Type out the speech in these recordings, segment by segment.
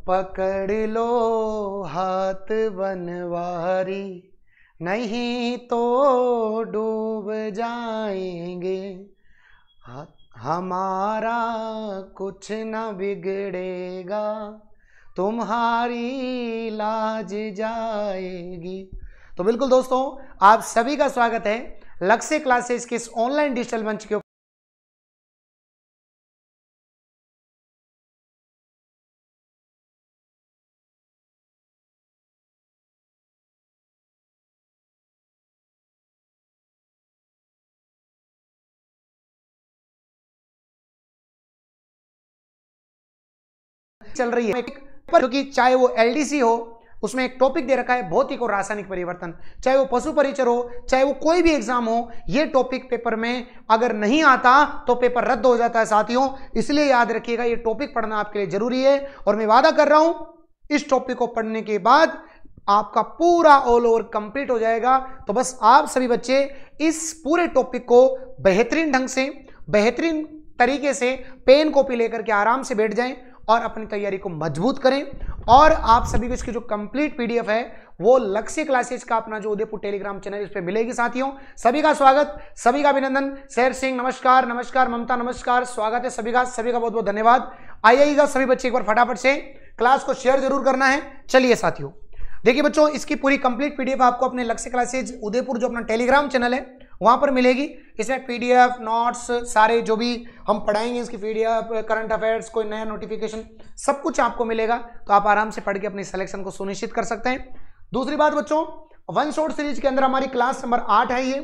पकड़ लो हाथ बनवारी, नहीं तो डूब जाएंगे, हमारा कुछ न बिगड़ेगा, तुम्हारी लाज जाएगी। तो बिल्कुल दोस्तों, आप सभी का स्वागत है लक्ष्य क्लासेस के इस ऑनलाइन डिजिटल मंच के ऊपर। चल रही है क्योंकि चाहे वो एलडीसी हो, उसमें एक टॉपिक दे रखा है भौतिक और रासायनिक परिवर्तन, चाहे वो पशु परिचर हो, चाहे वो कोई भी एग्जाम हो, ये टॉपिक पेपर में अगर नहीं आता तो पेपर रद्द हो जाता है साथियों। इसलिए याद रखिएगा, ये टॉपिक पढ़ना आपके लिए जरूरी है और मैं वादा कर रहा हूं इस टॉपिक को पढ़ने के बाद आपका पूरा ऑल ओवर कंप्लीट हो जाएगा। तो बस आप सभी बच्चे इस पूरे टॉपिक को बेहतरीन ढंग से, बेहतरीन तरीके से पेन कॉपी लेकर के आराम से बैठ जाएं और अपनी तैयारी को मजबूत करें। और आप सभी को इसकी जो कंप्लीट पीडीएफ है वो लक्ष्य क्लासेस का अपना जो उदयपुर टेलीग्राम चैनल इस पे मिलेगी साथियों। सभी का स्वागत, सभी का अभिनंदन। शेर सिंह नमस्कार, नमस्कार ममता नमस्कार, स्वागत है सभी का बहुत बहुत धन्यवाद। आइएगा सभी बच्चे एक बार फटाफट से क्लास को शेयर जरूर करना है। चलिए साथियों, देखिए बच्चों, इसकी पूरी कंप्लीट पीडीएफ आपको अपने लक्ष्य क्लासेज उदयपुर जो अपना टेलीग्राम चैनल है वहां पर मिलेगी। इसमें पीडीएफ नोट्स सारे जो भी हम पढ़ाएंगे इसकी पीडीएफ, करंट अफेयर्स, कोई नया नोटिफिकेशन, सब कुछ आपको मिलेगा। तो आप आराम से पढ़ के अपनी सिलेक्शन को सुनिश्चित कर सकते हैं। दूसरी बात बच्चों, वन शॉट सीरीज के अंदर हमारी क्लास नंबर 8 है। ये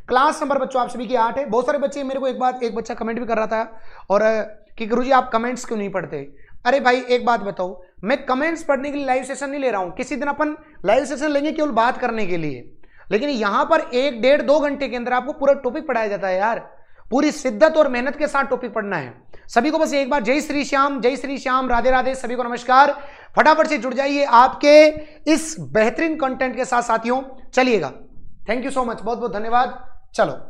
क्लास नंबर बच्चों आप सभी की 8 है। बहुत सारे बच्चे मेरे को एक बच्चा कमेंट भी कर रहा था और कि गुरुजी आप कमेंट्स क्यों नहीं पढ़ते। अरे भाई एक बात बताओ, मैं कमेंट्स पढ़ने के लिए लाइव सेशन नहीं ले रहा हूं। किसी दिन अपन लाइव सेशन लेंगे केवल बात करने के लिए, लेकिन यहां पर 1 डेढ़ 2 घंटे के अंदर आपको पूरा टॉपिक पढ़ाया जाता है यार। पूरी शिद्दत और मेहनत के साथ टॉपिक पढ़ना है। सभी को बस एक बार जय श्री श्याम, जय श्री श्याम, राधे राधे, सभी को नमस्कार। फटाफट से जुड़ जाइए आपके इस बेहतरीन कंटेंट के साथ साथियों। चलिएगा, थैंक यू सो मच, बहुत बहुत धन्यवाद। चलो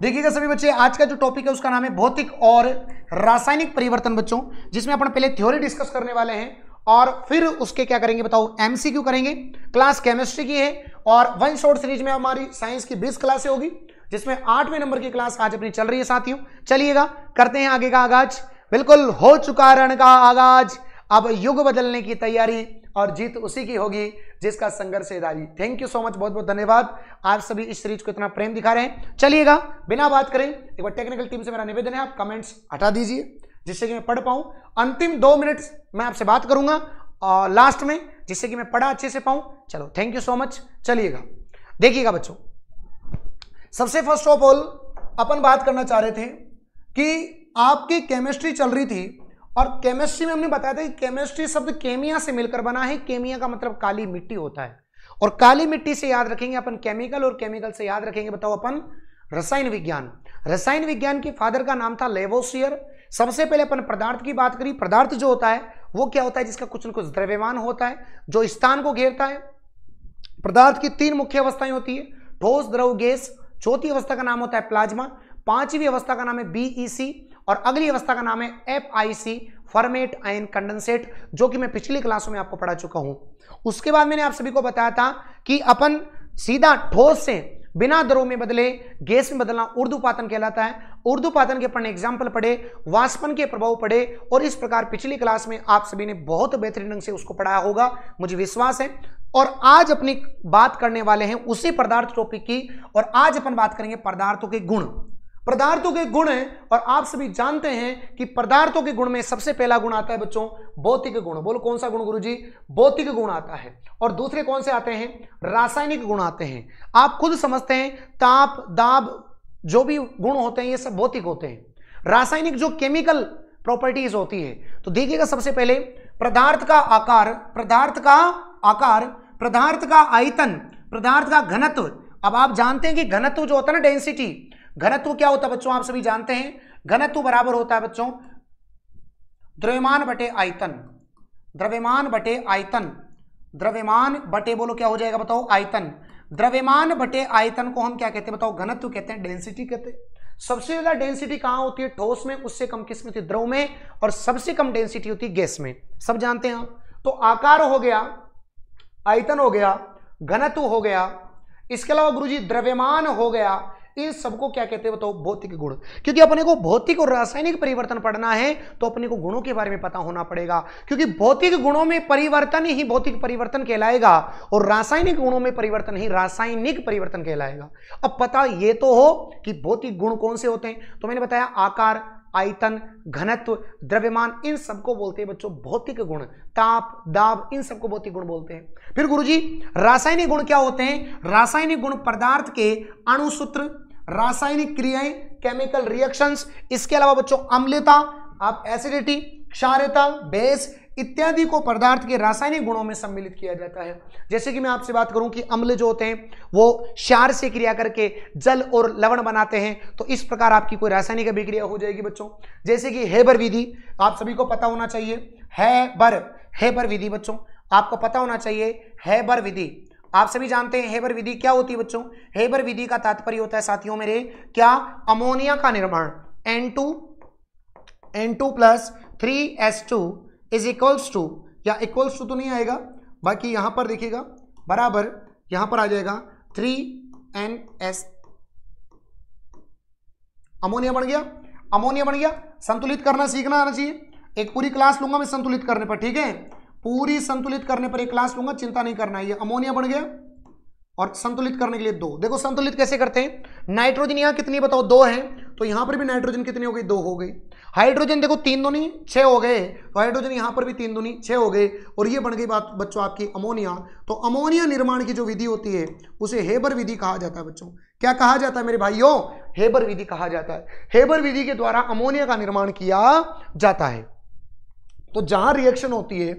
देखिएगा सभी बच्चे, आज का जो टॉपिक है उसका नाम है भौतिक और रासायनिक परिवर्तन बच्चों, जिसमें अपन पहले थ्योरी डिस्कस करने वाले हैं और फिर उसके क्या करेंगे बताओ, एमसीक्यू करेंगे। क्लास केमिस्ट्री की है और वन शॉट सीरीज में हमारी साइंस की 20 क्लासें होगी, जिसमें 8वें नंबर की क्लास आज अपनी चल रही है साथियों। चलिएगा करते हैं आगे का आगाज। बिल्कुल हो चुका रण का आगाज, अब युग बदलने की तैयारी और जीत उसी की होगी जिसका संघर्ष है जारी। थैंक यू सो मच, बहुत बहुत धन्यवाद। आप सभी इस सीरीज को इतना प्रेम दिखा रहे हैं। चलिएगा बिना बात करें, एक बार टेक्निकल टीम से मेरा निवेदन है, आप कमेंट्स हटा दीजिए जिससे कि मैं पढ़ पाऊं। अंतिम 2 मिनट मैं आपसे बात करूंगा और लास्ट में, जिससे कि मैं पढ़ा अच्छे से पाऊं। चलो थैंक यू सो मच। चलिएगा देखिएगा बच्चों, सबसे फर्स्ट ऑफ ऑल अपन बात करना चाह रहे थे कि आपकी केमिस्ट्री चल रही थी और केमिस्ट्री में हमने बताया था कि केमिस्ट्री शब्द केमिया से मिलकर बना है। केमिया का मतलब काली मिट्टी होता है और काली मिट्टी से याद रखेंगे अपन केमिकल और केमिकल से याद रखेंगे बताओ अपन रसायन विज्ञान। रसायन विज्ञान के फादर का नाम था लेवोसियर। सबसे पहले अपन पदार्थ की बात करी। पदार्थ जो होता है वो क्या होता है, जिसका कुछ न कुछ द्रव्यमान होता है जो स्थान को घेरता है। पदार्थ की 3 मुख्य अवस्थाएं होती है, ठोस, द्रव, गैस। चौथी अवस्था का नाम होता है प्लाज्मा। 5वीं अवस्था का नाम है बीईसी और अगली अवस्था का नाम है एफआईसी, फॉर्मेट आयन कंडेंसेट, जो कि मैं पिछली क्लासों में आपको पढ़ा चुका हूं। उसके बाद मैंने आप सभी को बताया था कि अपन सीधा ठोस से बिना द्रव में बदले गैस में बदलना ऊर्ध्वपातन कहलाता है। ऊर्ध्वपातन के अपन एग्जाम्पल पढ़े, वाष्पन के प्रभाव पढ़े और इस प्रकार पिछली क्लास में आप सभी ने बहुत बेहतरीन ढंग से उसको पढ़ाया होगा, मुझे विश्वास है। और आज अपनी बात करने वाले हैं उसी पदार्थ टॉपिक की और आज अपन बात करेंगे पदार्थों के गुण। पदार्थों के गुण है और आप सभी जानते हैं कि पदार्थों के गुण में सबसे पहला गुण आता है बच्चों भौतिक गुण। बोलो कौन सा गुण गुरुजी? भौतिक गुण आता है। और दूसरे कौन से आते हैं? रासायनिक गुण आते हैं। आप खुद समझते हैं ताप, दाब, जो भी गुण होते हैं ये सब भौतिक होते हैं। रासायनिक जो केमिकल प्रॉपर्टीज होती है, तो देखिएगा सबसे पहले पदार्थ का आकार, पदार्थ का आकार, पदार्थ का आयतन, पदार्थ का घनत्व। अब आप जानते हैं कि घनत्व जो होता है ना, डेंसिटी, घनत्व क्या होता है बच्चों? आप सभी जानते हैं घनत्व बराबर होता है बच्चों द्रव्यमान बटे आयतन। द्रव्यमान बटे आयतन, द्रव्यमान बटे बोलो क्या हो जाएगा बताओ? आयतन। द्रव्यमान बटे आयतन को हम क्या कहते हैं बताओ? घनत्व कहते हैं, डेंसिटी कहते हैं। सबसे ज्यादा डेंसिटी कहां होती है? ठोस में, उससे कम किस में होती है? द्रव में, और सबसे कम डेंसिटी होती है गैस में। सब जानते हैं आप। तो आकार हो गया, आयतन हो गया, घनत्व हो गया, इसके अलावा गुरुजी द्रव्यमान हो गया। इन सबको क्या कहते हैं बताओ? भौतिक गुण। क्योंकि अपने को भौतिक और रासायनिक परिवर्तन पढ़ना है तो अपने को गुणों के बारे में पता होना पड़ेगा, क्योंकि भौतिक गुणों में परिवर्तन ही भौतिक परिवर्तन कहलाएगा और रासायनिक गुणों में परिवर्तन ही रासायनिक परिवर्तन कहलाएगा। अब पता ये तो हो कि भौतिक गुण कौन से होते हैं। तो मैंने बताया आकार, आयतन, घनत्व, द्रव्यमान, इन सबको बोलते हैं बच्चों भौतिक गुण। ताप, दाब, इन सबको भौतिक गुण बोलते हैं। फिर गुरुजी रासायनिक गुण क्या होते हैं? रासायनिक गुण पदार्थ के अणुसूत्र, रासायनिक क्रियाएं, केमिकल रिएक्शंस, इसके अलावा बच्चों अम्लता, आप एसिडिटी, क्षारता, बेस इत्यादि को पदार्थ के रासायनिक गुणों में सम्मिलित किया जाता है। जैसे कि मैं आपसे बात करूं कि अम्ल जो होते हैं वो क्षार से क्रिया करके जल और लवण बनाते हैं, तो इस प्रकार आपकी कोई रासायनिक अभिक्रिया हो जाएगी बच्चों। जैसे कि हेबर विधि आप सभी को पता होना चाहिए। हेबर विधि बच्चों आपको पता होना चाहिए। हेबर विधि आप सभी जानते हैं। हेबर विधि क्या होती है बच्चों? हेबर विधि का तात्पर्य होता है साथियों मेरे क्या? अमोनिया का निर्माण N2 plus 3S2 is equals to, या इक्वल्स टू तो नहीं आएगा, बाकी यहां पर देखिएगा बराबर, यहां पर आ जाएगा 3NS। अमोनिया बन गया, अमोनिया बन गया। संतुलित करना सीखना आना चाहिए। एक पूरी क्लास लूंगा मैं संतुलित करने पर, ठीक है? पूरी संतुलित करने पर एक क्लास लूंगा, चिंता नहीं करना है। ये अमोनिया बन गया और संतुलित करने के लिए 2। देखो संतुलित कैसे करते हैं। नाइट्रोजन यहां कितनी बताओ? 2 है, तो यहां पर भी नाइट्रोजन कितनी हो गई? 2 हो गई। हाइड्रोजन देखो 3 दूनी 6 हो गए, तो हाइड्रोजन यहां पर भी 3 दूनी 6 हो गए, और ये बन गई बात बच्चों आपकी अमोनिया। तो अमोनिया निर्माण की जो विधि होती है उसे हेबर विधि कहा जाता है बच्चों। क्या कहा जाता है मेरे भाइयों? हेबर विधि कहा जाता है। हेबर विधि के द्वारा अमोनिया का निर्माण किया जाता है। तो जहां रिएक्शन होती है,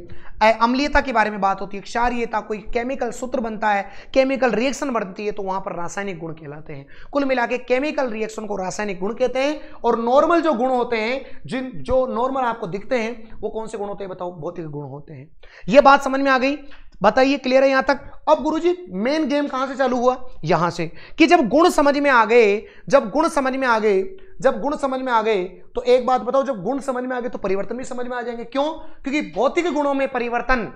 अम्लीयता के बारे में बात होती है, क्षारीयता, कोई केमिकल सूत्र बनता है, केमिकल रिएक्शन बनती है, तो वहां पर रासायनिक गुण कहलाते हैं। कुल मिला के केमिकल रिएक्शन को रासायनिक गुण कहते हैं। और नॉर्मल जो गुण होते हैं, जो नॉर्मल आपको दिखते हैं, वो कौन से गुण होते हैं बताओ? भौतिक गुण होते हैं। ये बात समझ में आ गई? बताइए, क्लियर है यहां तक? अब गुरुजी मेन गेम कहां से चालू हुआ? यहां से, कि जब गुण समझ में आ गए, जब गुण समझ में आ गए तो एक बात बताओ, जब गुण समझ में आ गए तो परिवर्तन भी समझ में आ जाएंगे। क्यों? क्योंकि भौतिक गुणों में परिवर्तन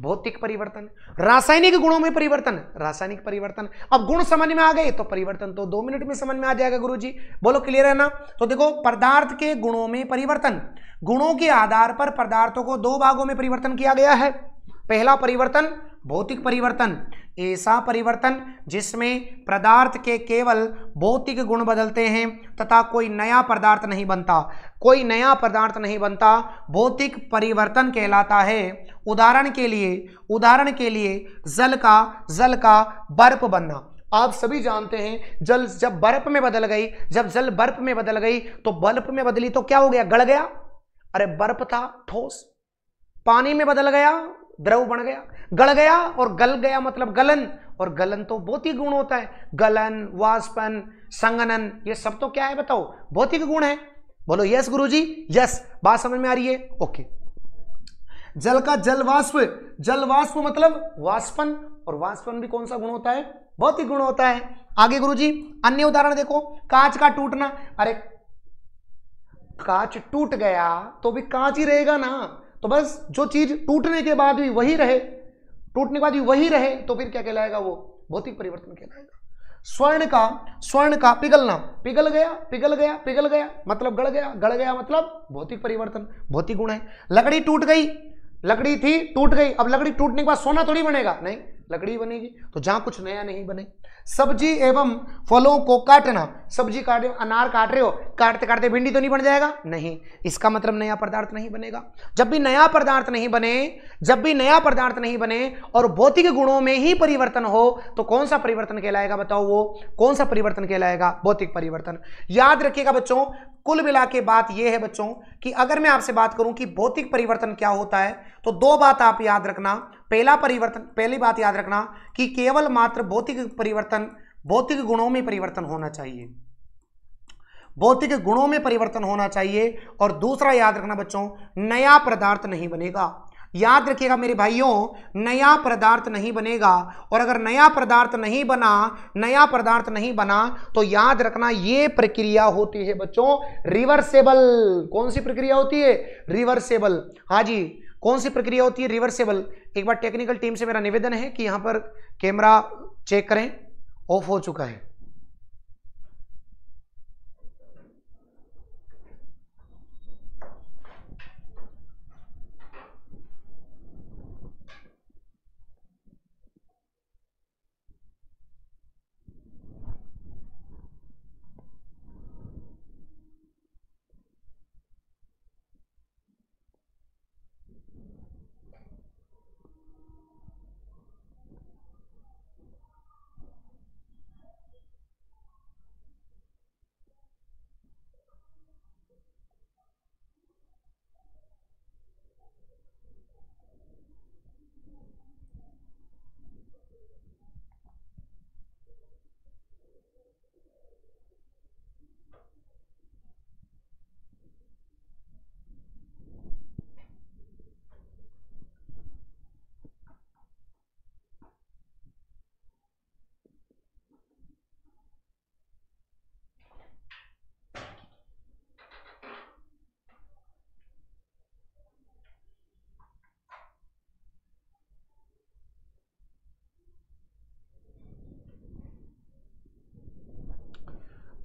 भौतिक परिवर्तन, रासायनिक गुणों में परिवर्तन रासायनिक परिवर्तन। अब गुण समझ में आ गए तो परिवर्तन तो 2 मिनट में समझ में आ जाएगा गुरुजी। बोलो क्लियर है ना? तो देखो, पदार्थ के गुणों में परिवर्तन, गुणों के आधार पर पदार्थों को 2 भागों में परिवर्तन किया गया है। पहला परिवर्तन भौतिक परिवर्तन, ऐसा परिवर्तन जिसमें पदार्थ के केवल भौतिक गुण बदलते हैं तथा कोई नया पदार्थ नहीं बनता, कोई नया पदार्थ नहीं बनता, भौतिक परिवर्तन कहलाता है। उदाहरण के लिए जल का बर्फ बनना। आप सभी जानते हैं, जल जब बर्फ में बदल गई, जब जल बर्फ में बदल गई तो बर्फ में बदली तो क्या हो गया? गल गया। अरे बर्फ था ठोस, पानी में बदल गया, द्रव बन गया। गल गया और गल गया मतलब गलन, और गलन तो भौतिक गुण होता है। गलन, वाष्पन, संघनन, ये सब तो क्या है बताओ? भौतिक गुण है। बोलो यस गुरुजी, यस। बात समझ में आ रही है? ओके। जल का जलवाष्प मतलब वाष्पन, और वाष्पन भी कौन सा गुण होता है? भौतिक गुण होता है। आगे गुरुजी अन्य उदाहरण देखो, कांच का टूटना। अरे कांच टूट गया तो भी कांच ही रहेगा ना, तो बस जो चीज टूटने के बाद भी वही रहे, तो फिर क्या कहलाएगा? वो भौतिक परिवर्तन कहलाएगा। स्वर्ण का पिघलना, पिघल गया मतलब गड़ गया मतलब भौतिक परिवर्तन, भौतिक गुण है। लकड़ी टूट गई, लकड़ी थी टूट गई, अब लकड़ी टूटने के बाद सोना थोड़ी बनेगा, नहीं, लकड़ी बनेगी। तो जहां कुछ नया नहीं बने। सब्जी एवं फलों को काटना, सब्जी काट रहे हो, अनार काट रहे हो, काटते काटते भिंडी तो नहीं बन जाएगा? नहीं, इसका मतलब नया पदार्थ नहीं बनेगा। जब भी नया पदार्थ नहीं बने और भौतिक गुणों में ही परिवर्तन हो तो कौन सा परिवर्तन कहलाएगा बताओ? वो कौन सा परिवर्तन कहलाएगा? भौतिक परिवर्तन। याद रखिएगा बच्चों, कुल मिला के बात यह है बच्चों कि अगर मैं आपसे बात करूं कि भौतिक परिवर्तन क्या होता है तो 2 बात आप याद रखना। पहली बात याद रखना कि केवल मात्र भौतिक परिवर्तन, भौतिक गुणों में परिवर्तन होना चाहिए, भौतिक गुणों में परिवर्तन होना चाहिए। और दूसरा याद रखना बच्चों, नया पदार्थ नहीं बनेगा। याद रखिएगा मेरे भाइयों, नया पदार्थ नहीं बनेगा, और अगर नया पदार्थ नहीं बना तो याद रखना ये प्रक्रिया होती है बच्चों रिवर्सेबल। कौन सी प्रक्रिया होती है? रिवर्सेबल। हाँ जी, कौन सी प्रक्रिया होती है? रिवर्सेबल। एक बार टेक्निकल टीम से मेरा निवेदन है कि यहां पर कैमरा चेक करें, ऑफ हो चुका है।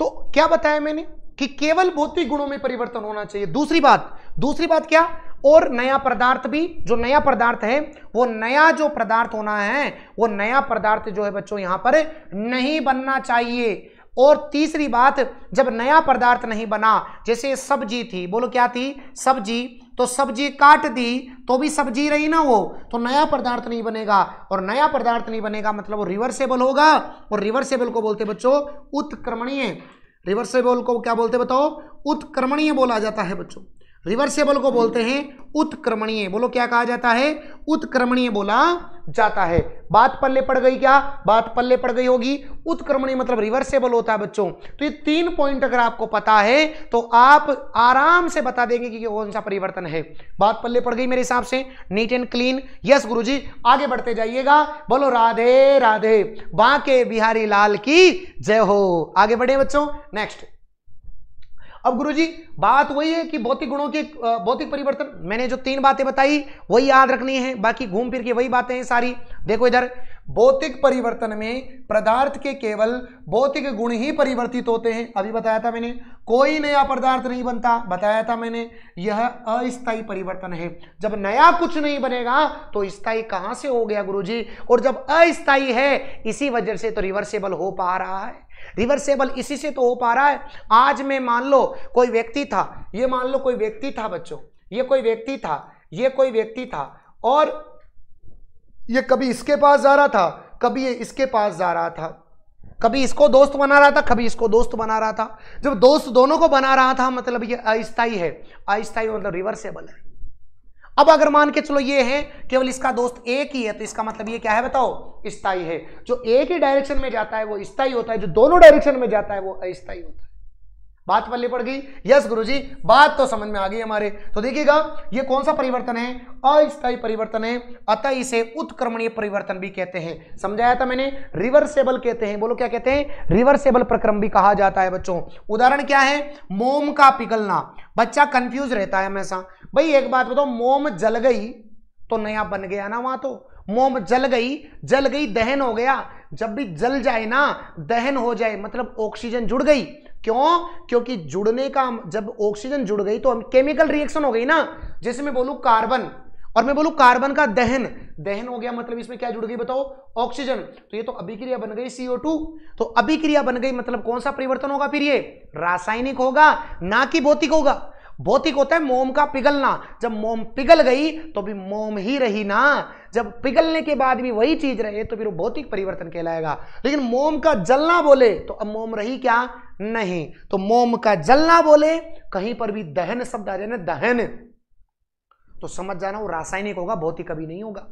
तो क्या बताया मैंने कि केवल भौतिक गुणों में परिवर्तन होना चाहिए। दूसरी बात क्या? और नया पदार्थ भी, जो नया पदार्थ है वो नया जो पदार्थ होना है वो नया पदार्थ जो है बच्चों यहां पर नहीं बनना चाहिए। और तीसरी बात, जब नया पदार्थ नहीं बना, जैसे सब्जी थी, बोलो क्या थी? सब्जी। तो सब्जी काट दी तो भी सब्जी रही ना वो, तो नया पदार्थ नहीं बनेगा, और नया पदार्थ नहीं बनेगा मतलब वो रिवर्सेबल होगा, और रिवर्सेबल को बोलते बच्चों उत्क्रमणीय। रिवर्सेबल को क्या बोलते बताओ? उत्क्रमणीय बोला जाता है बच्चों। रिवर्सेबल को बोलते हैं उत्क्रमणीय। बोलो क्या कहा जाता है? उत्क्रमणीय बोला जाता है। बात पल्ले पड़ गई क्या? बात पल्ले पड़ गई होगी। उत्क्रमणीय मतलब रिवर्सेबल होता है बच्चों। तो ये 3 पॉइंट अगर आपको पता है तो आप आराम से बता देंगे कि कौन सा परिवर्तन है। बात पल्ले पड़ गई मेरे हिसाब से, नीट एंड क्लीन। यस गुरुजी, आगे बढ़ते जाइएगा। बोलो राधे राधे, बांके बिहारी लाल की जय हो। आगे बढ़े बच्चों, नेक्स्ट। अब गुरुजी बात वही है कि भौतिक गुणों के भौतिक परिवर्तन, मैंने जो 3 बातें बताई वही याद रखनी है, बाकी घूम फिर के वही बातें हैं सारी। देखो इधर, भौतिक परिवर्तन में पदार्थ के केवल भौतिक गुण ही परिवर्तित होते हैं। अभी बताया था मैंने, कोई नया पदार्थ नहीं बनता, बताया था मैंने। यह अस्थायी परिवर्तन है। जब नया कुछ नहीं बनेगा तो स्थायी कहां से हो गया गुरुजी? और जब अस्थायी है इसी वजह से तो रिवर्सेबल हो पा रहा है। रिवर्सेबल इसी से तो हो पा रहा है। आज में मान लो कोई व्यक्ति था, ये मान लो कोई व्यक्ति था बच्चों, ये कोई व्यक्ति था और ये कभी इसके पास जा रहा था, कभी ये इसके पास जा रहा था, कभी इसको दोस्त बना रहा था, कभी इसको दोस्त बना रहा था। जब दोस्त दोनों को बना रहा था मतलब ये अस्थायी है। अस्थायी मतलब रिवर्सेबल है। अब अगर मान के चलो ये है केवल इसका दोस्त एक ही है तो इसका मतलब ये क्या है बताओ? स्थायी है। जो एक ही डायरेक्शन में जाता है वो स्थायी होता है, जो दोनों डायरेक्शन में जाता है वो अस्थायी होता है। बात पल्ले पड़ गई? यस गुरुजी, बात तो समझ में आ गई हमारे। तो देखिएगा ये कौन सा परिवर्तन है? अस्थायी परिवर्तन है, अतः इसे उत्क्रमणीय परिवर्तन भी कहते हैं। समझाया था मैंने, रिवर्सेबल कहते हैं। बोलो क्या कहते हैं? रिवर्सेबल प्रक्रम भी कहा जाता है बच्चों। उदाहरण क्या है? मोम का पिघलना। बच्चा कंफ्यूज रहता है हमेशा, भाई एक बात बताओ, मोम जल गई तो नया बन गया ना, वहां तो मोम जल गई दहन हो गया। जब भी जल जाए ना, दहन हो जाए मतलब ऑक्सीजन जुड़ गई। क्यों? क्योंकि जुड़ने का, जब ऑक्सीजन जुड़ गई तो हम केमिकल रिएक्शन हो गई ना। जैसे मैं बोलूं कार्बन और मैं बोलूं कार्बन का दहन हो गया, मतलब इसमें क्या जुड़ गई बताओ? ऑक्सीजन। तो ये तो अभिक्रिया बन गई CO2। तो अभिक्रिया बन गई मतलब कौन सा परिवर्तन होगा फिर? ये रासायनिक होगा, ना कि भौतिक होगा। भौतिक होता है मोम का पिघलना। जब मोम पिघल गई तो भी मोम ही रही ना, जब पिघलने के बाद भी वही चीज रहे तो फिर वो भौतिक परिवर्तन कहलाएगा। लेकिन मोम का जलना बोले तो अब मोम रही क्या? नहीं। तो मोम का जलना बोले, कहीं पर भी दहन शब्द आ जाए ना, दहन, तो समझ जाना वो रासायनिक होगा, भौतिक कभी नहीं होगा।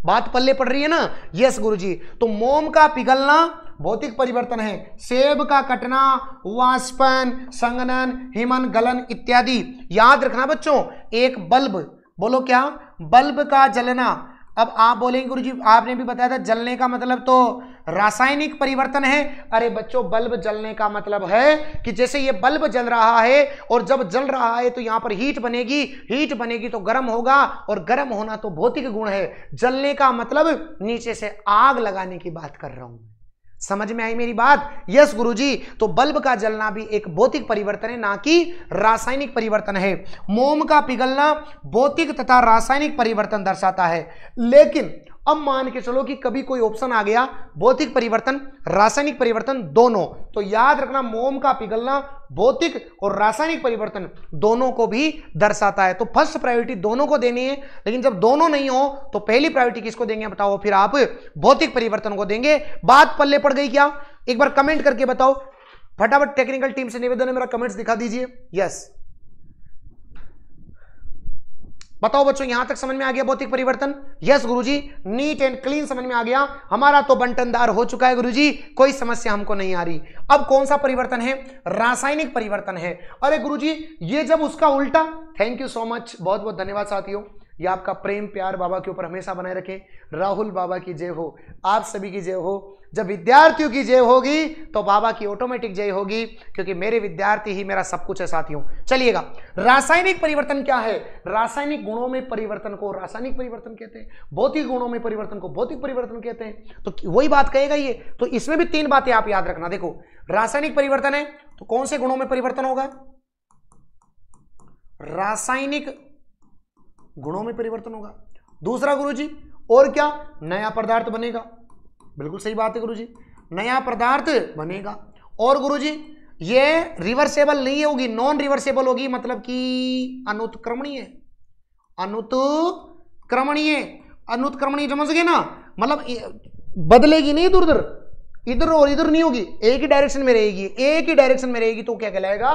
बात पल्ले पड़ रही है ना? यस गुरुजी। तो मोम का पिघलना भौतिक परिवर्तन है। सेब का कटना, वाष्पन, संघनन, हिमन, गलन इत्यादि। याद रखना बच्चों, एक बल्ब बोलो क्या? बल्ब का जलना। अब आप बोलेंगे गुरुजी आपने भी बताया था जलने का मतलब तो रासायनिक परिवर्तन है। अरे बच्चों बल्ब जलने का मतलब है कि जैसे ये बल्ब जल रहा है और जब जल रहा है तो यहां पर हीट बनेगी तो गर्म होगा, और गर्म होना तो भौतिक गुण है। जलने का मतलब नीचे से आग लगाने की बात कर रहा हूं। समझ में आई मेरी बात? यस गुरुजी। तो बल्ब का जलना भी एक भौतिक परिवर्तन है, ना कि रासायनिक परिवर्तन है। मोम का पिघलना भौतिक तथा रासायनिक परिवर्तन दर्शाता है। लेकिन अब मान के चलो कि कभी कोई ऑप्शन आ गया भौतिक परिवर्तन रासायनिक परिवर्तन दोनों, तो याद रखना मोम का पिघलना भौतिक और रासायनिक परिवर्तन दोनों को भी दर्शाता है। तो फर्स्ट प्रायोरिटी दोनों को देनी है, लेकिन जब दोनों नहीं हो तो पहली प्रायोरिटी किसको देंगे बताओ? फिर आप भौतिक परिवर्तन को देंगे। बात पल्ले पड़ गई क्या? एक बार कमेंट करके बताओ फटाफट। टेक्निकल टीम से निवेदन है मेरा कमेंट्स दिखा दीजिए। यस बताओ बच्चों, यहां तक समझ में आ गया भौतिक परिवर्तन? Yes Guruji, neat and clean समझ में आ गया। हमारा तो बंटनदार हो चुका है गुरुजी, कोई समस्या हमको नहीं आ रही। अब कौन सा परिवर्तन है? रासायनिक परिवर्तन है। अरे गुरुजी ये जब उसका उल्टा, थैंक यू सो मच, बहुत बहुत धन्यवाद साथियों। ये आपका प्रेम प्यार बाबा के ऊपर हमेशा बनाए रखें। राहुल बाबा की जय हो, आप सभी की जय हो। जब विद्यार्थियों की जय होगी तो बाबा की ऑटोमेटिक जय होगी, क्योंकि मेरे विद्यार्थी ही मेरा सब कुछ है साथियों। चलिएगा, रासायनिक परिवर्तन क्या है? रासायनिक गुणों में परिवर्तन को रासायनिक परिवर्तन कहते हैं, भौतिक गुणों में परिवर्तन को भौतिक परिवर्तन कहते हैं। तो वही बात कहेगा ये। तो इसमें भी तीन बातें आप याद रखना। देखो, रासायनिक परिवर्तन है तो कौन से गुणों में परिवर्तन होगा? रासायनिक गुणों में परिवर्तन होगा। दूसरा गुरुजी और क्या? नया पदार्थ बनेगा। बिल्कुल सही बात है गुरुजी, नया पदार्थ बनेगा। और गुरुजी ये रिवर्सेबल नहीं होगी, नॉन रिवर्सेबल होगी, मतलब कि अनुत्क्रमणीय। अनुत्क्रमणीय अनुत्क्रमणीय समझ गए ना? मतलब बदलेगी नहीं इधर उधर, इधर और इधर नहीं होगी, एक ही डायरेक्शन में रहेगी, एक ही डायरेक्शन में रहेगी, तो क्या कहलाएगा?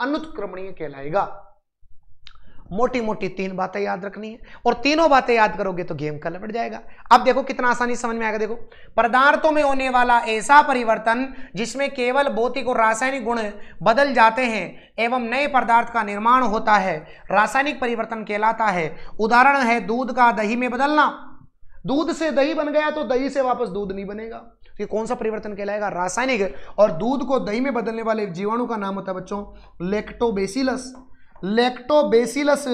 अनुत्क्रमणीय कहलाएगा। मोटी मोटी तीन बातें याद रखनी है, और तीनों बातें याद करोगे तो गेम का लपट जाएगा। अब देखो कितना आसानी समझ में आएगा। देखो, पदार्थों में होने वाला ऐसा परिवर्तन जिसमें केवल भौतिक और रासायनिक गुण बदल जाते हैं एवं नए पदार्थ का निर्माण होता है, रासायनिक परिवर्तन कहलाता है। उदाहरण है दूध का दही में बदलना। दूध से दही बन गया तो दही से वापस दूध नहीं बनेगा। ये कौन सा परिवर्तन कहलाएगा? रासायनिक। और दूध को दही में बदलने वाले जीवाणु का नाम होता है बच्चों लैक्टोबैसिलस। लैक्टोबैसिलस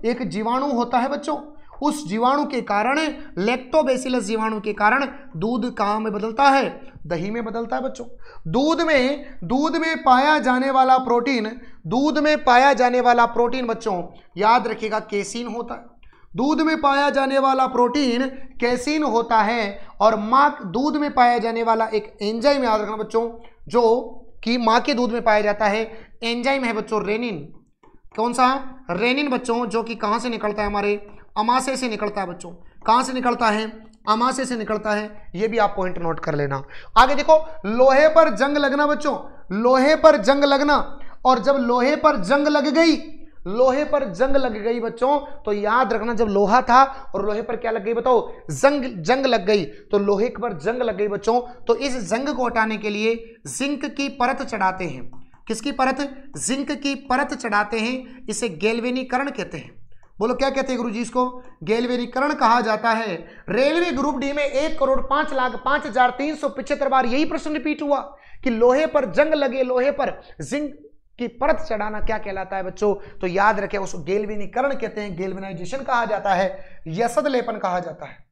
एक जीवाणु होता है बच्चों। उस जीवाणु के कारण, लैक्टोबैसिलस जीवाणु के कारण दूध कहाँ में बदलता है? दही में बदलता है बच्चों। दूध में पाया जाने वाला प्रोटीन, दूध में पाया जाने वाला प्रोटीन बच्चों याद रखिएगा कैसीन होता है। दूध में पाया जाने वाला प्रोटीन कैसीन होता है। और दूध में पाया जाने वाला एक एंजाइम याद रखना बच्चों, जो कि माँ के दूध में पाया जाता है, एंजाइम है बच्चों रेनिन। कौन सा? रेनिन बच्चों, जो कि कहां से निकलता है? हमारे अमाशय से निकलता है बच्चों। कहां से निकलता है? अमाशय से निकलता है। ये भी आप पॉइंट नोट कर लेना। आगे देखो, लोहे पर जंग लगना बच्चों, लोहे पर जंग लगना। और जब लोहे पर जंग लग गई, लोहे पर जंग लग गई बच्चों, तो याद रखना जब लोहा था और लोहे पर क्या लग गई बताओ? जंग लग गई। तो लोहे पर जंग लग गई बच्चों, तो इस जंग को हटाने के लिए जिंक की परत चढ़ाते हैं। किसकी परत? जिंक की परत चढ़ाते हैं। इसे गैल्वेनीकरण कहते हैं। बोलो क्या कहते हैं गुरुजी? इसको गैल्वेनीकरण कहा जाता है। रेलवे ग्रुप डी में 1,05,05,375 बार यही प्रश्न रिपीट हुआ कि लोहे पर जंग लगे, लोहे पर जिंक की परत चढ़ाना क्या कहलाता है बच्चों? तो याद रखें, उसको गैल्वेनीकरण कहते हैं, गैल्वेनाइजेशन कहा जाता है, यसद लेपन कहा जाता है,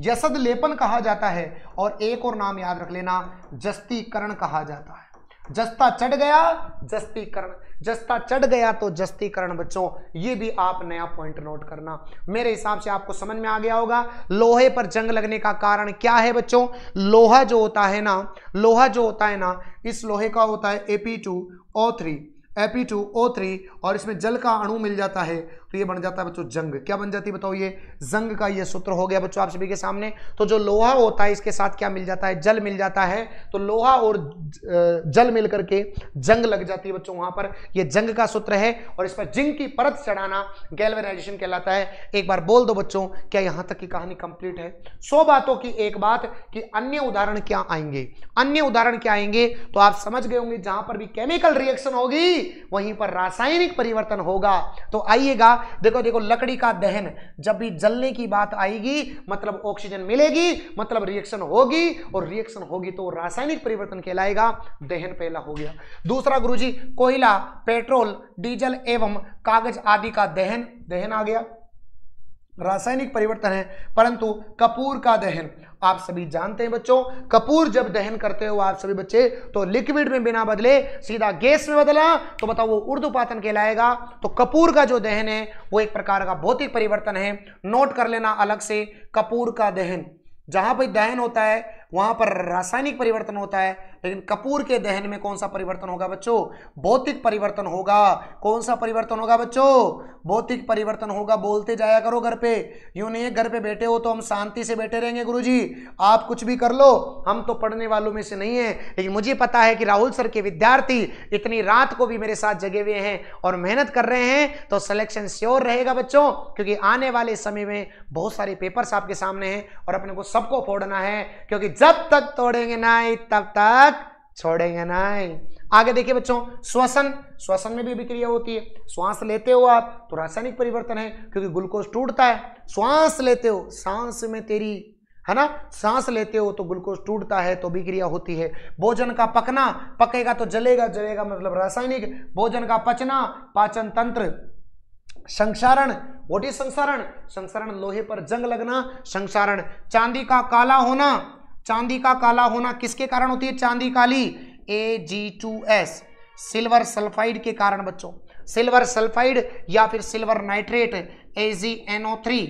यसद लेपन कहा जाता है। और एक और नाम याद रख लेना, जस्तीकरण कहा जाता है। जस्ता चढ़ गया, जस्तीकरण, जस्ता चढ़ गया तो जस्तीकरण बच्चों। ये भी आप नया पॉइंट नोट करना। मेरे हिसाब से आपको समझ में आ गया होगा लोहे पर जंग लगने का कारण क्या है बच्चों। लोहा जो होता है ना, लोहा जो होता है ना, इस लोहे का होता है Fe2O3, Fe2O3, और इसमें जल का अणु मिल जाता है। तो तो ये बन जाता है बच्चों जंग। क्या बन जाती है बताओ, ये जंग का ये सूत्र हो गया बच्चों आप सभी के सामने। तो जो लोहा होता है इसके साथ क्या मिल जाता है, जल मिल जाता है, तो लोहा और जल मिलकर के जंग लग जाती है बच्चों वहां पर, ये जंग का सूत्र है। और इस पर जिंक की परत चढ़ाना गैल्वेनाइजेशन कहलाता है। एक बार बोल दो बच्चों, क्या यहां तक की कहानी कंप्लीट है? 100 बातों की एक बात कि अन्य उदाहरण क्या आएंगे, अन्य उदाहरण क्या आएंगे तो आप समझ गए होंगे, जहां पर भी केमिकल रिएक्शन होगी वहीं पर रासायनिक परिवर्तन होगा। तो आइएगा, देखो देखो लकड़ी का दहन, जब भी जलने की बात आएगी मतलब ऑक्सीजन मिलेगी, मतलब रिएक्शन होगी, और रिएक्शन होगी तो रासायनिक परिवर्तन कहलाएगा। दहन पहला हो गया। दूसरा गुरुजी, कोयला, पेट्रोल, डीजल एवं कागज आदि का दहन, दहन आ गया, रासायनिक परिवर्तन है। परंतु कपूर का दहन आप सभी जानते हैं बच्चों, कपूर जब दहन करते हो आप सभी बच्चे तो लिक्विड में बिना बदले सीधा गैस में बदला तो बताओ वो ऊर्ध्वपातन कहलाएगा। तो कपूर का जो दहन है वो एक प्रकार का भौतिक परिवर्तन है। नोट कर लेना अलग से, कपूर का दहन, जहां पर दहन होता है वहां पर रासायनिक परिवर्तन होता है, लेकिन कपूर के दहन में कौन सा परिवर्तन होगा बच्चों, भौतिक परिवर्तन होगा। कौन सा परिवर्तन होगा बच्चों, भौतिक परिवर्तन होगा। बोलते जाया करो घर पे, यूं नहीं है घर पे बैठे हो तो हम शांति से बैठे रहेंगे गुरुजी, आप कुछ भी कर लो, हम तो पढ़ने वालों में से नहीं है। लेकिन मुझे पता है कि राहुल सर के विद्यार्थी इतनी रात को भी मेरे साथ जगे हुए हैं और मेहनत कर रहे हैं, तो सिलेक्शन श्योर रहेगा बच्चों, क्योंकि आने वाले समय में बहुत सारे पेपर्स आपके सामने हैं और अपने को सबको फोड़ना है, क्योंकि जब तक तोड़ेंगे नहीं तब तक छोड़ेंगे नहीं। आगे देखिए बच्चों, श्वसन, श्वसन में भी अभिक्रिया होती है। श्वास लेते हो आप तो रासायनिक परिवर्तन है, क्योंकि ग्लूकोज टूटता है। श्वास लेते हो, सांस में तेरी है ना, सांस लेते हो तो ग्लूकोज टूटता है तो अभिक्रिया होती है। भोजन का पकना, पकेगा तो जलेगा, जलेगा मतलब रासायनिक। भोजन का पचना, पाचन तंत्र। संक्षारण, व्हाट इज संक्षारण, संक्षारण लोहे पर जंग लगना, संक्षारण। चांदी का काला होना, चांदी का काला होना किसके कारण होती है चांदी काली, Ag2S, सिल्वर सल्फाइड के कारण बच्चों, सिल्वर सल्फाइड या फिर सिल्वर नाइट्रेट, AgNO3,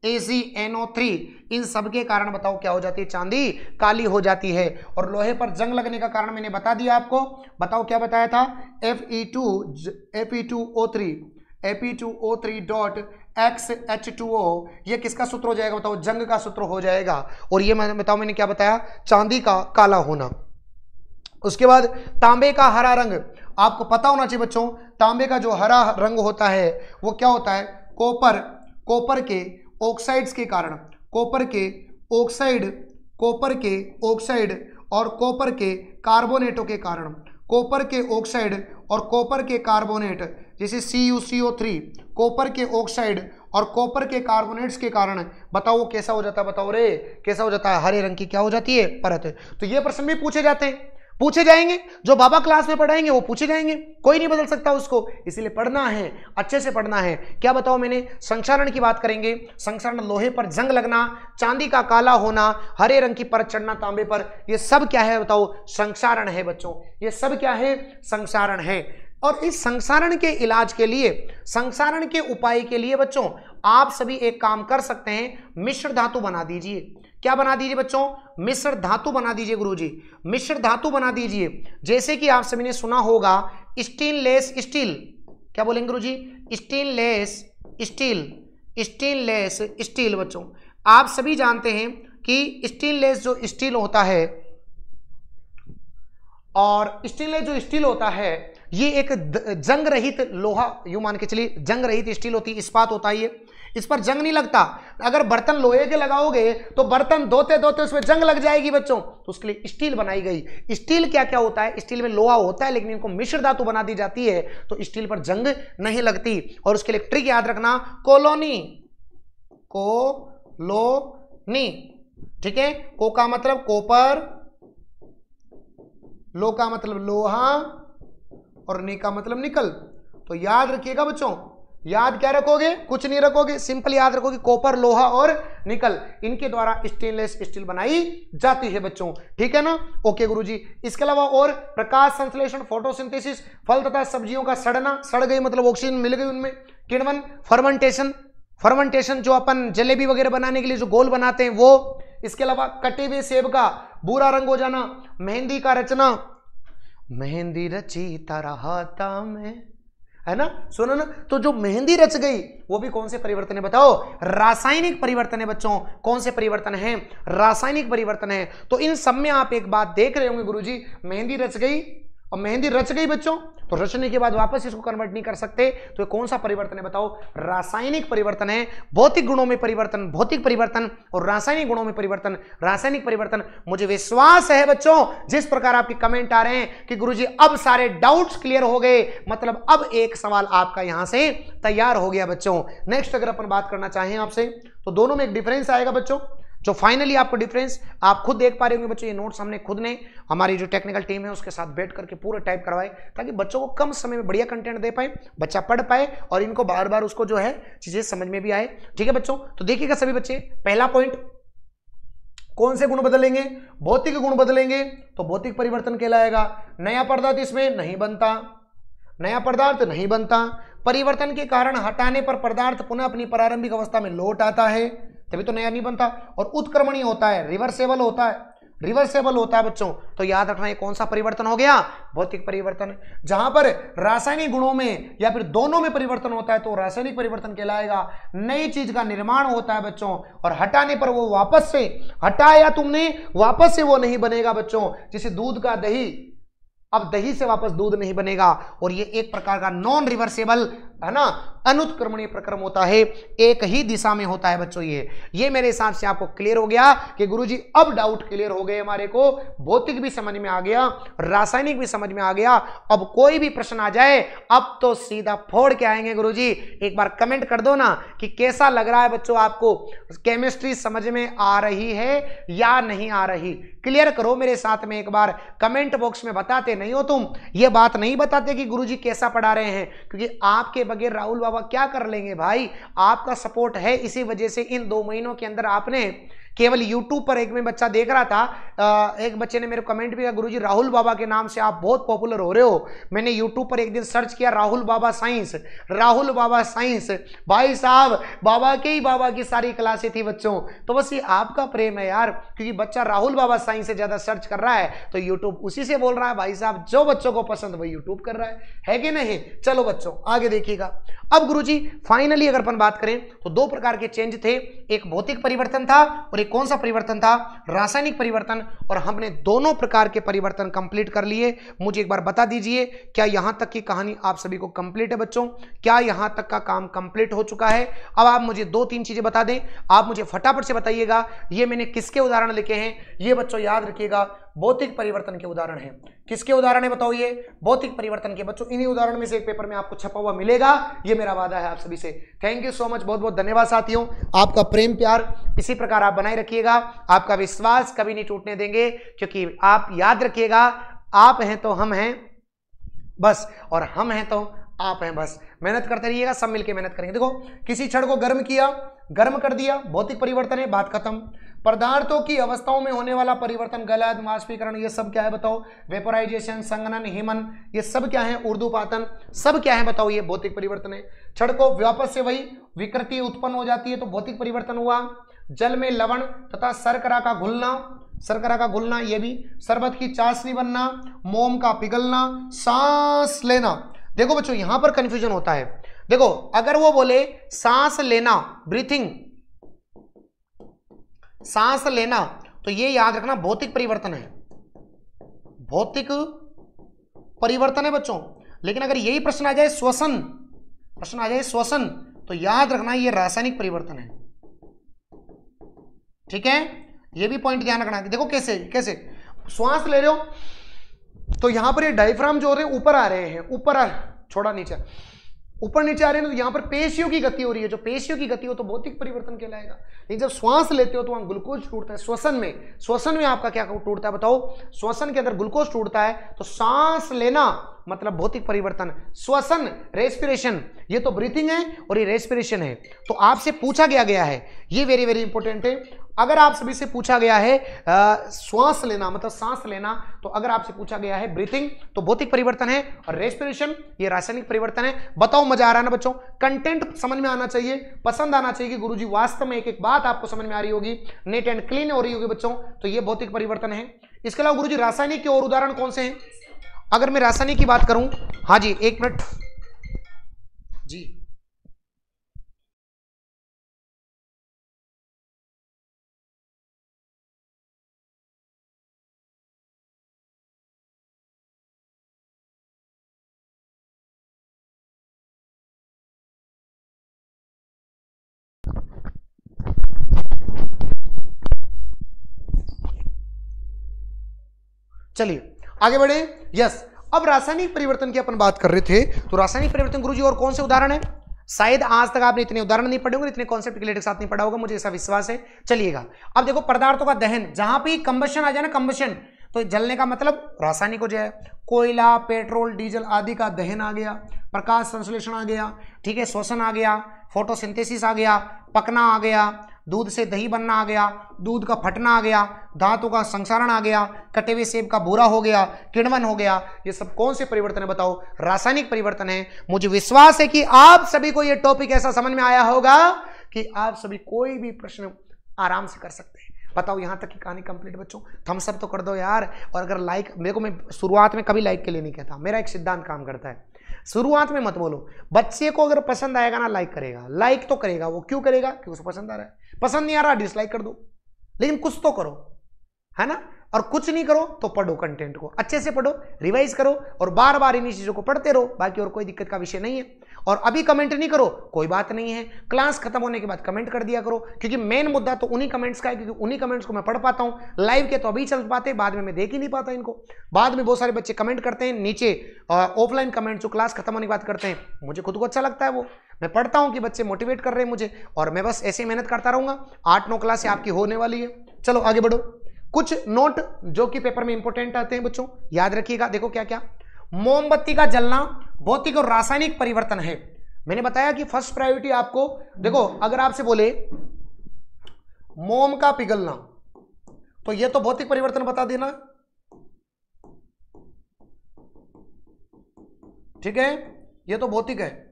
AgNO3, इन सब के कारण बताओ क्या हो जाती है, चांदी काली हो जाती है। और लोहे पर जंग लगने का कारण मैंने बता दिया आपको, बताओ क्या बताया था, Fe2O3.XH2O, ये किसका सूत्र हो जाएगा बताओ, जंग का सूत्र हो जाएगा। और ये बताओ मैंने क्या बताया, चांदी का काला होना। उसके बाद तांबे का हरा रंग, आपको पता होना चाहिए बच्चों, तांबे का जो हरा रंग होता है वो क्या होता है, कॉपर के ऑक्साइड्स के कारण, कॉपर के ऑक्साइड और कॉपर के कार्बोनेटों के कारण, कॉपर के ऑक्साइड और कॉपर के कार्बोनेट, जैसे CuCO3, कॉपर के ऑक्साइड और कॉपर के कार्बोनेट्स के कारण बताओ वो कैसा हो जाता है, बताओ रे कैसा हो जाता है, हरे रंग की क्या हो जाती है, परत। तो ये प्रश्न भी पूछे जाते हैं, पूछे जाएंगे, जो बाबा क्लास में पढ़ाएंगे वो पूछे जाएंगे, कोई नहीं बदल सकता उसको, इसलिए पढ़ना है, अच्छे से पढ़ना है। क्या बताओ मैंने, संक्षारण की बात करेंगे। संक्षारण, लोहे पर जंग लगना, चांदी का काला होना, हरे रंग की परत चढ़ना तांबे पर, ये सब क्या है बताओ, संक्षारण है बच्चों, ये सब क्या है, संक्षारण है। और इस संक्षारण के इलाज के लिए, संक्षारण के उपाय के लिए बच्चों आप सभी एक काम कर सकते हैं, मिश्र धातु बना दीजिए। क्या बना दीजिए बच्चों, मिश्र धातु बना दीजिए गुरुजी, मिश्र धातु बना दीजिए। जैसे कि आप सभी ने सुना होगा स्टेनलेस स्टील, क्या बोलेंगे गुरुजी, स्टेनलेस स्टील, स्टेनलेस स्टील। बच्चों आप सभी जानते हैं कि स्टेनलेस जो स्टील होता है, और स्टेनलेस जो स्टील होता है ये एक जंग रहित लोहा, यूं मान के चलिए जंग रहित स्टील होती है, इस्पात होता है ये, इस पर जंग नहीं लगता। अगर बर्तन लोहे के लगाओगे तो बर्तन धोते धोते उसमें जंग लग जाएगी बच्चों, तो उसके लिए स्टील बनाई गई। स्टील क्या क्या होता है, स्टील में लोहा होता है लेकिन इनको मिश्र धातु बना दी जाती है तो स्टील पर जंग नहीं लगती। और उसके लिए ट्रिक याद रखना, कोलोनी, कोलोनी, ठीक है, को का मतलब कॉपर, लो का मतलब लोहा और नी का मतलब निकल। तो याद रखिएगा बच्चों, याद क्या रखोगे, कुछ नहीं रखोगे, सिंपल याद रखोगे कॉपर, लोहा और निकल, इनके द्वारा स्टेनलेस स्टील बनाई जाती है बच्चों, ठीक है ना। ओके गुरुजी, इसके अलावा और प्रकाश संश्लेषण, फोटोसिंथेसिस, फल तथा सब्जियों का सड़ना, सड़ गई मतलब ऑक्सीजन मिल गई उनमें। किण्वन, फर्मेंटेशन, फर्मेंटेशन जो अपन जलेबी वगैरह बनाने के लिए जो गोल बनाते हैं वो। इसके अलावा कटे हुए सेब का भूरा रंग हो जाना, मेहंदी का रचना, मेहंदी रची तरह में, है ना, सुनो ना। तो जो मेहंदी रच गई वो भी कौन से परिवर्तन है बताओ, रासायनिक परिवर्तन है बच्चों। कौन से परिवर्तन है, रासायनिक परिवर्तन है। तो इन सब में आप एक बात देख रहे होंगे गुरुजी, मेहंदी रच गई, और मेहंदी रच गई बच्चों, तो रचने के बाद वापस इसको कन्वर्ट नहीं कर सकते, तो ये कौन सा परिवर्तन है बताओ, रासायनिक परिवर्तन है। भौतिक गुणों में परिवर्तन, भौतिक परिवर्तन, और रासायनिक गुणों में परिवर्तन, रासायनिक परिवर्तन। मुझे विश्वास है बच्चों, जिस प्रकार आपके कमेंट आ रहे हैं कि गुरुजी अब सारे डाउट्स क्लियर हो गए, मतलब अब एक सवाल आपका यहां से तैयार हो गया बच्चों। नेक्स्ट अगर अपन बात करना चाहें आपसे, तो दोनों में एक डिफरेंस आएगा बच्चों, जो फाइनली आपको डिफरेंस आप खुद देख पा रहे होंगे बच्चों। ये नोट्स हमने खुद ने हमारी जो टेक्निकल टीम है उसके साथ बैठ करके पूरा टाइप करवाए, ताकि बच्चों को कम समय में बढ़िया कंटेंट दे पाए, बच्चा पढ़ पाए और इनको बार बार उसको जो है चीजें समझ में भी आए। ठीक है बच्चों, तो देखिएगा सभी बच्चे, पहला पॉइंट, कौन से गुण बदलेंगे, भौतिक गुण बदलेंगे तो भौतिक परिवर्तन कहलाएगा। नया पदार्थ इसमें नहीं बनता, नया पदार्थ नहीं बनता। परिवर्तन के कारण हटाने पर पदार्थ पुनः अपनी प्रारंभिक अवस्था में लौट आता है, तभी तो नया नहीं बनता। और उत्क्रमणीय होता है, रिवर्सेबल होता है, रिवर्सेबल होता है बच्चों। तो याद रखना ये कौन सा परिवर्तन हो गया, भौतिक परिवर्तन। जहां पर रासायनिक गुणों में या फिर दोनों में परिवर्तन होता है तो रासायनिक परिवर्तन कहलाएगा। नई चीज का निर्माण होता है बच्चों, और हटाने पर वो वापस से हटाया तुमने, वापस से वो नहीं बनेगा बच्चों। जैसे दूध का दही, अब दही से वापस दूध नहीं बनेगा, और ये एक प्रकार का नॉन रिवर्सेबल, है ना, अनुत्क्रमणीय प्रक्रम होता है, एक ही दिशा में होता है बच्चों। ये मेरे हिसाब से आपको क्लियर हो गया कि गुरुजी अब डाउट क्लियर हो गए हमारे को, भौतिक भी समझ में आ गया, रासायनिक भी समझ में आ गया। अब कोई भी प्रश्न आ जाए अब तो सीधा फोड़ के आएंगे गुरुजी। एक बार कमेंट कर दो ना कि कैसा लग रहा है बच्चों, आपको केमिस्ट्री समझ में आ रही है या नहीं आ रही। क्लियर करो मेरे साथ में एक बार, कमेंट बॉक्स में बताते नहीं हो तुम, ये बात नहीं बताते कि गुरुजी कैसा पढ़ा रहे हैं, क्योंकि आपके बगैर राहुल बाबा क्या कर लेंगे भाई। आपका सपोर्ट है, इसी वजह से इन 2 महीनों के अंदर आपने केवल YouTube पर, एक में बच्चा देख रहा था, एक बच्चे ने मेरे कमेंट भी किया, गुरुजी राहुल बाबा के नाम से आप बहुत पॉपुलर हो रहे हो। मैंने YouTube पर एक दिन सर्च किया राहुल बाबा साइंस, राहुल बाबा साइंस, भाई साहब बाबा के ही बाबा की सारी क्लासें थी बच्चों। तो बस ये आपका प्रेम है यार, क्योंकि बच्चा राहुल बाबा साइंस से ज्यादा सर्च कर रहा है तो YouTube उसी से बोल रहा है भाई साहब, जो बच्चों को पसंद वही YouTube कर रहा है कि नहीं। चलो बच्चों आगे देखिएगा। अब गुरुजी फाइनली अगर अपन बात करें तो 2 प्रकार के चेंज थे, एक भौतिक परिवर्तन था और एक कौन सा परिवर्तन था, रासायनिक परिवर्तन। और हमने दोनों प्रकार के परिवर्तन कंप्लीट कर लिए। मुझे एक बार बता दीजिए, क्या यहां तक की कहानी आप सभी को कंप्लीट है बच्चों, क्या यहां तक का काम कंप्लीट हो चुका है। अब आप मुझे 2-3 चीजें बता दें, आप मुझे फटाफट से बताइएगा। ये मैंने किसके उदाहरण लिखे हैं, ये बच्चों याद रखिएगा, भौतिक परिवर्तन के उदाहरण हैं। किसके उदाहरण है बताओ, ये भौतिक परिवर्तन के बच्चों। इन्हीं उदाहरण में से एक पेपर में आपको छपा हुआ मिलेगा, ये मेरा वादा है आप सभी से। थैंक यू सो मच, बहुत बहुत धन्यवाद साथियों। आपका प्रेम प्यार इसी प्रकार आप बनाए रखिएगा, आपका विश्वास कभी नहीं टूटने देंगे, क्योंकि आप याद रखिएगा, आप हैं तो हम हैं बस, और हम हैं तो आप हैं बस। मेहनत करते रहिएगा, सब मिलकर मेहनत करेंगे। देखो, किसी क्षण को गर्म किया, गर्म कर दिया, भौतिक परिवर्तन है, बात खत्म। पदार्थों की अवस्थाओं में होने वाला परिवर्तन, गलत, वाष्पीकरण, ये सब क्या है बताओ, वेपोराइजेशन, संघनन, हिमन, ये सब क्या है, ऊर्ध्वपातन, सब क्या है बताओ, ये भौतिक परिवर्तन है। क्षण को वापस से वही विकृति उत्पन्न हो जाती है तो भौतिक परिवर्तन हुआ। जल में लवण तथा शर्करा का घुलना, शर्करा का घुलना, ये भी। शरबत की चाशनी बनना, मोम का पिघलना, सांस लेना। देखो बच्चों यहां पर कंफ्यूजन होता है। देखो अगर वो बोले सांस लेना, ब्रीथिंग, सांस लेना, तो ये याद रखना भौतिक परिवर्तन है, भौतिक परिवर्तन है बच्चों। लेकिन अगर यही प्रश्न आ जाए श्वसन, प्रश्न आ जाए श्वसन, तो याद रखना ये रासायनिक परिवर्तन है। ठीक है, ये भी पॉइंट ध्यान रखना। देखो कैसे कैसे श्वास ले रहे हो तो यहां पर ये डायफ्राम जो हो रहे हैं ऊपर आ रहे हैं, ऊपर आ, छोड़ा नीचे, ऊपर नीचे आ रहे हैं, तो यहां पर पेशियों की गति हो रही है। जो पेशियों की गति हो तो भौतिक परिवर्तन कहलाएगा। लेकिन जब श्वास लेते हो तो वहां ग्लूकोज टूटता है। श्वसन में, श्वसन में आपका क्या टूटता है बताओ, श्वसन के अंदर ग्लूकोज टूटता है, तो सांस लेना मतलब भौतिक परिवर्तन। श्वसन, रेस्पिरेशन, ये तो ब्रीथिंग है और ये रेस्पिरेशन है। तो आपसे पूछा गया है, ये वेरी वेरी इंपॉर्टेंट है। अगर आप सभी से पूछा गया है श्वास लेना मतलब सांस लेना, तो अगर आपसे पूछा गया है ब्रीथिंग तो भौतिक परिवर्तन है, और रेस्पिरेशन ये रासायनिक परिवर्तन है। बताओ मजा आ रहा है ना बच्चों, कंटेंट समझ में आना चाहिए, पसंद आना चाहिए कि गुरुजी वास्तव में एक एक बात आपको समझ में आ रही होगी, नीट एंड क्लीन हो रही होगी बच्चों। तो ये भौतिक परिवर्तन है। इसके अलावा गुरुजी रासायनिक के और उदाहरण कौन से हैं? अगर मैं रासायनिक की बात करूं, हाँ जी एक मिनट, जी। चलिए आगे बढ़े। यस, अब रासायनिक परिवर्तन की अपन बात कर रहे थे, तो रासायनिक परिवर्तन गुरुजी और कौन से उदाहरण है? शायद आज तक आपने इतने उदाहरण नहीं पढ़े होंगे, इतने कॉन्सेप्ट क्लियर के साथ नहीं पढ़ा होगा, मुझे ऐसा विश्वास है। चलिएगा, अब देखो पदार्थों का दहन, जहां पे कंबशन आ जाए ना, कंबशन, तो जलने का मतलब रासायनिक हो जाए। कोयला, पेट्रोल, डीजल आदि का दहन आ गया, प्रकाश संश्लेषण आ गया, ठीक है, श्वसन आ गया, फोटोसिंथेसिस आ गया, पकना आ गया, दूध से दही बनना आ गया, दूध का फटना आ गया, धातु का संक्षारण आ गया, कटे हुए सेब का भूरा हो गया, किण्वन हो गया। ये सब कौन से परिवर्तन है बताओ? रासायनिक परिवर्तन है। मुझे विश्वास है कि आप सभी को ये टॉपिक ऐसा समझ में आया होगा कि आप सभी कोई भी प्रश्न आराम से कर सकते हैं। बताओ, यहां तक की कहानी कंप्लीट बच्चों? थम्स अप तो कर दो यार। और अगर लाइक, मेरे को, मैं शुरुआत में कभी लाइक के लिए नहीं कहता, मेरा एक सिद्धांत काम करता है, शुरुआत में मत बोलो। बच्चे को अगर पसंद आएगा ना, लाइक करेगा, लाइक तो करेगा। वो क्यों करेगा? क्योंकि उसको पसंद आ रहा है। पसंद नहीं आ रहा, डिसलाइक कर दो, लेकिन कुछ तो करो, है ना। और कुछ नहीं करो तो पढ़ो, कंटेंट को अच्छे से पढ़ो, रिवाइज करो और बार बार इन्हीं चीजों को पढ़ते रहो। बाकी और कोई दिक्कत का विषय नहीं है। और अभी कमेंट नहीं करो, कोई बात नहीं है, क्लास खत्म होने के बाद कमेंट कर दिया करो, क्योंकि मेन मुद्दा तो उन्हीं कमेंट्स का है, क्योंकि उन्हीं कमेंट्स को मैं पढ़ पाता हूं। लाइव के तो अभी चल पाते, बाद में मैं देख ही नहीं पाता इनको। बाद में बहुत सारे बच्चे कमेंट करते हैं नीचे, ऑफलाइन कमेंट जो क्लास खत्म होने के बाद करते हैं, मुझे खुद को अच्छा लगता है। वो मैं पढ़ता हूं कि बच्चे मोटिवेट कर रहे हैं मुझे, और मैं बस ऐसे मेहनत करता रहूंगा। 8-9 क्लास आपकी होने वाली है। चलो आगे बढ़ो। कुछ नोट जो कि पेपर में इंपॉर्टेंट आते हैं बच्चों, याद रखिएगा। देखो क्या क्या, मोमबत्ती का जलना भौतिक और रासायनिक परिवर्तन है। मैंने बताया कि फर्स्ट प्रायोरिटी आपको, देखो अगर आपसे बोले मोम का पिघलना, तो ये तो भौतिक परिवर्तन बता देना, ठीक है, ये तो भौतिक है।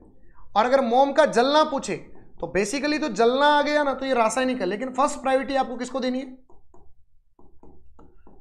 और अगर मोम का जलना पूछे तो बेसिकली तो जलना आ गया ना, तो ये रासायनिक है। लेकिन फर्स्ट प्रायोरिटी आपको किसको देनी है?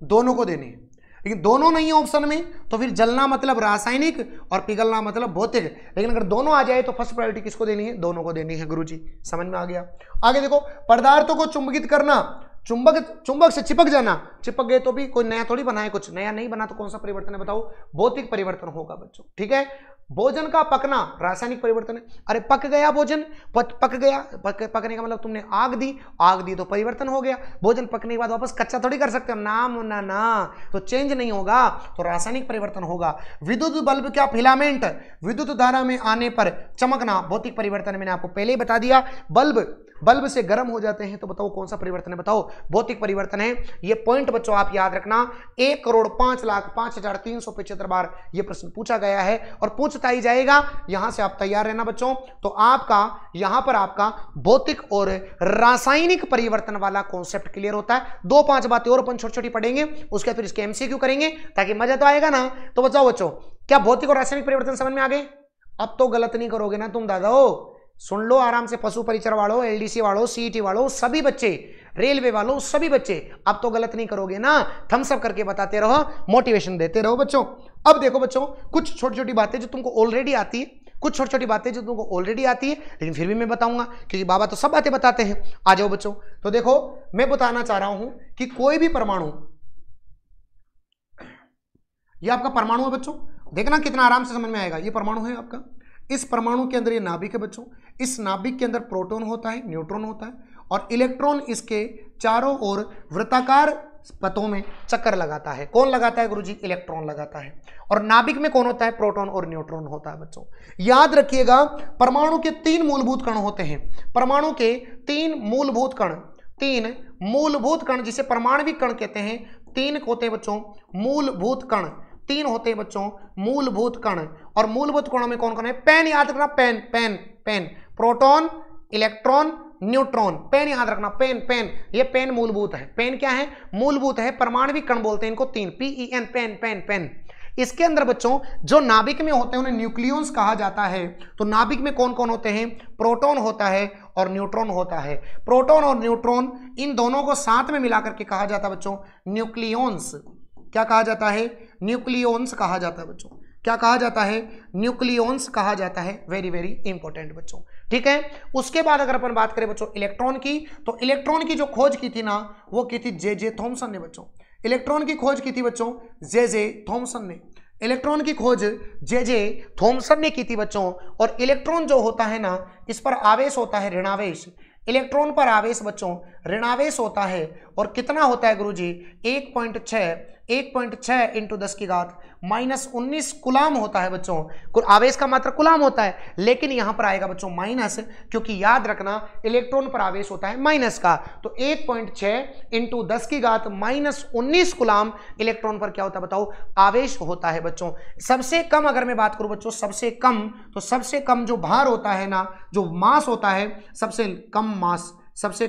दोनों को देनी है। लेकिन दोनों नहीं है ऑप्शन में, तो फिर जलना मतलब रासायनिक और पिघलना मतलब भौतिक। लेकिन अगर दोनों आ जाए तो फर्स्ट प्रायोरिटी किसको देनी है? दोनों को देनी है गुरुजी। समझ में आ गया? आगे देखो, पदार्थों को चुंबकित करना, चुंबक से चिपक जाना। चिपक गए तो भी कोई नया थोड़ी बना है, कुछ नया नहीं बना, तो कौन सा परिवर्तन है बताओ? भौतिक परिवर्तन होगा बच्चों, ठीक है। भोजन का पकना रासायनिक परिवर्तन है। अरे पक गया भोजन, पक गया, पकने का मतलब तुमने आग दी तो परिवर्तन हो गया। भोजन पकने के बाद वापस कच्चा थोड़ी कर सकते हो, ना, तो चेंज नहीं होगा, तो रासायनिक परिवर्तन होगा। विद्युत बल्ब का फिलामेंट विद्युत धारा में आने पर चमकना भौतिक परिवर्तन, मैंने आपको पहले ही बता दिया। बल्ब से गर्म हो जाते हैं, तो बताओ कौन सा परिवर्तन है? बताओ, भौतिक परिवर्तन है। ये पॉइंट बच्चों आप याद रखना। 1,05,05,375 बार ये प्रश्न पूछा गया है और पूछता ही जाएगा। यहां से आप तैयार रहना बच्चों। तो आपका यहां पर आपका भौतिक और रासायनिक परिवर्तन वाला कॉन्सेप्ट क्लियर होता है। 2-5 बातें और अपन छोटी छोटी पढ़ेंगे, उसके बाद फिर इसके एमसीक्यू करेंगे, ताकि मजा तो आएगा ना। तो बताओ बच्चों, क्या भौतिक और रासायनिक परिवर्तन समझ में आ गए? अब तो गलत नहीं करोगे ना तुम दादा हो। सुन लो आराम से, पशु परिचर वालों, एलडीसी वालों, सीईटी वालों, सभी बच्चे, रेलवे वालों, सभी बच्चे, अब तो गलत नहीं करोगे ना। थम्स अप करके बताते रहो, मोटिवेशन देते रहो बच्चों। अब देखो बच्चों, कुछ छोटी छोटी बातें जो तुमको ऑलरेडी आती है, कुछ छोटी छोटी बातें जो तुमको ऑलरेडी आती है, लेकिन फिर भी मैं बताऊंगा, क्योंकि बाबा तो सब बातें बताते हैं। आ जाओ बच्चों। तो देखो, मैं बताना चाह रहा हूं कि कोई भी परमाणु, ये आपका परमाणु है बच्चों, देखना कितना आराम से समझ में आएगा। ये परमाणु है आपका, इस परमाणु के अंदर ये नाभिक है बच्चों। इस नाभिक के अंदर प्रोटॉन होता है, न्यूट्रॉन होता है, और इलेक्ट्रॉन इसके चारों ओर वृत्ताकार पथों में चक्कर लगाता है। कौन लगाता है गुरुजी? इलेक्ट्रॉन लगाता है। और नाभिक में कौन होता है? प्रोटॉन और न्यूट्रॉन होता है बच्चों। याद रखिएगा, परमाणु के 3 मूलभूत कण होते हैं। परमाणु के 3 मूलभूत कण, जिसे परमाणविक कण कहते हैं। 3 होते हैं बच्चों मूलभूत कण, 3 होते हैं बच्चों मूलभूत कण। और मूलभूत कणों में कौन कौन है? पेन याद रखना, PEN, proton, electron, neutron. PEN याद रखना, पेन, ये पेन मूलभूत है। पेन क्या है? मूलभूत है। परमाणविक कण बोलते हैं इनको 3, PEN, पेन। इसके अंदर बच्चों जो नाभिक में होते हैं उन्हें न्यूक्लियॉन्स कहा जाता है। तो नाभिक में कौन कौन होते हैं? प्रोटॉन होता है और न्यूट्रॉन होता है। प्रोटॉन और न्यूट्रॉन, इन दोनों को साथ में मिलाकर के कहा जाता है बच्चों न्यूक्लियॉन्स। क्या कहा जाता है? न्यूक्लियॉन्स कहा जाता है बच्चों। क्या कहा जाता है, न्यूक्लियॉन्स कहा जाता है। वेरी वेरी इंपॉर्टेंट बच्चों, ठीक है। उसके बाद अगर अपन बात करें बच्चों इलेक्ट्रॉन की, तो इलेक्ट्रॉन की जो खोज की थी ना वो की थी जे थॉमसन ने बच्चों। इलेक्ट्रॉन की खोज की थी बच्चों जे थॉमसन ने। इलेक्ट्रॉन की खोज जे थॉमसन ने की थी बच्चों। और इलेक्ट्रॉन जो होता है ना, इस पर आवेश होता है ऋणावेश। इलेक्ट्रॉन पर आवेश बच्चों ऋणावेश होता है। और कितना होता है गुरुजी, 1.6 इंटू 10 की घात -19 कुलाम होता है बच्चों। आवेश का मात्रा कुलाम होता है, लेकिन यहां पर आएगा बच्चों माइनस, क्योंकि याद रखना इलेक्ट्रॉन पर आवेश होता है माइनस का। तो 1.6 इंटू 10 की घात -19 कुलाम इलेक्ट्रॉन पर क्या होता है बताओ, आवेश होता है बच्चों। सबसे कम अगर मैं बात करूं बच्चों, सबसे कम, तो सबसे कम जो भार होता है ना, जो मास होता है, सबसे कम मास, सबसे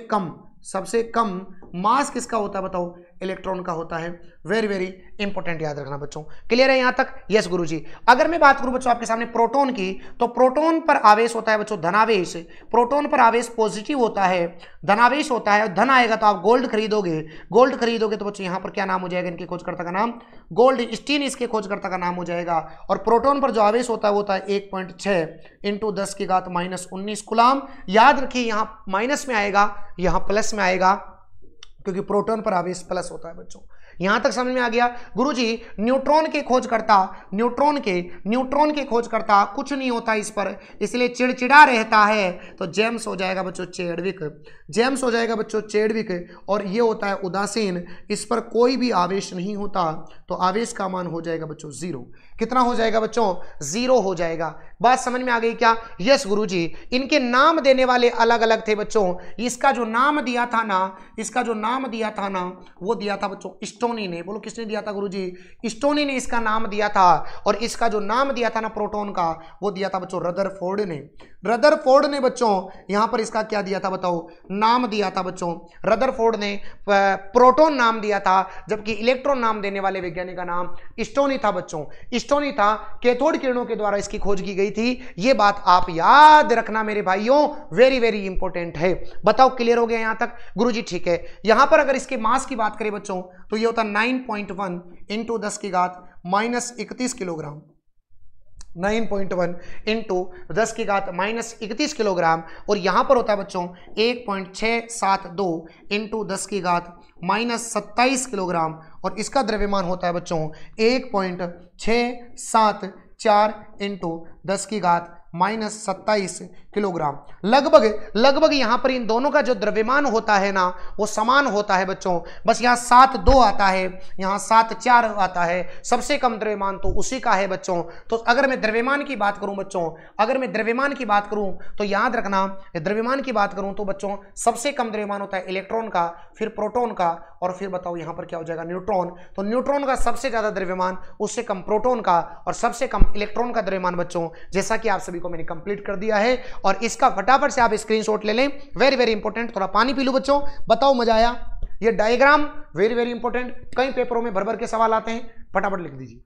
कम मास किसका होता है बताओ, इलेक्ट्रॉन का होता है। वेरी वेरी इंपॉर्टेंट, याद रखना बच्चों। क्लियर है यहां तक? यस गुरुजी। अगर मैं बात करूं बच्चों आपके सामने प्रोटॉन की, तो प्रोटॉन पर आवेश होता है बच्चों धनावेश। प्रोटॉन पर आवेश पॉजिटिव होता है, धनावेश होता है। धन आएगा तो आप गोल्ड खरीदोगे, गोल्ड खरीदोगे तो बच्चों यहां पर क्या नाम हो जाएगा, इनके खोजकर्ता का नाम गोल्ड स्टीन इसके खोजकर्ता का नाम हो जाएगा। और प्रोटॉन पर जो आवेश होता है वो होता है 1.6 इंटू 10 की घात -19 कुलाम। याद रखिए यहां माइनस में आएगा, यहां प्लस में आएगा, क्योंकि प्रोटॉन पर आवेश प्लस होता है बच्चों। यहां तक समझ में आ गया गुरुजी। न्यूट्रॉन के खोजकर्ता, न्यूट्रॉन के खोजकर्ता कुछ नहीं होता इस पर, इसलिए चिड़चिड़ा रहता है, तो जेम्स हो जाएगा बच्चों चेडविक, जेम्स हो जाएगा बच्चों चेडविक। और ये होता है उदासीन, इस पर कोई भी आवेश नहीं होता, तो आवेश का मान हो जाएगा बच्चों 0। कितना हो जाएगा बच्चों, 0 हो जाएगा। बात समझ में आ गई क्या? यस गुरुजी। इनके नाम देने वाले अलग अलग थे बच्चों। इसका जो नाम दिया था ना, वो दिया था बच्चों स्टोनी ने। बोलो किसने दिया था गुरुजी? स्टोनी ने इसका नाम दिया था। और इसका जो नाम दिया था ना प्रोटॉन का, वो दिया था बच्चों रदरफोर्ड ने। रदरफोर्ड ने बच्चों यहां पर इसका क्या दिया था बताओ, नाम दिया था बच्चों। रदरफोर्ड ने प्रोटॉन नाम दिया था, जबकि इलेक्ट्रॉन नाम देने वाले वैज्ञानिक का नाम स्टोनी था बच्चों। स्टोनी था। कैथोड किरणों के द्वारा इसकी खोज की गई थी। ये बात आप याद रखना मेरे भाइयों, वेरी वेरी इंपॉर्टेंट है। बताओ क्लियर हो गया यहां तक गुरुजी? ठीक है। यहां पर अगर इसके मास की बात करें बच्चों, तो ये होता 9.1 इंटू 10 की घात -31 किलोग्राम। 9.1 इंटू 10 की घात -31 किलोग्राम। और यहां पर होता है बच्चों 1.672 इंटू 10 की घात -27 किलोग्राम। और इसका द्रव्यमान होता है बच्चों 1.674 इंटू 10 की घात -27 किलोग्राम। लगभग यहां पर इन दोनों का जो द्रव्यमान होता है ना, वो समान होता है बच्चों। बस यहां 7.2 आता है, यहां 7.4 आता है। सबसे कम द्रव्यमान तो उसी का है बच्चों। तो अगर मैं द्रव्यमान की बात करूं बच्चों, तो याद रखना, द्रव्यमान की बात करूं तो बच्चों सबसे कम द्रव्यमान होता है इलेक्ट्रॉन का, फिर प्रोटॉन का, और फिर बताओ यहां पर क्या हो जाएगा, न्यूट्रॉन। तो न्यूट्रॉन का सबसे ज्यादा द्रव्यमान, उससे कम प्रोटॉन का, और सबसे कम इलेक्ट्रॉन का द्रव्यमान बच्चों, जैसा कि आप सभी को मैंने कंप्लीट कर दिया है। और इसका फटाफट से आप स्क्रीनशॉट ले लें। Very very important. थोड़ा पानी पी लो बच्चों। बताओ मजा आया? ये डायग्राम वेरी वेरी इंपॉर्टेंट, कई पेपरों में भर भर के सवाल आते हैं, फटाफट लिख दीजिए।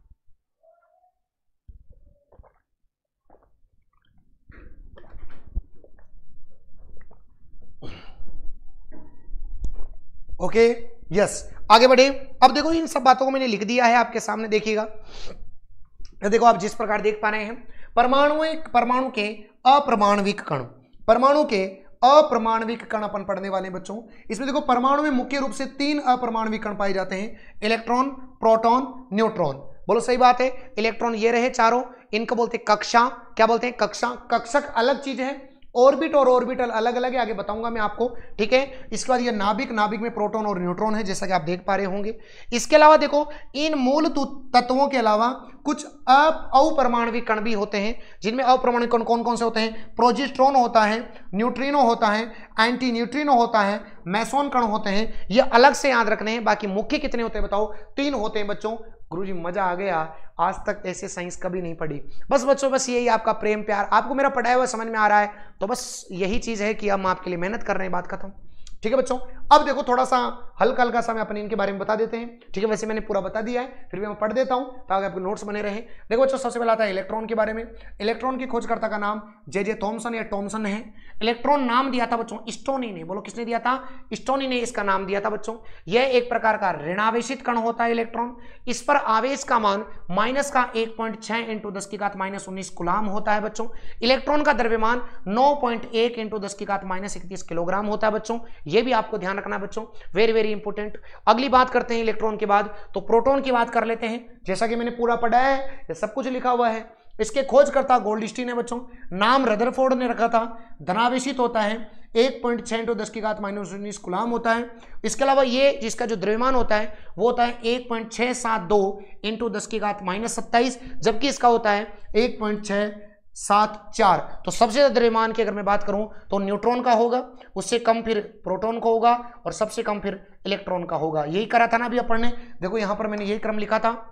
ओके यस, आगे बढ़े। अब देखो इन सब बातों को मैंने लिख दिया है आपके सामने, देखिएगा। देखो आप जिस प्रकार देख पा रहे हैं, परमाणु के अप्रमाणविक कण, परमाणु के अप्रमाणविक कण अपन पढ़ने वाले बच्चों। इसमें देखो परमाणु में मुख्य रूप से 3 अप्रमाणविक कण पाए जाते हैं, इलेक्ट्रॉन, प्रोटॉन, न्यूट्रॉन। बोलो सही बात है। इलेक्ट्रॉन ये रहे चारों, इनको बोलते हैं कक्षा। क्या बोलते हैं? कक्षा। कक्षक अलग चीज है, ऑर्बिट और ऑर्बिटल अलग अलग है, आगे बताऊंगा मैं आपको, ठीक है। इसके बाद ये नाभिक, नाभिक में प्रोटॉन और न्यूट्रॉन है, जैसा कि आप देख पा रहे होंगे। इसके अलावा देखो इन मूल तत्वों के अलावा कुछ अपरमाणविक कण भी होते हैं, जिनमें अपरमाणविक कण कौन कौन से होते हैं? प्रोजेस्ट्रॉन होता है, न्यूट्रिनो होता है, एंटी न्यूट्रिनो होता है, मेसोन कण होते हैं। ये अलग से याद रखने हैं। बाकी मुख्य कितने होते हैं बताओ? 3 होते हैं बच्चों। गुरुजी मजा आ गया, आज तक ऐसे साइंस कभी नहीं पढ़ी। बस बच्चों, बस यही आपका प्रेम प्यार, आपको मेरा पढ़ाया हुआ समझ में आ रहा है, तो बस यही चीज है कि हम आपके लिए मेहनत कर रहे हैं, बात खत्म। ठीक है बच्चों। अब देखो थोड़ा सा हल्का हल्का सा मैं अपने इनके बारे में बता देते हैं, ठीक है। वैसे मैंने पूरा बता दिया है, फिर भी मैं पढ़ देता हूं ताकि आपके नोट्स बने रहे। देखो बच्चों, सबसे पहले आता है इलेक्ट्रॉन के बारे में। इलेक्ट्रॉन की खोजकर्ता का नाम जे थॉमसन या टॉमसन है। इलेक्ट्रॉन नाम दिया था बच्चों स्टोनी ने। बोलो किसने दिया था? स्टोनी ने इसका नाम दिया था बच्चों। यह एक प्रकार का ऋणावेशित कण होता है इलेक्ट्रॉन। इस पर आवेश का मान माइनस का 1.6 इंटू 10 की घात -19 कूलाम होता है बच्चों। इलेक्ट्रॉन का द्रव्यमान 9.1 इंटू 10 की घात -31 किलोग्राम होता है बच्चों। यह भी आपको ध्यान रखना बच्चों, वेरी वेरी इंपॉर्टेंट। अगली बात करते हैं इलेक्ट्रॉन के बाद, तो प्रोटॉन की बात कर लेते हैं। जैसा कि मैंने पूरा पढ़ा है, ये सब कुछ लिखा हुआ है। इसके खोजकर्ता गोल्डस्टीन है बच्चों। नाम रदरफोर्ड ने रखा था। धनावेशित होता है, 1.6 इंटू 10 की घात -19 कूलाम होता है। इसके अलावा ये जिसका जो द्रव्यमान होता है वो होता है 1.672 इंटू 10 की घात -27, जबकि इसका होता है 1.674। तो सबसे ज्यादा द्रव्यमान की अगर मैं बात करूं तो न्यूट्रॉन का होगा, उससे कम फिर प्रोटॉन का होगा और सबसे कम फिर इलेक्ट्रॉन का होगा। यही करा था ना अभी अपन ने। देखो यहां पर मैंने यही क्रम लिखा था,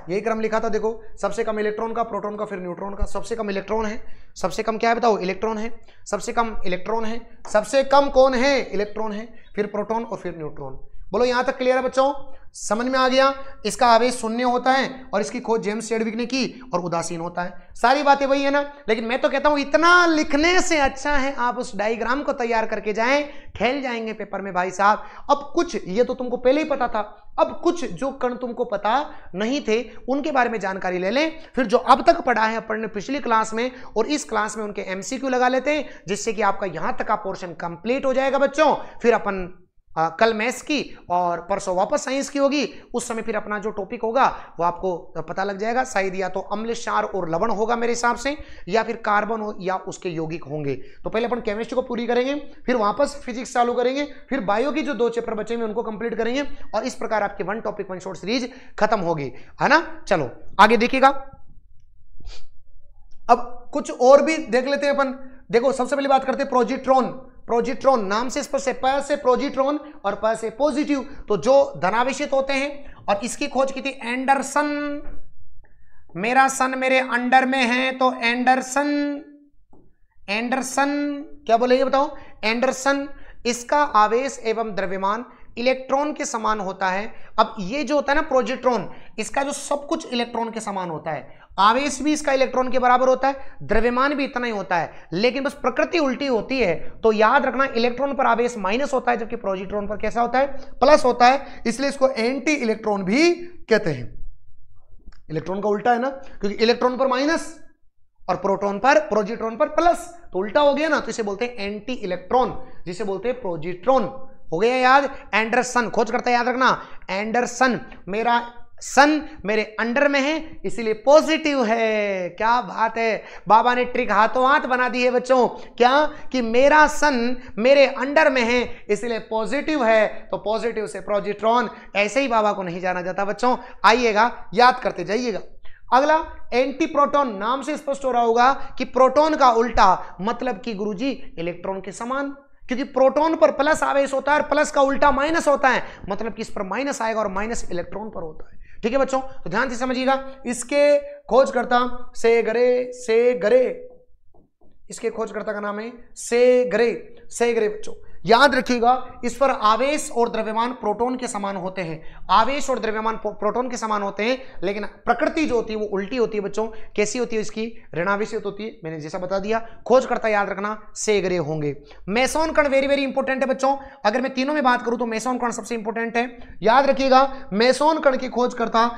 यही क्रम लिखा था। देखो सबसे कम इलेक्ट्रॉन का, प्रोटॉन का, फिर न्यूट्रॉन का। सबसे कम इलेक्ट्रॉन है, सबसे कम क्या है बताओ? इलेक्ट्रॉन है। सबसे कम इलेक्ट्रॉन है, सबसे कम कौन है? इलेक्ट्रॉन है, फिर प्रोटॉन और फिर न्यूट्रॉन। बोलो यहां तक क्लियर है बच्चों? समझ में आ गया? इसका आवेश शून्य होता है और इसकी खोज जेम्स चैडविक ने की, और उदासीन होता है। सारी बातें वही है ना। लेकिन मैं तो कहता हूं इतना लिखने से अच्छा है आप उस डायग्राम को तैयार करके जाएं, खेल जाएंगे पेपर में भाई साहब। अब कुछ ये तो तुमको पहले ही पता था, अब कुछ जो कण तुमको पता नहीं थे उनके बारे में जानकारी ले लें। फिर जो अब तक पढ़ा है अपन ने पिछली क्लास में और इस क्लास में, उनके एमसीक्यू लगा लेते हैं, जिससे कि आपका यहां तक का पोर्शन कंप्लीट हो जाएगा बच्चों। फिर अपन कल मैथ्स की और परसों वापस साइंस की होगी। उस समय फिर अपना जो टॉपिक होगा वो आपको पता लग जाएगा। शायद या तो अम्ल, क्षार और लवण होगा मेरे हिसाब से, या फिर कार्बन हो या उसके यौगिक होंगे। तो पहले अपन केमिस्ट्री को पूरी करेंगे, फिर वापस फिजिक्स चालू करेंगे, फिर बायो की जो 2 चैप्टर बचे हैं उनको कंप्लीट करेंगे, और इस प्रकार आपकी 1 टॉपिक 1 शॉर्ट सीरीज खत्म होगी, है ना। चलो आगे देखिएगा। अब कुछ और भी देख लेते हैं अपन। देखो सबसे पहले बात करते हैं प्रोजिट्रॉन। प्रोजिट्रॉन नाम से स्पष्ट है, प से प्रोजिट्रॉन और प से पॉजिटिव, तो जो धनावेशित होते हैं। और इसकी खोज की थी एंडरसन। मेरा सन मेरे अंडर में है, तो एंडरसन, एंडरसन क्या बोले ये बताओ? एंडरसन। इसका आवेश एवं द्रव्यमान इलेक्ट्रॉन के समान होता है। अब ये जो होता है ना प्रोजिट्रॉन, इसका जो सब कुछ इलेक्ट्रॉन के समान होता है। आवेश भी इसका इलेक्ट्रॉन के बराबर होता है, द्रव्यमान भी इतना ही होता है, लेकिन बस प्रकृति उल्टी होती है। तो याद रखना, इलेक्ट्रॉन पर आवेश माइनस होता है, जबकि प्रोजिट्रॉन पर कैसा होता है? प्लस होता है। इसलिए इसको एंटी इलेक्ट्रॉन भी कहते हैं। इलेक्ट्रॉन का उल्टा है ना, क्योंकि इलेक्ट्रॉन पर माइनस और प्रोटॉन पर, प्रोजिट्रॉन पर प्लस, तो उल्टा हो गया ना। तो इसे बोलते हैं एंटी इलेक्ट्रॉन, जिसे बोलते हैं प्रोजिट्रॉन। हो गया याद? एंडरसन खोज करता है, याद रखना। एंडरसन, मेरा सन मेरे अंडर में है इसीलिए पॉजिटिव है। क्या बात है, बाबा ने ट्रिक हाथों हाथ बना दी है बच्चों। क्या कि मेरा सन मेरे अंडर में है इसलिए पॉजिटिव है, तो पॉजिटिव से प्रोजिट्रॉन। ऐसे ही बाबा को नहीं जाना जाता बच्चों, आइएगा याद करते जाइएगा। अगला एंटी प्रोटॉन, नाम से स्पष्ट हो रहा होगा कि प्रोटॉन का उल्टा, मतलब कि गुरुजी इलेक्ट्रॉन के समान, क्योंकि प्रोटॉन पर प्लस आवेश होता है और प्लस का उल्टा माइनस होता है, मतलब कि इस पर माइनस आएगा और माइनस इलेक्ट्रॉन पर होता है। ठीक है बच्चों, तो ध्यान से समझिएगा। इसके खोजकर्ता सेगरे, इसके खोजकर्ता का नाम है सेगरे बच्चों, याद रखिएगा। इस पर आवेश और द्रव्यमान प्रोटॉन के समान होते हैं। आवेश और द्रव्यमान प्रोटॉन के समान होते हैं, लेकिन प्रकृति जो होती है वो उल्टी होती है बच्चों। कैसी होती है? इसकी ऋणावेशित होती है, मैंने जैसा बता दिया। खोजकर्ता याद रखना सेगरे होंगे। मेसोन कण वेरी वेरी इंपॉर्टेंट है बच्चों। अगर मैं तीनों में बात करूं तो मेसोन कण सबसे इंपॉर्टेंट है, याद रखिएगा। मेसोन कण की खोजकर्ता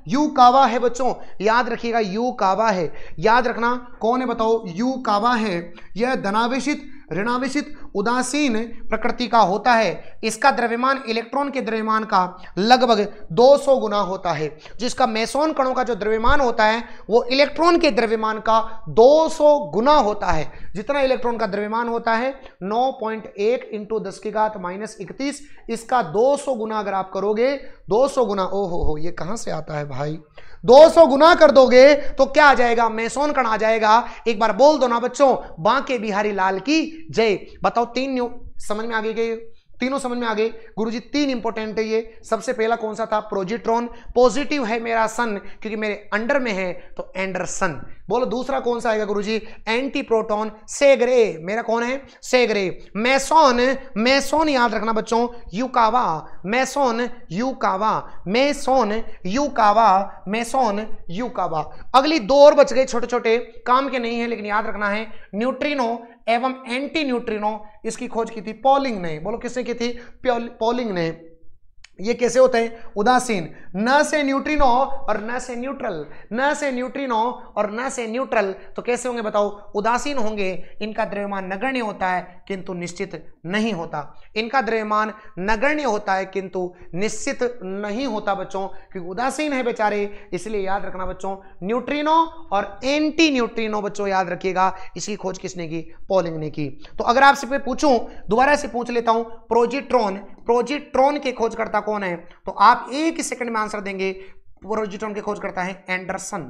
यूकावा है बच्चों, याद रखिएगा। यूकावा है, याद रखना। कौन है बताओ? यूकावा है। यह धनावेशित, ऋणावेशित, उदासीन प्रकृति का होता है। इसका द्रव्यमान इलेक्ट्रॉन के द्रव्यमान का लगभग 200 गुना होता है। जिसका मेसोन कणों का जो द्रव्यमान होता है वो इलेक्ट्रॉन के द्रव्यमान का 200 गुना होता है। जितना इलेक्ट्रॉन का द्रव्यमान होता है 9.1 इंटू 10 की घात -31, इसका 200 गुना अगर आप करोगे, 200 गुना, ओहो ये कहां से आता है भाई? 200 गुना कर दोगे तो क्या आ जाएगा? मेसोन कण आ जाएगा। एक बार बोल दो ना बच्चों, बांके बिहारी लाल की जय। बताओ, समझ में आ गई? तीनों समझ में आ गए गुरुजी। 3 इंपॉर्टेंट है ये। सबसे पहला कौन सा था? प्रोजिट्रॉन। पॉजिटिव है मेरा सन क्योंकि मेरे अंडर में है तो एंडरसन। बोलो दूसरा कौन सा आएगा गुरुजी? Anti proton Segre. मेरा कौन है? सेग्रे। मेसोन, मेसोन याद रखना बच्चों, Yukawa. Meson Yukawa, meson Yukawa, meson Yukawa. अगली 2 और बच गए, छोटे छोटे, काम के नहीं है लेकिन याद रखना है। न्यूट्रिनो एवं एंटी न्यूट्रिनो, इसकी खोज की थी पॉलिंग ने। बोलो किसने की थी? पॉलिंग ने। ये कैसे होते हैं? उदासीन, न से न्यूट्रिनो और न से न्यूट्रल, न से न्यूट्रिनो और न से न्यूट्रल, तो कैसे होंगे बताओ? उदासीन होंगे। इनका द्रव्यमान नगण्य होता है किंतु निश्चित नहीं होता। इनका द्रव्यमान नगण्य होता है किंतु निश्चित नहीं होता बच्चों, क्योंकि उदासीन है बेचारे। इसलिए याद रखना बच्चों, न्यूट्रिनो और एंटी न्यूट्रिनो बच्चों याद रखिएगा। इसकी खोज किसने की? पॉलिंग ने की। तो अगर आपसे पूछूं, दोबारा से पूछ लेता हूं, प्रोजिट्रॉन, प्रोजिट्रॉन के खोजकर्ता कौन है? तो आप एक ही सेकंड में आंसर देंगे। प्रोजिट्रॉन के खोजकर्ता है एंडरसन।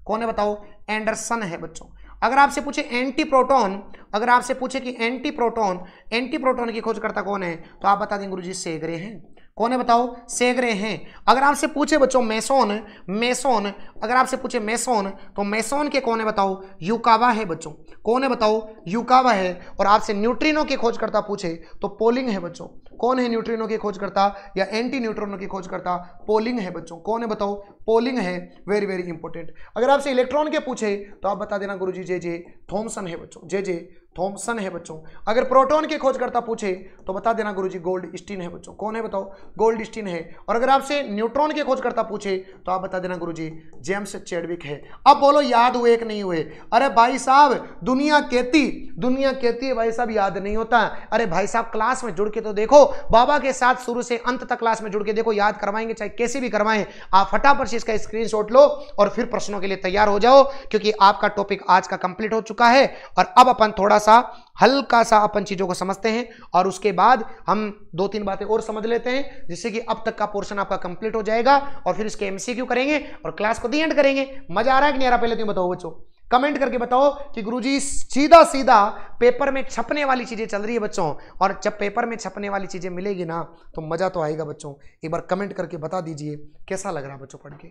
कौन है बताओ? एंडरसन है बच्चों। अगर आपसे पूछे एंटी प्रोटॉन, अगर आपसे पूछे कि एंटी प्रोटॉन, एंटी प्रोटॉन की खोजकर्ता कौन है, तो आप बता देंगे गुरुजी सेग्रे हैं। कौन है बताओ? सेग्रे हैं। अगर आपसे पूछे बच्चों मेसोन, मेसोन, अगर आपसे पूछे मेसोन, तो मेसोन के कौन है बताओ? यूकावा है बच्चों। कौन है बताओ? यूकावा है। और आपसे न्यूट्रिनो की खोजकर्ता पूछे तो पोलिंग है बच्चों। कौन है न्यूट्रिनो की खोजकर्ता या एंटी न्यूट्रिनो की खोजकर्ता? पोलिंग है बच्चों। कौन है बताओ? पोलिंग है। Very very important. अगर आपसे इलेक्ट्रॉन के पूछे तो आप बता देना गुरुजी जे थॉमसन है बच्चों। जे थॉमसन है बच्चों। अगर प्रोटॉन के खोजकर्ता पूछे तो बता देना गुरुजी गोल्डस्टीन है बच्चों। कौन है बताओ? गोल्डस्टीन है। और अगर आपसे न्यूट्रॉन के खोजकर्ता पूछे तो आप बता देना गुरुजी जेम्स चैडविक है। अब बोलो याद हुए कि नहीं हुए? अरे भाई साहब, दुनिया कहती है भाई साहब याद नहीं होता। अरे भाई साहब क्लास में जुड़ के तो देखो, बाबा के साथ शुरू से अंत तक क्लास में जुड़ के देखो, याद करवाएंगे चाहे कैसे भी करवाएं। आप फटाफट से इसका स्क्रीनशॉट लो और फिर प्रश्नों के लिए तैयार हो जाओ, क्योंकि आपका टॉपिक आज का कंप्लीट हो चुका है। और अब अपन थोड़ा सा हल्का सा अपन चीजों को समझते हैं और उसके बाद हम 2-3 बातें और समझ लेते हैं, जिससे कि अब तक का पोर्शन आपका कंप्लीट हो जाएगा। और फिर इसके एमसीक्यू करेंगे और क्लास को दी एंड करेंगे। मजा आ रहा है कि नहीं आ रहा? पहले तुम बताओ बच्चों, कमेंट करके बताओ कि गुरुजी सीधा सीधा पेपर में छपने वाली चीजें चल रही है बच्चों। और जब पेपर में छपने वाली चीजें मिलेगी ना तो मजा तो आएगा बच्चों। एक बार कमेंट करके बता दीजिए कैसा लग रहा है बच्चों पढ़ के।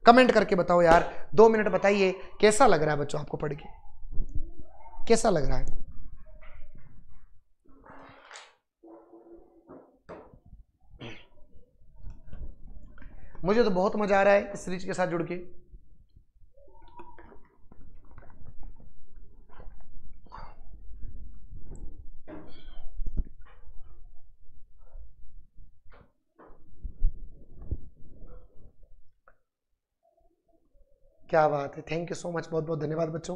कमेंट करके बताओ यार, 2 मिनट बताइए कैसा लग रहा है बच्चों आपको पढ़ के, कैसा लग रहा है? मुझे तो बहुत मजा आ रहा है इस सीरीज के साथ जुड़ के। क्या बात है, थैंक यू सो मच, बहुत बहुत धन्यवाद बच्चों।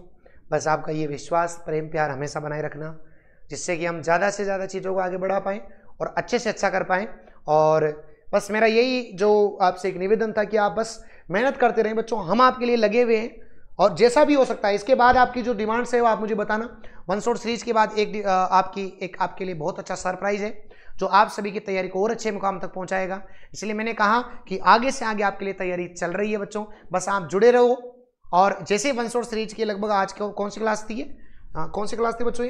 बस आपका ये विश्वास, प्रेम, प्यार हमेशा बनाए रखना, जिससे कि हम ज़्यादा से ज़्यादा चीज़ों को आगे बढ़ा पाएँ और अच्छे से अच्छा कर पाएँ। और बस मेरा यही जो आपसे एक निवेदन था कि आप बस मेहनत करते रहें बच्चों, हम आपके लिए लगे हुए हैं। और जैसा भी हो सकता है, इसके बाद आपकी जो डिमांड्स है वो आप मुझे बताना। वन शॉट सीरीज के बाद एक आपके लिए बहुत अच्छा सरप्राइज है जो आप सभी की तैयारी को और अच्छे मुकाम तक पहुंचाएगा। इसलिए मैंने कहा कि आगे से आगे आपके लिए तैयारी चल रही है बच्चों, बस आप जुड़े रहो। और जैसे वन शॉट सीरीज की लगभग आज कौन सी क्लास थी ये? कौन सी क्लास थी बच्चों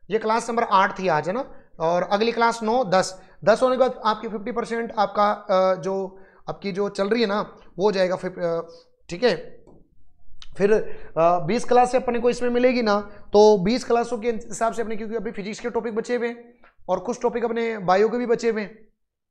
ये क्लास नंबर 8 थी आज, है ना। और अगली क्लास 9, 10 होने के बाद आपकी 50% आपका जो आपकी जो चल रही है ना वो हो जाएगा। ठीक है, फिर 20 क्लास से अपने को इसमें मिलेगी ना, तो 20 क्लासों के हिसाब से अपने, क्योंकि अभी फिजिक्स के टॉपिक बचे हुए और कुछ टॉपिक अपने बायो के भी बचे हुए,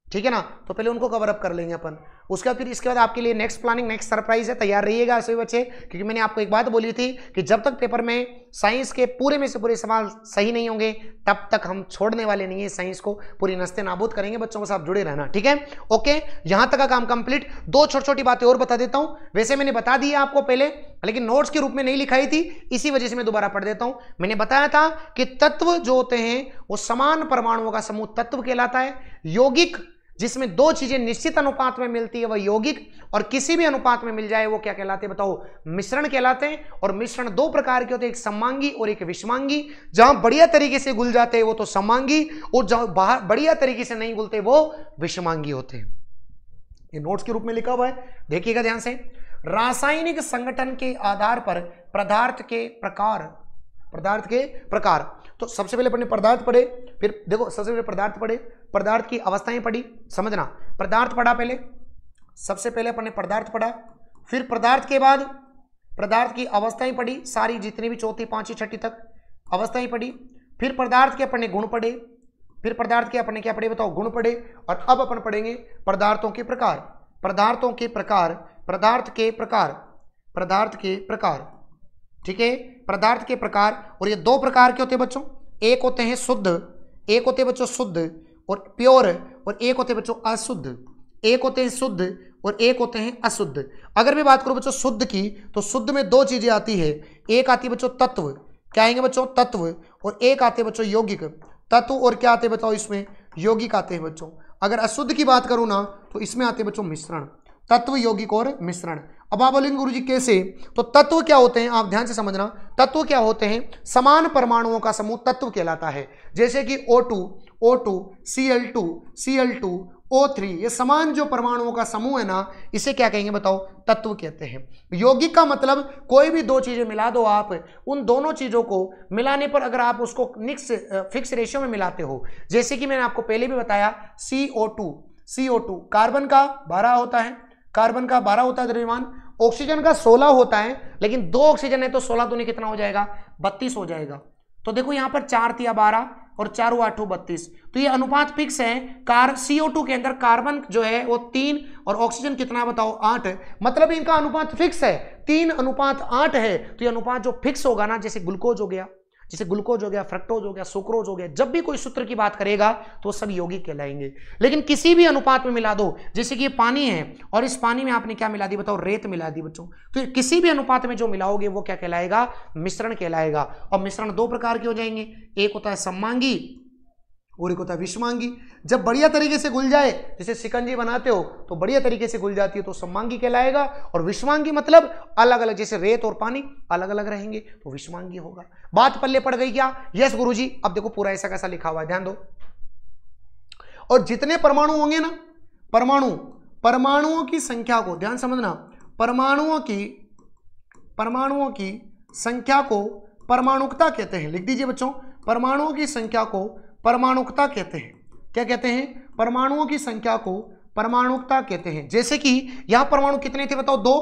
ठीक है ना, तो पहले उनको कवर अप कर लेंगे अपन। उसके बाद फिर इसके बाद आपके लिए नेक्स्ट प्लानिंग, नेक्स्ट सरप्राइज है, तैयार रहिएगा सभी बच्चे। क्योंकि मैंने आपको एक बात बोली थी कि जब तक पेपर में साइंस के पूरे में से पूरे सवाल सही नहीं होंगे तब तक हम छोड़ने वाले नहीं है, साइंस को पूरी नस्ते नाबूद करेंगे बच्चों। बस आप जुड़े रहना, ठीक है, ओके। यहां तक का काम कंप्लीट। 2 छोटी छोटी बातें और बता देता हूं, वैसे मैंने बता दी है आपको पहले, लेकिन नोट्स के रूप में नहीं लिखाई थी, इसी वजह से मैं दोबारा पढ़ देता हूं। मैंने बताया था कि तत्व जो होते हैं वो समान परमाणुओं का समूह तत्व कहलाता है। यौगिक जिसमें 2 चीजें निश्चित अनुपात में मिलती है वह यौगिक, और किसी भी अनुपात में मिल जाए वो क्या कहलाते हैं बताओ? मिश्रण कहलाते हैं। और मिश्रण 2 प्रकार के होते हैं, एक सममांगी और एक विषमांगी। जहां बढ़िया तरीके से घुल जाते हैं वो तो सममांगी, और जहां बढ़िया तरीके से नहीं घुलते वो विषमांगी होते हैं। ये नोट्स के रूप में लिखा हुआ है, देखिएगा ध्यान से। रासायनिक संगठन के आधार पर पदार्थ के प्रकार, पदार्थ के प्रकार। तो सबसे पहले अपने पदार्थ पढ़े, फिर देखो सबसे पहले पदार्थ पढ़े, पदार्थ की अवस्थाएं पढ़ी, समझना पदार्थ पढ़ा पहले, सबसे पहले अपने पदार्थ पढ़ा, फिर पदार्थ के बाद पदार्थ की अवस्थाएं पढ़ी, सारी जितनी भी चौथी पांचवी छठी तक अवस्थाएं पढ़ी, फिर पदार्थ के अपने गुण पढ़े, फिर पदार्थ के अपने क्या पढ़े बताओ, गुण पढ़े। और अब अपन पढ़ेंगे पदार्थों के प्रकार, पदार्थों के प्रकार, पदार्थ के प्रकार, पदार्थ के प्रकार, ठीक है, पदार्थ के प्रकार। और ये दो प्रकार के होते हैं बच्चों, एक होते हैं शुद्ध, एक होते हैं बच्चों शुद्ध और प्योर, और एक होते हैं बच्चों अशुद्ध, एक होते हैं शुद्ध और एक होते हैं अशुद्ध। अगर मैं बात करूं बच्चों शुद्ध की, तो शुद्ध में दो चीजें आती है, एक आती है बच्चों तत्व, क्या आएंगे बच्चों तत्व, और एक आते हैं बच्चों यौगिक तत्व, और क्या आते हैं बताओ इसमें यौगिक आते हैं बच्चों। अगर अशुद्ध की बात करूं ना तो इसमें आते हैं बच्चों मिश्रण, तत्व यौगिक और मिश्रण। अब आप बोलेंगे गुरुजी कैसे, तो तत्व क्या होते हैं आप ध्यान से समझना, तत्व क्या होते हैं, समान परमाणुओं का समूह तत्व कहलाता है। जैसे कि O2, O2, Cl2, Cl2, O3, ये समान जो परमाणुओं का समूह है ना, इसे क्या कहेंगे बताओ, तत्व कहते हैं। यौगिक का मतलब कोई भी दो चीजें मिला दो आप, उन दोनों चीजों को मिलाने पर अगर आप उसको फिक्स रेशियो में मिलाते हो, जैसे कि मैंने आपको पहले भी बताया CO2 कार्बन का 12 होता है, कार्बन का 12 होता है द्रव्यमान, ऑक्सीजन का 16 होता है, लेकिन दो ऑक्सीजन है तो 16 दूनी कितना हो जाएगा, 32 हो जाएगा। तो देखो यहां पर 4 तिया 12 और 4 8 32, तो ये अनुपात फिक्स है। CO2 के अंदर कार्बन जो है वो 3 और ऑक्सीजन कितना बताओ 8, मतलब इनका अनुपात फिक्स है, 3:8 है। तो ये अनुपात जो फिक्स होगा ना, जैसे ग्लूकोज हो गया, जैसे ग्लूकोज हो गया, फ्रक्टोज हो गया, सुक्रोज हो गया, जब भी कोई सूत्र की बात करेगा तो वो सब यौगिक कहलाएंगे। लेकिन किसी भी अनुपात में मिला दो, जैसे कि ये पानी है और इस पानी में आपने क्या मिला दी बताओ, रेत मिला दी बच्चों, तो किसी भी अनुपात में जो मिलाओगे वो क्या कहलाएगा, मिश्रण कहलाएगा। और मिश्रण दो प्रकार के हो जाएंगे, एक होता है सममांगी और एक होता है विषमांगी। जब बढ़िया तरीके से घुल जाए, जैसे शिकंजी बनाते हो तो बढ़िया तरीके से घुल जाती है तो सममांगी कहलाएगा, और विषमांगी मतलब अलग अलग, जैसे रेत और पानी अलग अलग रहेंगे तो विषमांगी होगा। बात पल्ले पड़ गई क्या, यस गुरुजी। अब देखो पूरा ऐसा कैसा लिखा हुआ है, ध्यान दो। और जितने परमाणु होंगे ना, परमाणुओं की संख्या को ध्यान समझना, परमाणुओं की संख्या को परमाणुकता कहते हैं। लिख दीजिए बच्चों, परमाणुओं की संख्या को परमाणुकता कहते हैं। क्या कहते हैं, परमाणुओं की संख्या को परमाणुकता कहते हैं। जैसे कि यहां परमाणु कितने थे बताओ, 2,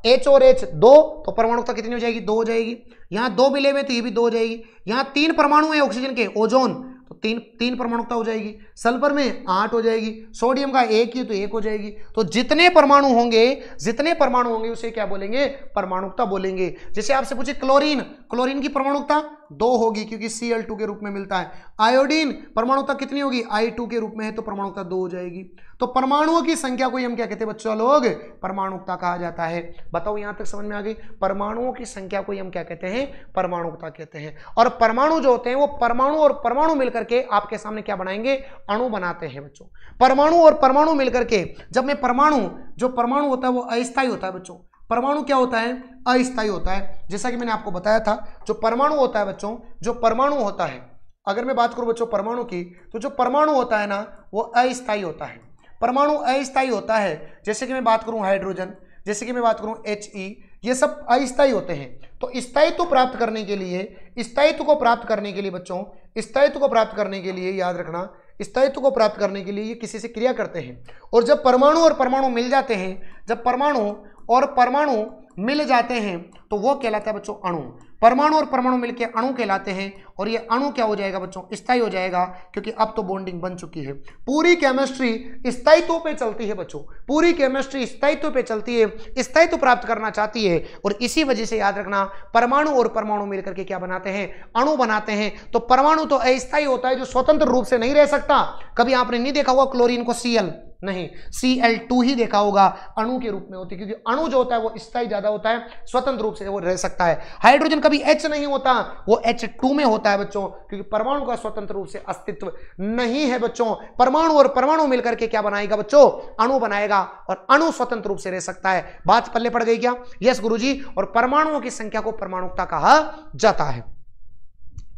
H और H 2, तो परमाणुकता कितनी हो जाएगी, 2 हो जाएगी। यहां 2 मिले हुए तो ये भी 2 हो जाएगी। यहां 3 परमाणु है ऑक्सीजन के, ओजोन, तो 3 परमाणुकता हो जाएगी। सल्फर में 8 हो जाएगी, सोडियम का 1 ही तो 1 हो जाएगी। तो जितने परमाणु होंगे उसे क्या बोलेंगे, परमाणुकता बोलेंगे। जैसे आपसे पूछे क्लोरीन की परमाणुकता 2 होगी क्योंकि Cl2 के रूप में मिलता है। आयोडीन परमाणुकता कितनी होगी, I2 के रूप में है तो परमाणुकता 2 हो जाएगी। तो परमाणुओं की संख्या को हम क्या कहते हैं बच्चों लोग, परमाणुकता कहा जाता है। बताओ यहां तक समझ में आ गई, परमाणुओं की संख्या को हम क्या कहते हैं, परमाणुकता कहते हैं। और परमाणु जो होते हैं वो परमाणु और परमाणु मिलकर के आपके सामने क्या बनाएंगे, अणु बनाते हैं बच्चों। परमाणु और परमाणु मिलकर के, जब मैं जो परमाणु होता है वो अस्थायी होता है बच्चों। परमाणु क्या होता है, अस्थायी होता है। जैसा कि मैंने आपको बताया था, जो परमाणु होता है बच्चों, जो परमाणु होता है, अगर मैं बात करूं बच्चों परमाणु की, तो जो परमाणु होता है ना वो अस्थायी होता है। परमाणु अस्थायी होता है। जैसे कि मैं बात करूं हाइड्रोजन, जैसे कि मैं बात करूं He, ये सब अस्थायी होते हैं। तो स्थायित्व प्राप्त करने के लिए, स्थायित्व को प्राप्त करने के लिए बच्चों, स्थायित्व को प्राप्त करने के लिए याद रखना, स्थायित्व को प्राप्त करने के लिए ये किसी से क्रिया करते हैं। और जब परमाणु और परमाणु मिल जाते हैं, जब परमाणु और परमाणु मिल जाते हैं तो वो कहलाता है बच्चों अणु। परमाणु और परमाणु मिलकर अणु कहलाते हैं। और ये अणु क्या हो जाएगा बच्चों, स्थायी हो जाएगा, क्योंकि अब तो बॉन्डिंग बन चुकी है। पूरी केमिस्ट्री स्थायित्व पे चलती है बच्चों, पूरी केमिस्ट्री स्थायित्व पे चलती है, स्थायित्व प्राप्त करना चाहती है। और इसी वजह से याद रखना, परमाणु और परमाणु मिलकर के क्या बनाते हैं, अणु बनाते हैं। तो परमाणु तो अस्थायी होता है, जो स्वतंत्र रूप से नहीं रह सकता। कभी आपने नहीं देखा होगा क्लोरीन को Cl, नहीं, Cl2 ही देखा होगा, अणु के रूप में होती है, क्योंकि अणु जो होता है वो स्थायी ज्यादा होता है, स्वतंत्र रूप से वो रह सकता है। हाइड्रोजन कभी H नहीं होता, वो H2 में होता है बच्चों, क्योंकि परमाणु का स्वतंत्र रूप से अस्तित्व नहीं है बच्चों। परमाणु और परमाणु मिलकर के क्या बनाएगा बच्चों, अणु बनाएगा, और अणु स्वतंत्र रूप से रह सकता है। बात पल्ले पड़ गई क्या, यस गुरुजी। और परमाणुओं की संख्या को परमाणुकता कहा जाता है।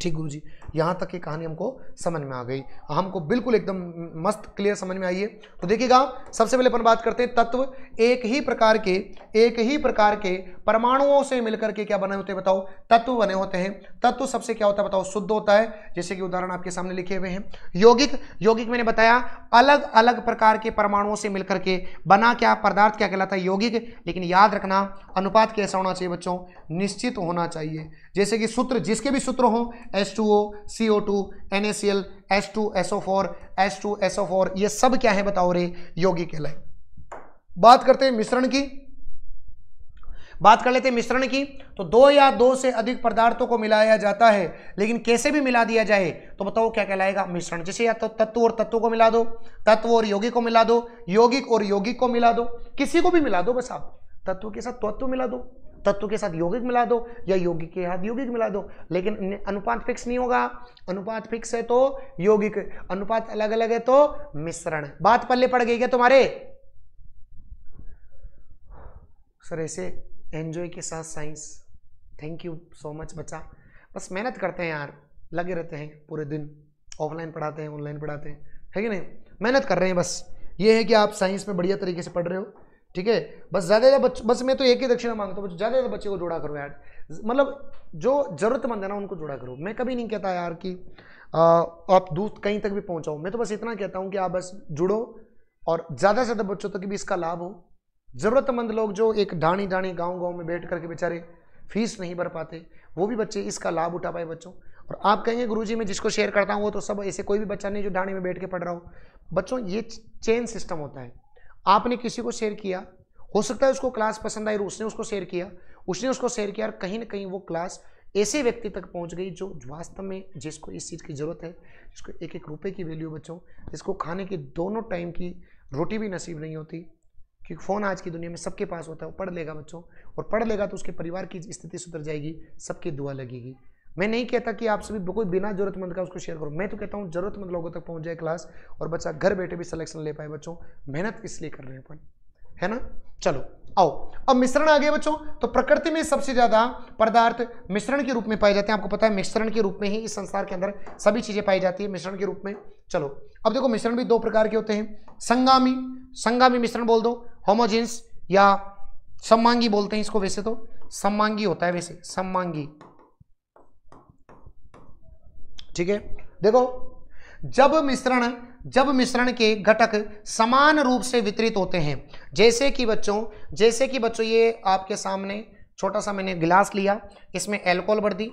ठीक गुरुजी, यहाँ तक की कहानी हमको समझ में आ गई, हमको बिल्कुल एकदम मस्त क्लियर समझ में आई है। तो देखिएगा, सबसे पहले अपन बात करते हैं तत्व। एक ही प्रकार के परमाणुओं से मिलकर के क्या बने होते हैं बताओ, तत्व बने होते हैं। तत्व सबसे क्या होता है बताओ, शुद्ध होता है, जैसे कि उदाहरण आपके सामने लिखे हुए हैं। यौगिक मैंने बताया अलग अलग प्रकार के परमाणुओं से मिलकर के बना क्या पदार्थ क्या कहलाता है, यौगिक। लेकिन याद रखना अनुपात कैसा होना चाहिए बच्चों, निश्चित होना चाहिए। जैसे कि सूत्र, जिसके भी सूत्र हो, H2O, CO2, NaCl, H2SO4, H2SO4, ये सब क्या है बताओ रे, यौगिक कहलाए। बात करते हैं मिश्रण की, बात कर लेते हैं मिश्रण की। तो दो या दो से अधिक पदार्थों को मिलाया जाता है, लेकिन कैसे भी मिला दिया जाए तो बताओ क्या कहलाएगा, मिश्रण। जैसे या तो तत्व और तत्व को मिला दो, तत्व और यौगिक को मिला दो, यौगिक और यौगिक को मिला दो, किसी को भी मिला दो, बस आप तत्व के साथ तत्व मिला दो, तत्व के साथ यौगिक मिला दो, या यौगिक के साथ यौगिक मिला दो। लेकिन अनुपात फिक्स नहीं होगा, अनुपात फिक्स है तो यौगिक, अनुपात अलग अलग है तो मिश्रण। बात पल्ले पड़ गई क्या तुम्हारे सर? ऐसे एंजॉय के साथ science, thank you so much बच्चा। बस मेहनत करते हैं यार, लगे रहते हैं पूरे दिन, ऑफलाइन पढ़ाते हैं ऑनलाइन पढ़ाते हैं, है कि नहीं, मेहनत कर रहे हैं। बस ये है कि आप साइंस में बढ़िया तरीके से पढ़ रहे हो, ठीक है। बस ज़्यादा बस मैं तो एक ही दक्षिणा मांगता हूँ, ज़्यादा बच्चे को जोड़ा करो यार, मतलब जो ज़रूरतमंद है ना उनको जोड़ा करो। मैं कभी नहीं कहता यार कि आप दूर कहीं तक भी पहुँचाओ, मैं तो बस इतना कहता हूँ कि आप बस जुड़ो और ज़्यादा से ज़्यादा बच्चों तक भी इसका लाभ हो। ज़रूरतमंद लोग जो एक ढाणी गाँव में बैठ करके बेचारे फीस नहीं भर पाते, वो भी बच्चे इसका लाभ उठा पाए बच्चों। और आप कहेंगे गुरुजी मैं जिसको शेयर करता हूँ वो तो सब ऐसे, कोई भी बच्चा नहीं जो ढाणी में बैठ के पढ़ रहा हो। बच्चों ये चेन सिस्टम होता है, आपने किसी को शेयर किया, हो सकता है उसको क्लास पसंद आई, उसने उसको शेयर किया, और कहीं ना कहीं वो क्लास ऐसे व्यक्ति तक पहुंच गई जो वास्तव में जिसको इस चीज़ की ज़रूरत है, जिसको एक एक रुपए की वैल्यू बच्चों, जिसको खाने की दोनों टाइम की रोटी भी नसीब नहीं होती, क्योंकि फ़ोन आज की दुनिया में सबके पास होता है। वो पढ़ लेगा बच्चों, और पढ़ लेगा तो उसके परिवार की स्थिति सुधर जाएगी, सबकी दुआ लगेगी। मैं नहीं कहता कि आप सभी कोई बिना जरूरतमंद का उसको शेयर करो, मैं तो कहता हूँ जरूरतमंद लोगों तक पहुँच जाए क्लास, और बच्चा घर बैठे भी सिलेक्शन ले पाए बच्चों। मेहनत इसलिए कर रहे हैं अपन, है ना। चलो आओ, अब मिश्रण आ गए बच्चों। तो प्रकृति में सबसे ज्यादा पदार्थ मिश्रण के रूप में पाए जाते हैं। आपको पता है मिश्रण के रूप में ही इस संसार के अंदर सभी चीजें पाई जाती है, मिश्रण के रूप में। चलो अब देखो, मिश्रण भी दो प्रकार के होते हैं, संगामी मिश्रण बोल दो, होमोजेन्स या सममांगी बोलते हैं इसको। वैसे तो सममांगी होता है, वैसे सममांगी, ठीक है। देखो जब मिश्रण के घटक समान रूप से वितरित होते हैं, जैसे कि बच्चों ये आपके सामने छोटा सा मैंने गिलास लिया, इसमें अल्कोहल भर दी,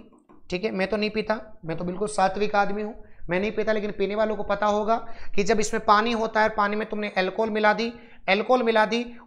ठीक है। मैं तो नहीं पीता, मैं तो बिल्कुल सात्विक आदमी हूं, मैं नहीं पीता, लेकिन पीने वालों को पता होगा कि जब इसमें पानी होता है, पानी में तुमने अल्कोहल मिला दी,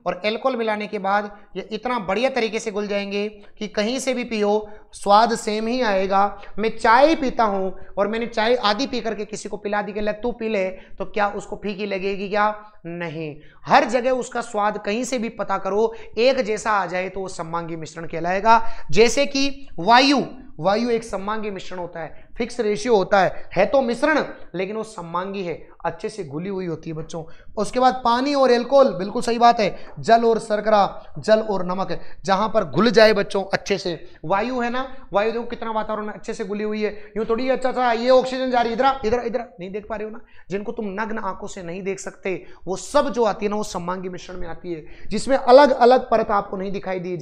और अल्कोहल मिलाने के बाद ये इतना बढ़िया तरीके से घुल जाएंगे कि कहीं से भी पियो स्वाद सेम ही आएगा। मैं चाय पीता हूं और मैंने चाय आधी पी करके किसी को पिला दी कि ले तू पी ले, तो क्या उसको फीकी लगेगी? क्या नहीं, हर जगह उसका स्वाद कहीं से भी पता करो एक जैसा आ जाए तो वो सममांगी मिश्रण कहलाएगा। जैसे कि वायु एक सममांगी मिश्रण होता है, फिक्स रेशियो होता है तो मिश्रण, लेकिन वो सममांगी है, अच्छे से घुली हुई होती है बच्चों। उसके बाद पानी और अल्कोहल, बिल्कुल सही बात है, जल और शर्करा, जल और नमक, जहां पर घुल जाए बच्चों अच्छे से। वायु है ना, वायु देखो कितना वातावरण अच्छे से घुली हुई है, यूं थोड़ी अच्छा ये ऑक्सीजन जा रही है इधर नहीं देख पा रहे हो ना, जिनको तुम नग्न आंखों से नहीं देख सकते, वो सब जो आती है ना वो सममांगी मिश्रण में आती है, जिसमें अलग अलग परत आपको नहीं दिखाई दी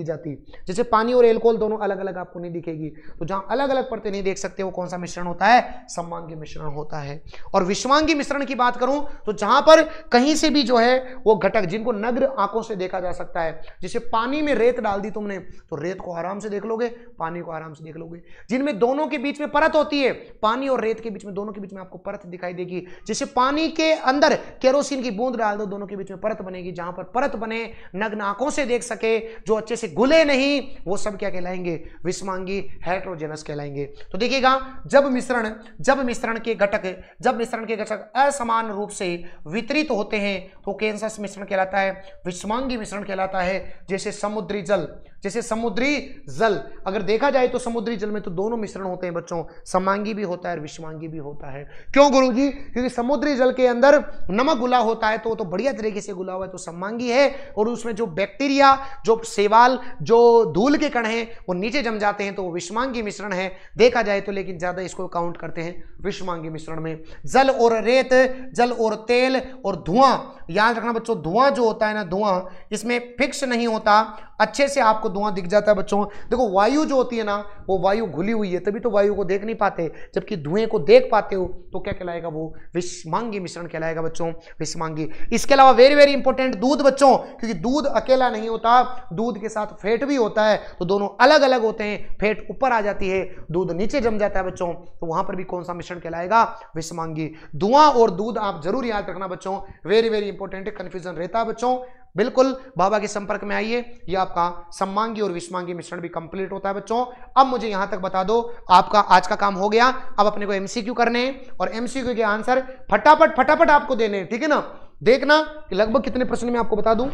जाती। जैसे पानी और अल्कोहल दोनों अलग अलग आपको नहीं दिखेगी, तो जहां अलग अलग परतें नहीं देख सकते वो कौन सा मिश्रण होता है? सममांगी मिश्रण होता है। और विषमांगी मिश्रण की बात करूं तो जहां पर कहीं से भी जो है वो घटक जिनको नग्न आंखों से देखा जा सकता है, जैसे पानी में रेत डाल दी तुमने तो रेत को आराम से देख लोगे, पानी को आराम से देख लोगे। जिनमें दोनों के बीच में परत होती है, पानी और रेत के बीच में, दोनों के बीच में आपको परत दिखाई देगी। जैसे पानी के अंदर केरोसिन की बूंद डाल दो, दोनों के बीच में परत बनेगी, जहां पर परत बने, नग्न आंखों से देख सके, जो अच्छे से घुले नहीं, वो सब क्या कहलाएंगे? विषमांगी हेटेरोजेनस कहलाएंगे। तो देखिएगा जब मिश्रण के घटक कक्षक असमान रूप से वितरित होते हैं तो कौन सा मिश्रण कहलाता है? विषमांगी मिश्रण कहलाता है। जैसे समुद्री जल, जैसे समुद्री जल अगर देखा जाए तो समुद्री जल में तो दोनों मिश्रण होते हैं बच्चों, समांगी भी होता है और विषमांगी भी होता है। क्यों गुरुजी? क्योंकि समुद्री जल के अंदर नमक घुला होता है तो बढ़िया तरीके से घुला हुआ है तो समांगी है, और उसमें जो बैक्टीरिया, जो शैवाल, जो धूल के कण हैं वो नीचे जम जाते हैं तो वो विषमांगी मिश्रण है देखा जाए तो, लेकिन ज्यादा इसको काउंट करते हैं विषमांगी मिश्रण में। जल और रेत, जल और तेल और धुआं, याद रखना बच्चों, धुआं जो होता है ना, धुआं इसमें फिक्स नहीं होता, अच्छे से आपको धुआं दिख जाता है बच्चों। देखो वायु जो होती है ना, वो वायु घुली हुई है तभी तो वायु को देख नहीं पाते, जबकि धुएं को देख पाते हो तो क्या कहलाएगा? वो विषमांगी मिश्रण कहलाएगा बच्चों, विषमांगी। इसके अलावा वेरी वेरी इंपॉर्टेंट दूध बच्चों, क्योंकि दूध अकेला नहीं होता, दूध के साथ फैट भी होता है तो दोनों अलग अलग होते हैं। फैट ऊपर आ जाती है, दूध नीचे जम जाता है बच्चों, तो वहां पर भी कौन सा मिश्रण कहलाएगा? विषमांगी। धुआं और दूध आप जरूर याद रखना बच्चों, वेरी वेरी इंपॉर्टेंट, कंफ्यूजन रहता है बच्चों। बिल्कुल बाबा के संपर्क में आइए, ये आपका समांगी और विषमांगी मिश्रण भी कंप्लीट होता है बच्चों। अब मुझे यहां तक बता दो, आपका आज का काम हो गया। अब अपने को एमसीक्यू करने हैं और एमसीक्यू के आंसर फटाफट फटाफट आपको देने हैं, ठीक है ना? देखना कि लगभग कितने प्रश्न में आपको बता दूं,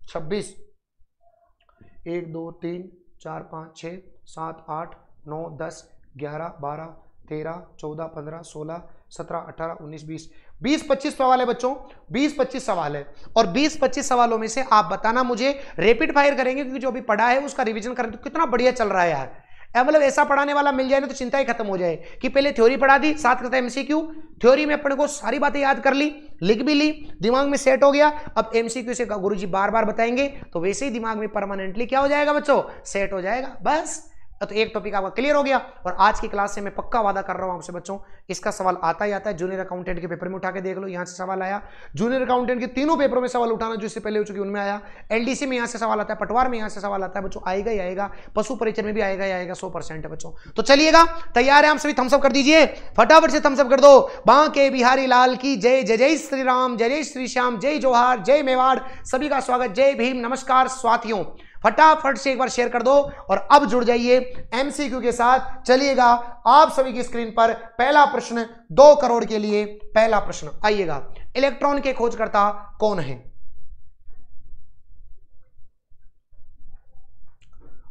26, 1 2 3 4 5 6 7 8 9 10 11 12 13 14 15 16 17 18 19 20 25 सवाल है बच्चों, 20-25 सवाल है, और 20-25 सवालों में से आप बताना मुझे, रैपिड फायर करेंगे क्योंकि जो अभी पढ़ा है उसका रिवीजन करें तो कितना बढ़िया चल रहा है यार। मतलब ऐसा पढ़ाने वाला मिल जाए ना तो चिंता ही खत्म हो जाए कि पहले थ्योरी पढ़ा दी, साथ करता है एमसीक्यू, थ्योरी में अपने को सारी बातें याद कर ली, लिख भी ली, दिमाग में सेट हो गया। अब एमसीक्यू से गुरुजी बार बार बताएंगे तो वैसे ही दिमाग में परमानेंटली क्या हो जाएगा बच्चों? सेट हो जाएगा। बस तो एक टॉपिक आपका क्लियर हो गया। और आज की क्लास से मैं पक्का वादा कर रहा हूं आपसे बच्चों, इसका सवाल आता ही आता है। जूनियर अकाउंटेंट के पेपर में उठा के देख लो, यहां से सवाल आया। जूनियर अकाउंटेंट के तीनों पेपरों में सवाल उठाना जो इससे पहले हो चुकी उनमें आया। एलडीसी में यहां से सवाल आता है, पटवार में यहां से सवाल आता है बच्चों, आएगा ही आएगा। पशु परिचय में भी आएगा ही आएगा, 100% है बच्चों। तो चलिएगा, तैयार है? हम सभी थम्सअप कर दीजिए, फटाफट से थम्सअप कर दो। बांके बिहारी लाल की जय, जय जय श्री राम, जय जय श्री श्याम, जय जोहार, जय मेवाड़, सभी का स्वागत, जय भीम, नमस्कार साथियों। फटाफट से एक बार शेयर कर दो और अब जुड़ जाइए एमसीक्यू के साथ। चलिएगा, आप सभी की स्क्रीन पर पहला प्रश्न, 2 करोड़ के लिए पहला प्रश्न आइएगा। इलेक्ट्रॉन के खोजकर्ता कौन है?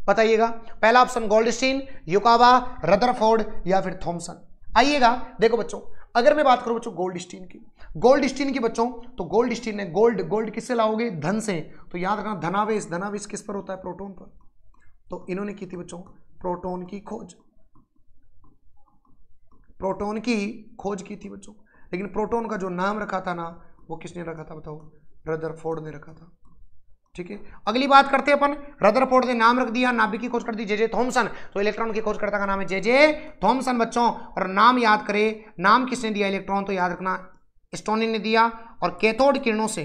बताइएगा। पहला ऑप्शन गोल्डस्टीन, युकावा, रदरफोर्ड या फिर थॉमसन। आइएगा, देखो बच्चों, अगर मैं बात करूं बच्चों गोल्डस्टीन की, गोल्डस्टीन की बच्चों, तो गोल्डस्टीन है, गोल्ड किससे लाओगे? धन से। तो याद रखना धनावेश, धनावेश किस पर होता है? प्रोटॉन पर। तो इन्होंने की थी बच्चों प्रोटॉन की खोज, प्रोटॉन की खोज की थी बच्चों। लेकिन प्रोटॉन का जो नाम रखा था ना, वो किसने रखा था बताओ? रदरफोर्ड ने रखा था। ठीक है, अगली बात करते हैं अपन। रदरफोर्ड ने नाम रख दिया, नाभिक की खोज कर दी जे थॉमसन, तो इलेक्ट्रॉन की खोजकर्ता का नाम है जे थॉमसन बच्चों। और नाम याद करें, नाम किसने दिया इलेक्ट्रॉन? तो याद रखना स्टोनी ने दिया, और कैथोड किरणों से,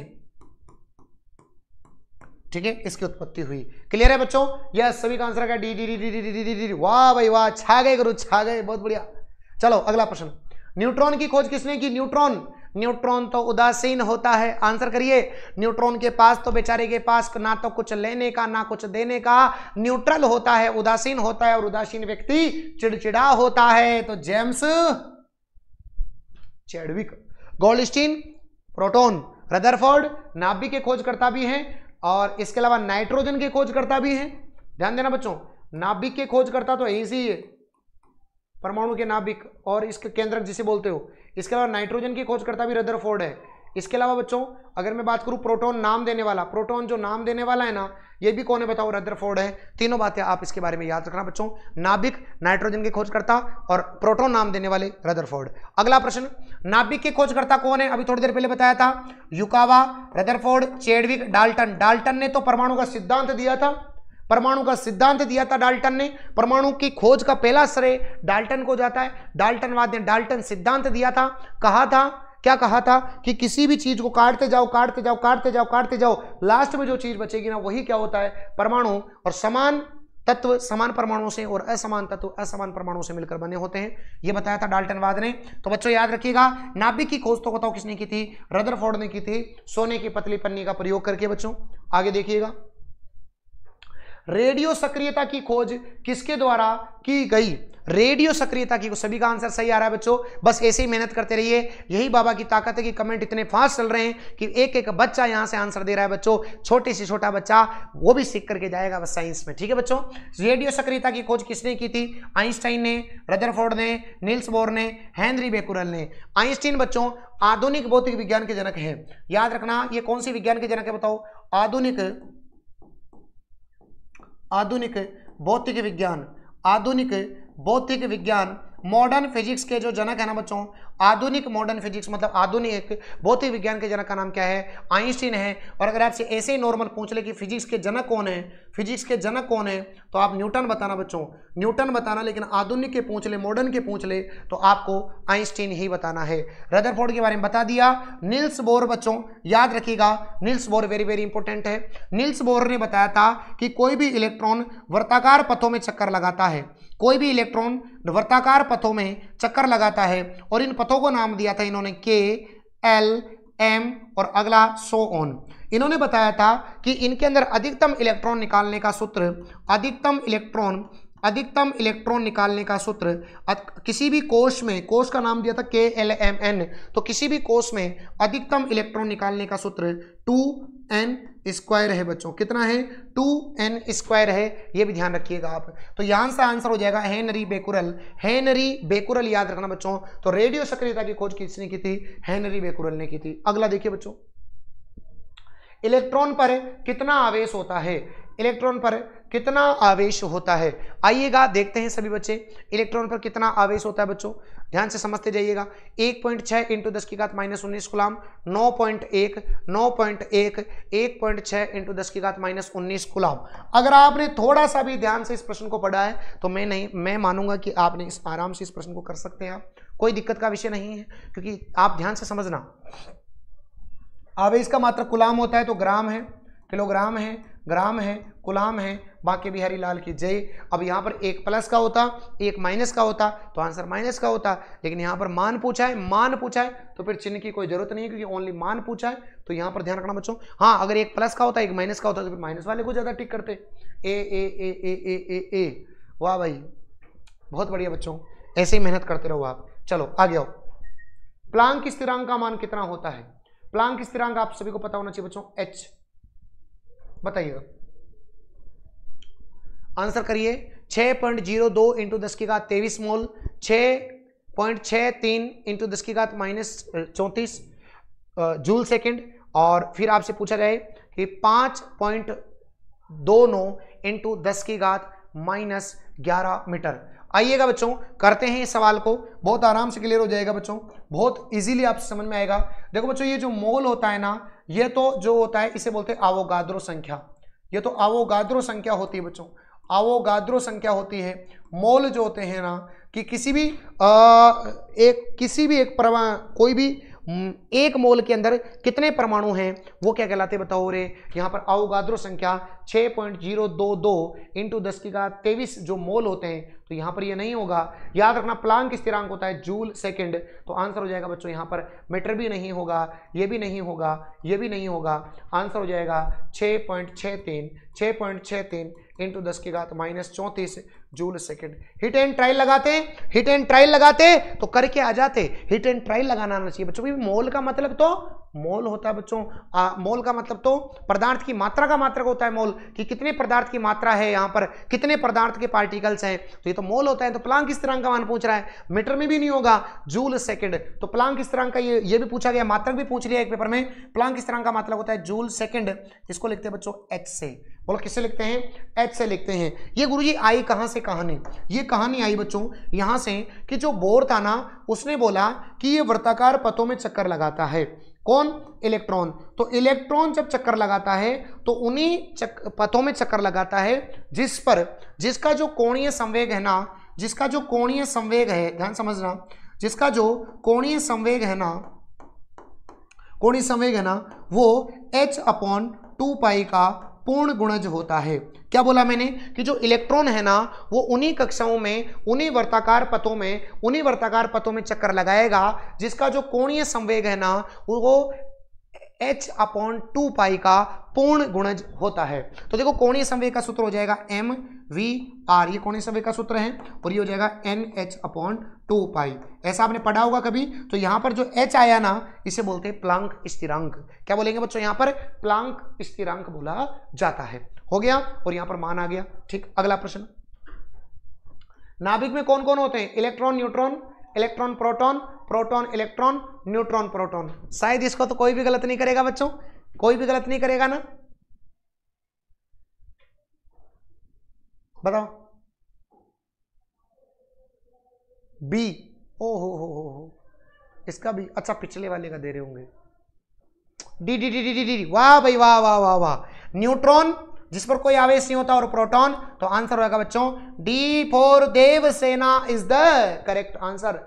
ठीक है, इसकी उत्पत्ति हुई। क्लियर है बच्चों? यस, सभी का आंसर है D D D D D D D. वाह भाई वाह, छा गए गुरु, छा गए, बहुत बढ़िया। चलो अगला प्रश्न, न्यूट्रॉन की खोज किसने की? न्यूट्रॉन तो उदासीन होता है। आंसर करिए। न्यूट्रॉन के पास तो बेचारे के पास ना तो कुछ लेने का ना कुछ देने का, न्यूट्रल होता है, उदासीन होता है, और उदासीन व्यक्ति चिड़चिड़ा होता है। तो James Chadwick. Goldstein proton, Rutherford नाभिक के खोजकर्ता भी हैं, और इसके अलावा नाइट्रोजन के खोजकर्ता भी हैं। ध्यान देना बच्चों, नाभिक के खोजकर्ता तो ऐसे ही है, परमाणु के नाभिक और इसके केंद्रक जिसे बोलते हो। इसके अलावा नाइट्रोजन की खोजकर्ता भी रदरफोर्ड है। इसके अलावा बच्चों अगर मैं बात करूं प्रोटॉन नाम देने वाला, प्रोटॉन जो नाम देने वाला है ना, ये भी कौन है बताओ? रदरफोर्ड है। तीनों बातें आप इसके बारे में याद रखना बच्चों, नाभिक, नाइट्रोजन के खोजकर्ता और प्रोटॉन नाम देने वाले रदरफोर्ड। अगला प्रश्न, नाभिक के खोजकर्ता कौन है? अभी थोड़ी देर पहले बताया था, Yukawa, Rutherford, Chadwick, Dalton. Dalton ने तो परमाणु का सिद्धांत दिया था, परमाणु का सिद्धांत दिया था डाल्टन ने। परमाणु की खोज का पहला श्रेय डाल्टन को जाता है। डाल्टनवाद ने डाल्टन सिद्धांत दिया था। कहा था, क्या कहा था कि किसी भी चीज को काटते जाओ काटते जाओ काटते जाओ काटते जाओ, लास्ट में जो चीज बचेगी ना वही क्या होता है? परमाणु। और समान तत्व समान परमाणुओं से और असमान तत्व असमान परमाणुओं से मिलकर बने होते हैं, यह बताया था डाल्टनवाद ने। तो बच्चों याद रखिएगा, नाभिक की खोज तो बताओ किसने की थी? रदरफोर्ड ने की थी, सोने की पतली पन्नी का प्रयोग करके। बच्चों आगे देखिएगा, रेडियो सक्रियता की खोज किसके द्वारा की गई? रेडियो सक्रियता की। सभी का आंसर सही आ रहा है बच्चों। बस ऐसे ही मेहनत करते रहिए, यही बाबा की ताकत है कि कमेंट इतने फास्ट चल रहे हैं कि एक एक बच्चा यहां से आंसर दे रहा है बच्चों। छोटे से छोटा बच्चा वो भी सीख करके जाएगा बस साइंस में। ठीक है बच्चों, रेडियो सक्रियता की खोज किसने की थी? आइंस्टाइन ने, रदरफोर्ड ने, नील्स बोर ने, हेनरी बेकुरल ने। आइंस्टाइन बच्चों आधुनिक भौतिक विज्ञान के जनक है। याद रखना, ये कौन सी विज्ञान के जनक है बताओ? आधुनिक भौतिक विज्ञान, आधुनिक भौतिक विज्ञान, मॉडर्न फिजिक्स के जो जनक है ना बच्चों, आधुनिक मॉडर्न फिजिक्स मतलब आधुनिक भौतिक विज्ञान के जनक का नाम क्या है? आइंस्टीन है। और अगर आपसे ऐसे ही नॉर्मल पूछ ले कि फिजिक्स के जनक कौन है, फिजिक्स के जनक कौन है, तो आप न्यूटन बताना बच्चों, न्यूटन बताना। लेकिन आधुनिक के पूछ ले, मॉडर्न के पूछ ले, तो आपको आइंस्टीन ही बताना है। रदरफोर्ड के बारे में बता दिया। नील्स बोर बच्चों याद रखिएगा, Niels Bohr very very important है। नील्स बोर ने बताया था कि कोई भी इलेक्ट्रॉन वर्ताकार पथों में चक्कर लगाता है, कोई भी इलेक्ट्रॉन वर्ताकार पथों में चक्कर लगाता है, और इन पथों को नाम दिया था इन्होंने के, एल, एम और अगला सो ऑन। इन्होंने बताया था कि इनके अंदर अधिकतम इलेक्ट्रॉन निकालने का सूत्र, अधिकतम इलेक्ट्रॉन निकालने का सूत्र किसी भी कोश में, कोश का नाम दिया था KLMN, तो किसी भी कोश में अधिकतम इलेक्ट्रॉन निकालने का सूत्र 2n स्क्वायर है बच्चों। कितना है? 2n स्क्वायर है, ये भी ध्यान रखिएगा आप। तो यहां से आंसर हो जाएगा हेनरी बेकुरल। हेनरी बेकुरल याद रखना बच्चों। तो रेडियो सक्रियता की खोज किसने की थी? हेनरी बेकुरल ने की थी। अगला देखिए बच्चों, इलेक्ट्रॉन पर कितना आवेश होता है? इलेक्ट्रॉन पर कितना आवेश होता है? आइएगा देखते हैं सभी बच्चे, इलेक्ट्रॉन पर कितना आवेश होता है बच्चों। ध्यान से समझते जाइएगा। 1.6 × 10⁻19 कूलम, 9.1, 9.1, 1.6 × 10⁻19 कूलम। अगर आपने थोड़ा सा भी ध्यान से इस प्रश्न को पढ़ा है तो मैं मानूंगा कि आपने आराम से इस प्रश्न को कर सकते हैं। आप कोई दिक्कत का विषय नहीं है, क्योंकि आप ध्यान से समझना, आवेश का मात्रक कूलम होता है तो ग्राम है, किलोग्राम है, ग्राम है, कूलम है। बाकी बिहारी लाल की जय। अब यहाँ पर एक प्लस का होता, एक माइनस का होता, तो आंसर माइनस का होता। लेकिन यहाँ पर मान पूछा है, मान पूछा है तो फिर चिन्ह की कोई जरूरत नहीं है, क्योंकि ओनली मान पूछा है। तो यहाँ पर ध्यान रखना बच्चों। हाँ, अगर एक प्लस का होता, एक माइनस का होता, तो फिर माइनस वाले को ज्यादा टिक करते। ए ए ए ए ए ए ए। वाह भाई, बहुत बढ़िया बच्चों, ऐसे ही मेहनत करते रहो आप। चलो आगे आओ। प्लांक स्थिरांक का मान कितना होता है? प्लांक स्थिरांक आप सभी को पता होना चाहिए बच्चों, h। बताइएगा, आंसर करिए। 6.02 × 10⁻23 मोल, 6.63 × 10⁻−34 जूल सेकंड। और फिर आपसे पूछा जाए कि 5.29 × 10⁻−11 मीटर। आइएगा बच्चों, करते हैं इस सवाल को, बहुत आराम से क्लियर हो जाएगा बच्चों, बहुत इजीली आपसे समझ में आएगा। देखो बच्चों, ये जो मोल होता है ना, ये तो जो होता है इसे बोलते हैं अवोगाद्रो संख्या। ये तो अवोगाद्रो संख्या होती है बच्चों, अवोगाद्रो संख्या होती है। मोल जो होते हैं ना, कि किसी भी एक कोई भी एक मोल के अंदर कितने परमाणु हैं, वो क्या कहलाते हैं बताओ रे। यहाँ पर अवोगाद्रो संख्या 6.022 × 10⁻23 जो मोल होते हैं, तो यहाँ पर ये नहीं होगा। याद रखना, प्लांक स्थिरांक होता है जूल सेकंड, तो आंसर हो जाएगा बच्चों यहाँ पर मीटर भी नहीं होगा, ये भी नहीं होगा, ये भी नहीं होगा। आंसर हो जाएगा 6.63 × 10⁻34 joule second. Hit and trial लगाते, हिट एंड ट्रायल लगाते तो करके आ जाते। हिट एंड ट्रायल लगाना आना चाहिए बच्चों। मोल का मतलब तो मोल होता है बच्चों, मोल का मतलब तो पदार्थ की मात्रा का मात्रक होता है मोल, कि कितने पदार्थ की मात्रा है, यहाँ पर कितने पदार्थ के पार्टिकल्स हैं, तो ये तो मोल होता है। तो प्लांक स्थिरांक का मान पूछ रहा है, मीटर में भी नहीं होगा, जूल सेकंड। तो प्लांक स्थिरांक का ये भी पूछा गया, मात्रक भी पूछ लिया एक पेपर में। प्लांक स्थिरांक का मतलब होता है जूल सेकंड। इसको लिखते हैं बच्चों h से। बोलो किससे लिखते हैं? h से लिखते हैं। ये गुरुजी आई कहां से कहानी? ये कहानी आई बच्चों यहां से कि जो बोर था ना, उसने बोला कि ये वर्ताकार पथों में चक्कर लगाता है। कौन? इलेक्ट्रॉन। तो इलेक्ट्रॉन जब चक्कर लगाता है तो उन्हीं पथों में चक्कर लगाता है जिसका जो कोणीय संवेग है ना, जिसका जो कोणीय संवेग है, ध्यान समझना, जिसका जो कोणीय संवेग है ना, कोणीय संवेग है ना, वो h/2π का पूर्ण गुणज होता है। क्या बोला मैंने? कि जो इलेक्ट्रॉन है ना, वो उन्हीं कक्षाओं में, उन्हीं वर्ताकार पथों में चक्कर लगाएगा जिसका जो कोणीय संवेग है ना, वो H/2 का पूर्ण गुणज होता है। तो देखो कोणीय संवेग का सूत्र हो जाएगा mv/r, ये कोणीय संवेग का सूत्र है, और ये हो जाएगा NH/2। ऐसा आपने पढ़ा होगा कभी। तो यहां पर जो H आया ना, इसे बोलते हैं प्लांक स्थिरांक। क्या बोलेंगे बच्चों, यहां पर प्लांक स्थिरांक बोला जाता है। हो गया, और यहां पर मान आ गया। ठीक, अगला प्रश्न, नाभिक में कौन कौन होते हैं? Electron neutron, electron proton, proton electron, neutron proton. शायद इसको तो कोई भी गलत नहीं करेगा बच्चों, कोई भी गलत नहीं करेगा ना, बताओ। बी, ओ हो, इसका भी अच्छा, पिछले वाले का दे रहे होंगे। D D D D D D, वाह भाई वाह वाह वाह वाह। न्यूट्रॉन जिस पर कोई आवेश नहीं होता, और प्रोटॉन, तो आंसर होगा बच्चों D for Devsena is the correct answer.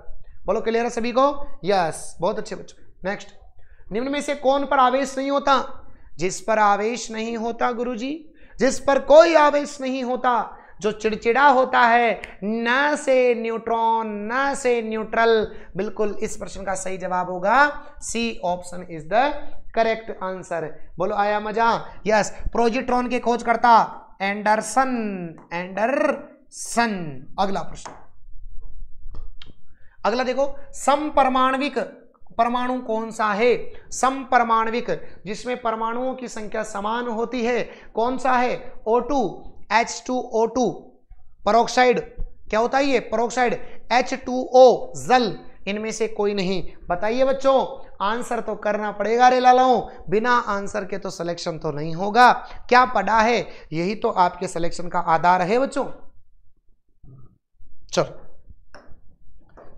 बोलो क्लियर है सभी को? यस, बहुत अच्छे बच्चों। नेक्स्ट, निम्न में से कौन पर आवेश नहीं होता? जिस पर आवेश नहीं होता गुरुजी, जिस पर कोई आवेश नहीं होता, जो चिड़चिड़ा होता है, न से न्यूट्रॉन न से न्यूट्रल। बिल्कुल, इस प्रश्न का सही जवाब होगा C option is the correct answer. बोलो आया मजा? यस। प्रोजिट्रॉन के खोजकर्ता एंडरसन, एंडरसन। अगला प्रश्न, अगला देखो, समपरमाणविक परमाणु कौन सा है? समपरमाणविक, जिसमें परमाणुओं की संख्या समान होती है, कौन सा है? O2, H2O2, peroxide. क्या होता है ये? परोक्साइड। H2O, जल। इनमें से कोई नहीं। बताइए बच्चों, आंसर तो करना पड़ेगा रे लालाओं, बिना आंसर के तो सिलेक्शन तो नहीं होगा। क्या पढ़ा है, यही तो आपके सिलेक्शन का आधार है बच्चों। चलो,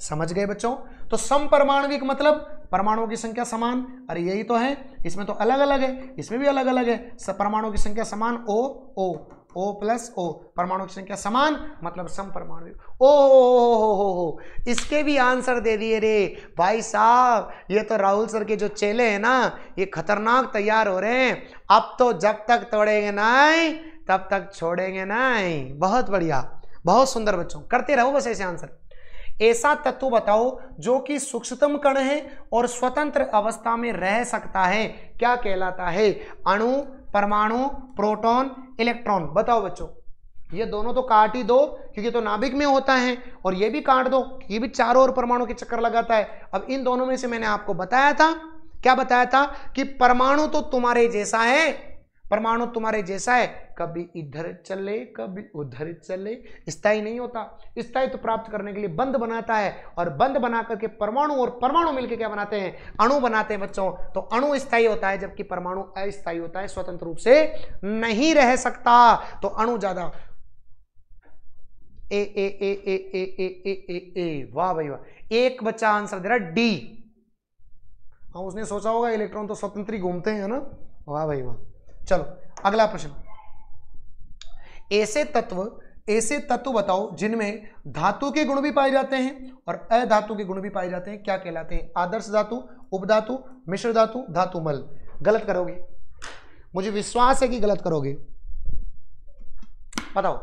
समझ गए बच्चों? तो समपरमाणविक मतलब परमाणुओं की संख्या समान। अरे यही तो है, इसमें तो अलग अलग है, इसमें भी अलग अलग है। सब परमाणुओं की संख्या समान, O प्लस O, परमाणु की संख्या समान मतलब समपरमाणविक। ओ, इसके भी आंसर दे दिए रे भाई साहब। ये तो राहुल सर के जो चेले हैं ना, ये खतरनाक तैयार हो रहे हैं। अब तो जब तक तोड़ेंगे नहीं तब तक छोड़ेंगे नहीं। बहुत बढ़िया, बहुत सुंदर बच्चों, करते रहो बस ऐसे आंसर। ऐसा तत्व बताओ जो कि सूक्ष्मतम कण है और स्वतंत्र अवस्था में रह सकता है, क्या कहलाता है? अणु, परमाणु, प्रोटॉन, इलेक्ट्रॉन। बताओ बच्चों, ये दोनों तो काट ही दो क्योंकि तो नाभिक में होता है, और ये भी काट दो, ये भी चारों ओर परमाणु के चक्कर लगाता है। अब इन दोनों में से मैंने आपको बताया था, क्या बताया था? कि परमाणु तो तुम्हारे जैसा है, परमाणु तुम्हारे जैसा है, कभी इधर चले कभी उधर चले, स्थायी नहीं होता। स्थायी तो प्राप्त करने के लिए बंध बनाता है, और बंध बना करके परमाणु और परमाणु मिलकर क्या बनाते हैं? अणु बनाते हैं बच्चों। तो अणु स्थायी होता है जबकि परमाणु अस्थायी होता है, स्वतंत्र रूप से नहीं रह सकता। तो अणु ज्यादा। ए ए ए ए ए ए ए ए ए, वाह भाई वाह। एक बच्चा आंसर दे रहा डी। हाँ, उसने सोचा होगा इलेक्ट्रॉन तो स्वतंत्र ही घूमते हैं ना। वाह भाई वाह। चलो अगला प्रश्न, ऐसे तत्व बताओ जिनमें धातु के गुण भी पाए जाते हैं और अधातु के गुण भी पाए जाते हैं, क्या कहलाते हैं? आदर्श धातु, उपधातु, मिश्र धातु, धातुमल। गलत करोगे, मुझे विश्वास है कि गलत करोगे। बताओ,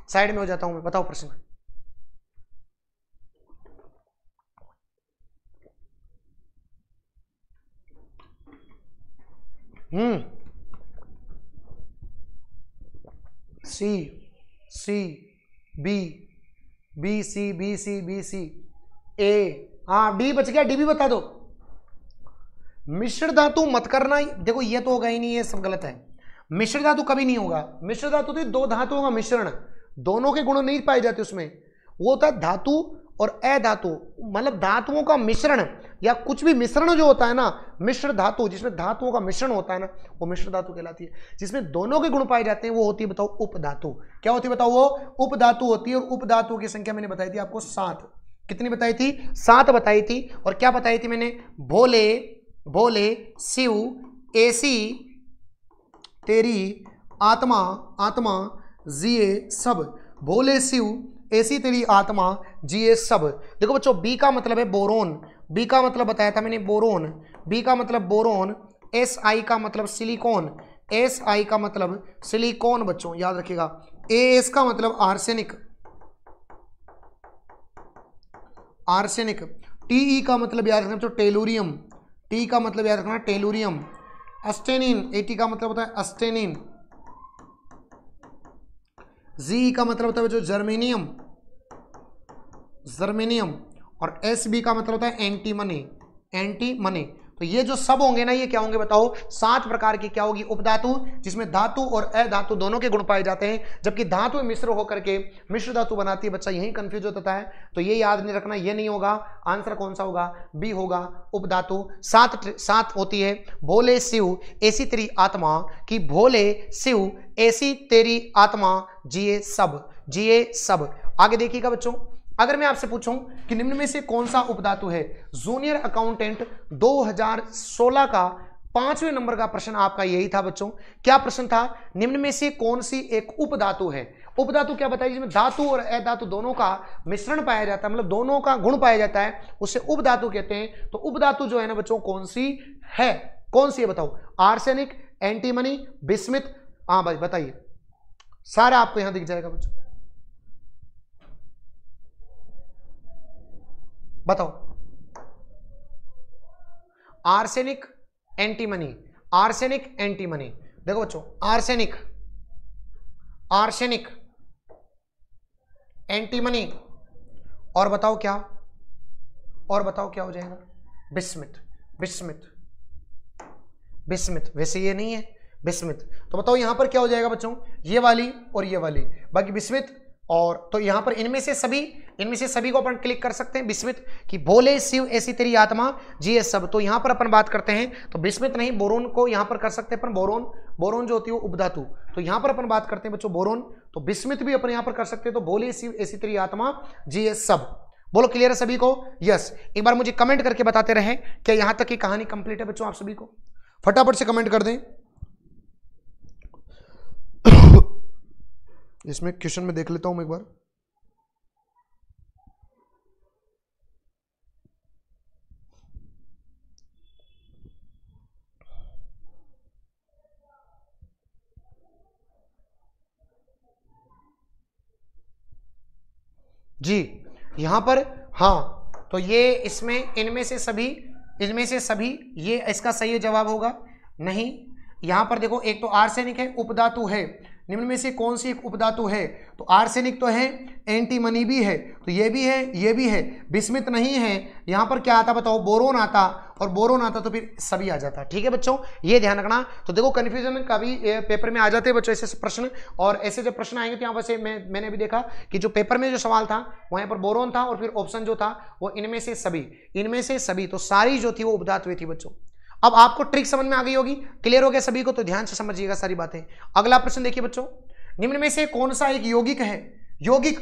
साइड में हो जाता हूं मैं। बताओ प्रश्न। C C B, B C B C B C A, हाँ डी बच गया, डी भी बता दो। मिश्र धातु मत करना, देखो ये तो होगा ही नहीं, ये सब गलत है। मिश्र धातु कभी नहीं होगा। मिश्र धातु तो दो धातुओं का मिश्रण, दोनों के गुण नहीं पाए जाते उसमें। वो होता है धातु और अधातु, मतलब धातुओं का मिश्रण, या कुछ भी मिश्रण जो होता है ना, मिश्र धातु, जिसमें धातुओं का मिश्रण होता है ना, वो मिश्र धातु कहलाती है। जिसमें दोनों के गुण पाए जाते हैं वो होती है, बताओ, उपधातु। क्या होती है बताओ? वो उपधातु होती है। और उपधातु की संख्या मैंने बताई थी आपको 7। कितनी बताई थी? 7 बताई थी। और क्या बताई थी मैंने? भोले भोले शिव, ऐसी तेरी आत्मा, आत्मा जिए सब। भोले शिव, ऐसी तेरी आत्मा जिए सब। देखो बच्चों, बी का मतलब है बोरोन। बी का मतलब बताया था मैंने, बोरोन। बी का मतलब बोरोन। एस आई का मतलब सिलिकॉन। एस आई का मतलब सिलिकॉन बच्चों, याद रखिएगा। ए एस का मतलब आर्सेनिक, आर्सेनिक। टी ई का मतलब याद रखना बच्चों, टेलुरियम। टी का मतलब याद रखना टेलुरियम, अस्टेनिन, एटी का मतलब होता है अस्टेनिन, जी का मतलब होता है जो जर्मेनियम, जर्मेनियम, और एस बी का मतलब होता है एंटीमनी, एंटीमनी। तो ये जो सब होंगे ना, ये क्या होंगे बताओ, 7 प्रकार की क्या होगी उपधातु, जिसमें धातु और अधातु दोनों के गुण पाए जाते हैं, जबकि धातु मिश्र होकर के मिश्र धातु बनाती है। बच्चा यही कंफ्यूज होता है, तो ये याद नहीं रखना, ये नहीं होगा। आंसर कौन सा होगा, बी होगा उपधातु। 7 होती है, भोले शिव ऐसी तेरी आत्मा, कि भोले शिव ऐसी तेरी आत्मा जिए सब, जिए सब। आगे देखिएगा बच्चों, अगर मैं आपसे पूछूं कि निम्न में से कौन सा उपधातु है, जूनियर अकाउंटेंट 2016 का 5वें नंबर का प्रश्न आपका यही था बच्चों। क्या प्रश्न था, निम्न में से कौन सी एक उपधातु है। उपधातु क्या बताइए, जिसमें धातु और अधातु दोनों का मिश्रण पाया जाता है, मतलब दोनों का गुण पाया जाता है, उसे उपधातु कहते हैं। तो उपधातु जो है ना बच्चों, कौन सी है, कौन सी है बताओ, आर्सेनिक, एंटीमनी, बिस्मिथ। हाँ भाई बताइए, सारा आपको यहां दिख जाएगा बच्चों, बताओ। Arsenic, antimony, arsenic, antimony. देखो बच्चों, आर्सेनिक, आर्सेनिक, एंटीमनी, और बताओ क्या, और बताओ क्या हो जाएगा, बिस्मिथ, बिस्मिथ, बिस्मिथ। वैसे ये नहीं है बिस्मिथ, तो बताओ यहां पर क्या हो जाएगा बच्चों, ये वाली और ये वाली, बाकी बिस्मिथ। और तो यहां पर इनमें से सभी को अपन क्लिक कर सकते हैं। बिस्मिथ कि भोले शिव ऐसी तेरी आत्मा जिए सब, तो यहां पर अपन बात करते हैं, तो बिस्मिथ नहीं, बोरोन को यहां पर कर सकते हैं अपन, बोरोन, बोरोन जो होती है वो उपधातु, तो यहां पर अपन बात करते हैं बच्चों बोरोन, तो बिस्मिथ भी अपन यहां पर कर सकते हैं। तो भोले शिव ऐसी तेरी आत्मा जिए सब। बोलो क्लियर है सभी को, यस। एक बार मुझे कमेंट करके बताते रहे क्या यहां तक की कहानी कंप्लीट है बच्चों, आप सभी को फटाफट से कमेंट कर दें। इसमें क्वेश्चन में देख लेता हूं मैं एक बार। जी यहां पर, हाँ तो ये इसमें इनमें से सभी ये इसका सही जवाब होगा नहीं। यहां पर देखो, एक तो आर्सेनिक है, उपधातु है, निम्न में से कौन सी एक उपधातु है, तो आर्सेनिक तो है, एंटीमनी भी है, तो ये भी है, ये भी है, बिस्मिथ नहीं है। यहां पर क्या आता बताओ, बोरोन आता, और बोरोन आता तो फिर सभी आ जाता। ठीक है बच्चों, ये ध्यान रखना। तो देखो कंफ्यूजन कभी पेपर में आ जाते हैं बच्चों ऐसे प्रश्न, और ऐसे जब प्रश्न आएंगे तो यहाँ पर मैंने भी देखा कि जो पेपर में जो सवाल था वहां पर बोरोन था, और फिर ऑप्शन जो था वो इनमें से सभी, तो सारी जो थी वो उपधातुएं थी बच्चों। अब आपको ट्रिक समझ में आ गई होगी, क्लियर हो गया सभी को, तो ध्यान से समझिएगा सारी बातें। अगला प्रश्न देखिए बच्चों, निम्न में से कौन सा एक यौगिक है, यौगिक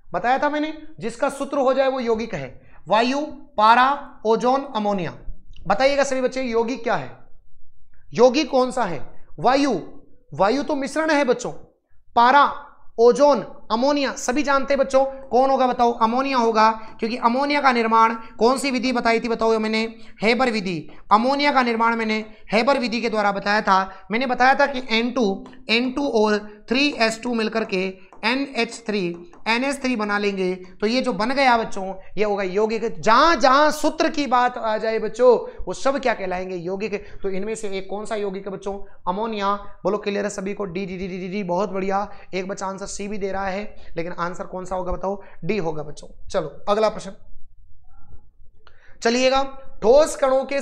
बताया था मैंने, जिसका सूत्र हो जाए वो यौगिक है, वायु, पारा, ओजोन, अमोनिया। बताइएगा सभी बच्चे, यौगिक क्या है, यौगिक कौन सा है, वायु, वायु तो मिश्रण है बच्चों, पारा, ओजोन, अमोनिया, सभी जानते हैं बच्चों, कौन होगा बताओ, अमोनिया होगा, क्योंकि अमोनिया का निर्माण कौन सी विधि बताई थी बताओ मैंने, हेबर विधि। अमोनिया का निर्माण मैंने हेबर विधि के द्वारा बताया था। मैंने बताया था कि N2 और 3H2 मिलकर के NH3 बना लेंगे, तो ये जो बन गया बच्चों ये होगा यौगिक। जहां जहां सूत्र की बात आ जाए बच्चों वो सब क्या कहलाएंगे, यौगिक। तो इनमें से एक कौन सा यौगिक है बच्चों, अमोनिया। बोलो क्लियर है सभी को, डी, बहुत बढ़िया। एक बच्चा आंसर सी भी दे रहा है, लेकिन आंसर कौन सा होगा बताओ, डी होगा बच्चों। चलो अगला प्रश्न चलिएगा, ठोस कणों के